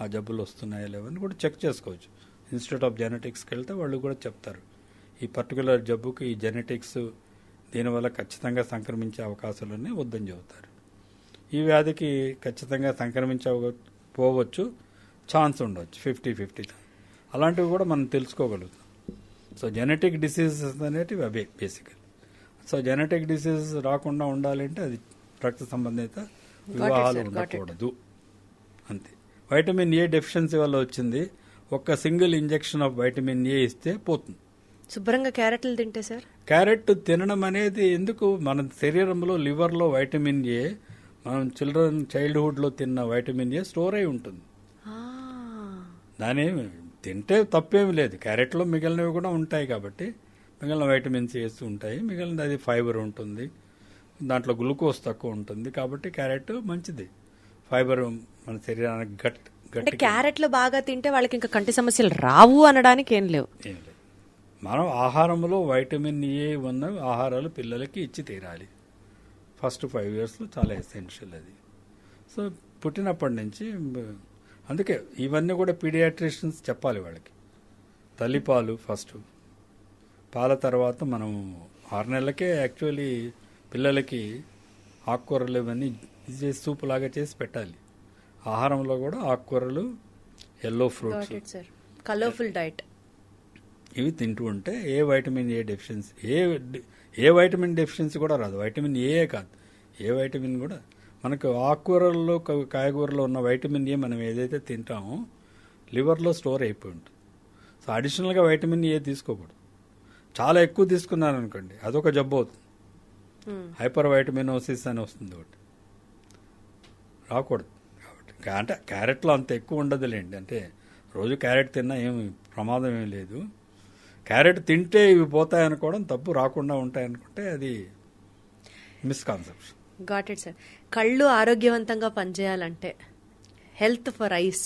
ఆ జబ్బులు వస్తున్నాయా లేవని కూడా చెక్ చేసుకోవచ్చు. ఇన్స్టిట్యూట్ ఆఫ్ జెనెటిక్స్కి వెళ్తే వాళ్ళు కూడా చెప్తారు, ఈ పర్టికులర్ జబ్బుకి ఈ జెనెటిక్స్ దీనివల్ల ఖచ్చితంగా సంక్రమించే అవకాశాలన్నీ వద్దని చెబుతారు. ఈ వ్యాధికి ఖచ్చితంగా సంక్రమించకపోవచ్చు, ఛాన్స్ ఉండవచ్చు 50-50. అలాంటివి కూడా మనం తెలుసుకోగలుగుతాం. సో జెనెటిక్ డిసీజెస్ అనేటివి అవే బేసికల్. సో జెనెటిక్ డిసీజెస్ రాకుండా ఉండాలంటే అది రక్త సంబంధిత వివాహాలు ఉండకూడదు, అంతే. వైటమిన్ ఏ డెఫిషియన్సీ వల్ల వచ్చింది, ఒక్క single injection of vitamin A ఇస్తే పోతుంది. శుభ్రంగా క్యారెట్లు తింటే సార్, క్యారెట్ తినడం అనేది ఎందుకు, మన శరీరంలో లివర్లో వైటమిన్ ఏ మనం చైల్డ్హుడ్లో తిన్న వైటమిన్ ఏ స్టోర్ అయి ఉంటుంది. దాని తింటే తప్పేమి లేదు, క్యారెట్లో మిగిలినవి కూడా ఉంటాయి కాబట్టి మిగిలిన వైటమిన్స్ వేస్తూ ఉంటాయి. మిగిలినది అది ఫైబర్ ఉంటుంది, దాంట్లో గ్లూకోజ్ తక్కువ ఉంటుంది కాబట్టి క్యారెట్ మంచిది. ఫైబర్ మన శరీరానికి అంటే క్యారెట్లు బాగా తింటే వాళ్ళకి ఇంకా కంటి సమస్యలు రావు అనడానికి ఏం లేవు. మనం ఆహారంలో వైటమిన్ ఏ ఉన్న ఆహారాలు పిల్లలకి ఇచ్చి తీరాలి. ఫస్ట్ 5 yearsలో చాలా ఎసెన్షియల్ అది. సో పుట్టినప్పటి నుంచి అందుకే ఇవన్నీ కూడా పీడియాట్రిషియన్స్ చెప్పాలి వాళ్ళకి. తల్లిపాలు ఫస్ట్, పాల తర్వాత మనం 6 నెలలకే యాక్చువల్లీ పిల్లలకి ఆకుకూరలు ఇవన్నీ సూప్ లాగా చేసి పెట్టాలి. ఆహారంలో కూడా ఆకుకూరలు, ఎల్లో ఫ్రూట్స్, కలర్ఫుల్ డైట్. ఇవి తింటూ ఉంటే ఏ vitamin A deficiency A vitamin deficiency కూడా రాదు. వైటమిన్ ఏ కాదు, ఏ వైటమిన్ కూడా మనకు ఆకుకూరల్లో కాయగూరలో ఉన్న వైటమిన్ ఏ మనం ఏదైతే తింటామో లివర్లో స్టోర్ అయిపోయి ఉంటుంది. సో అడిషనల్గా వైటమిన్ ఏ తీసుకోకూడదు. చాలా ఎక్కువ తీసుకున్నాను అనుకోండి అదొక జబ్బు అవుతుంది. హైపర్ వైటమినోసిస్ అని వస్తుంది ఒకటి, రాకూడదు. కాబట్టి అంటే క్యారెట్లో అంత ఎక్కువ ఉండదులేండి, అంటే రోజు క్యారెట్ తిన్నా ఏమి ప్రమాదం ఏం లేదు. క్యారెట్ తింటే ఇవి పోతాయనుకోవడం తప్పు, రాకుండా ఉంటాయనుకుంటే అది మిస్కాన్సెప్షన్. Got it sir. కళ్ళు ఆరోగ్యవంతంగా పనిచేయాలంటే హెల్త్ ఫర్ ఐస్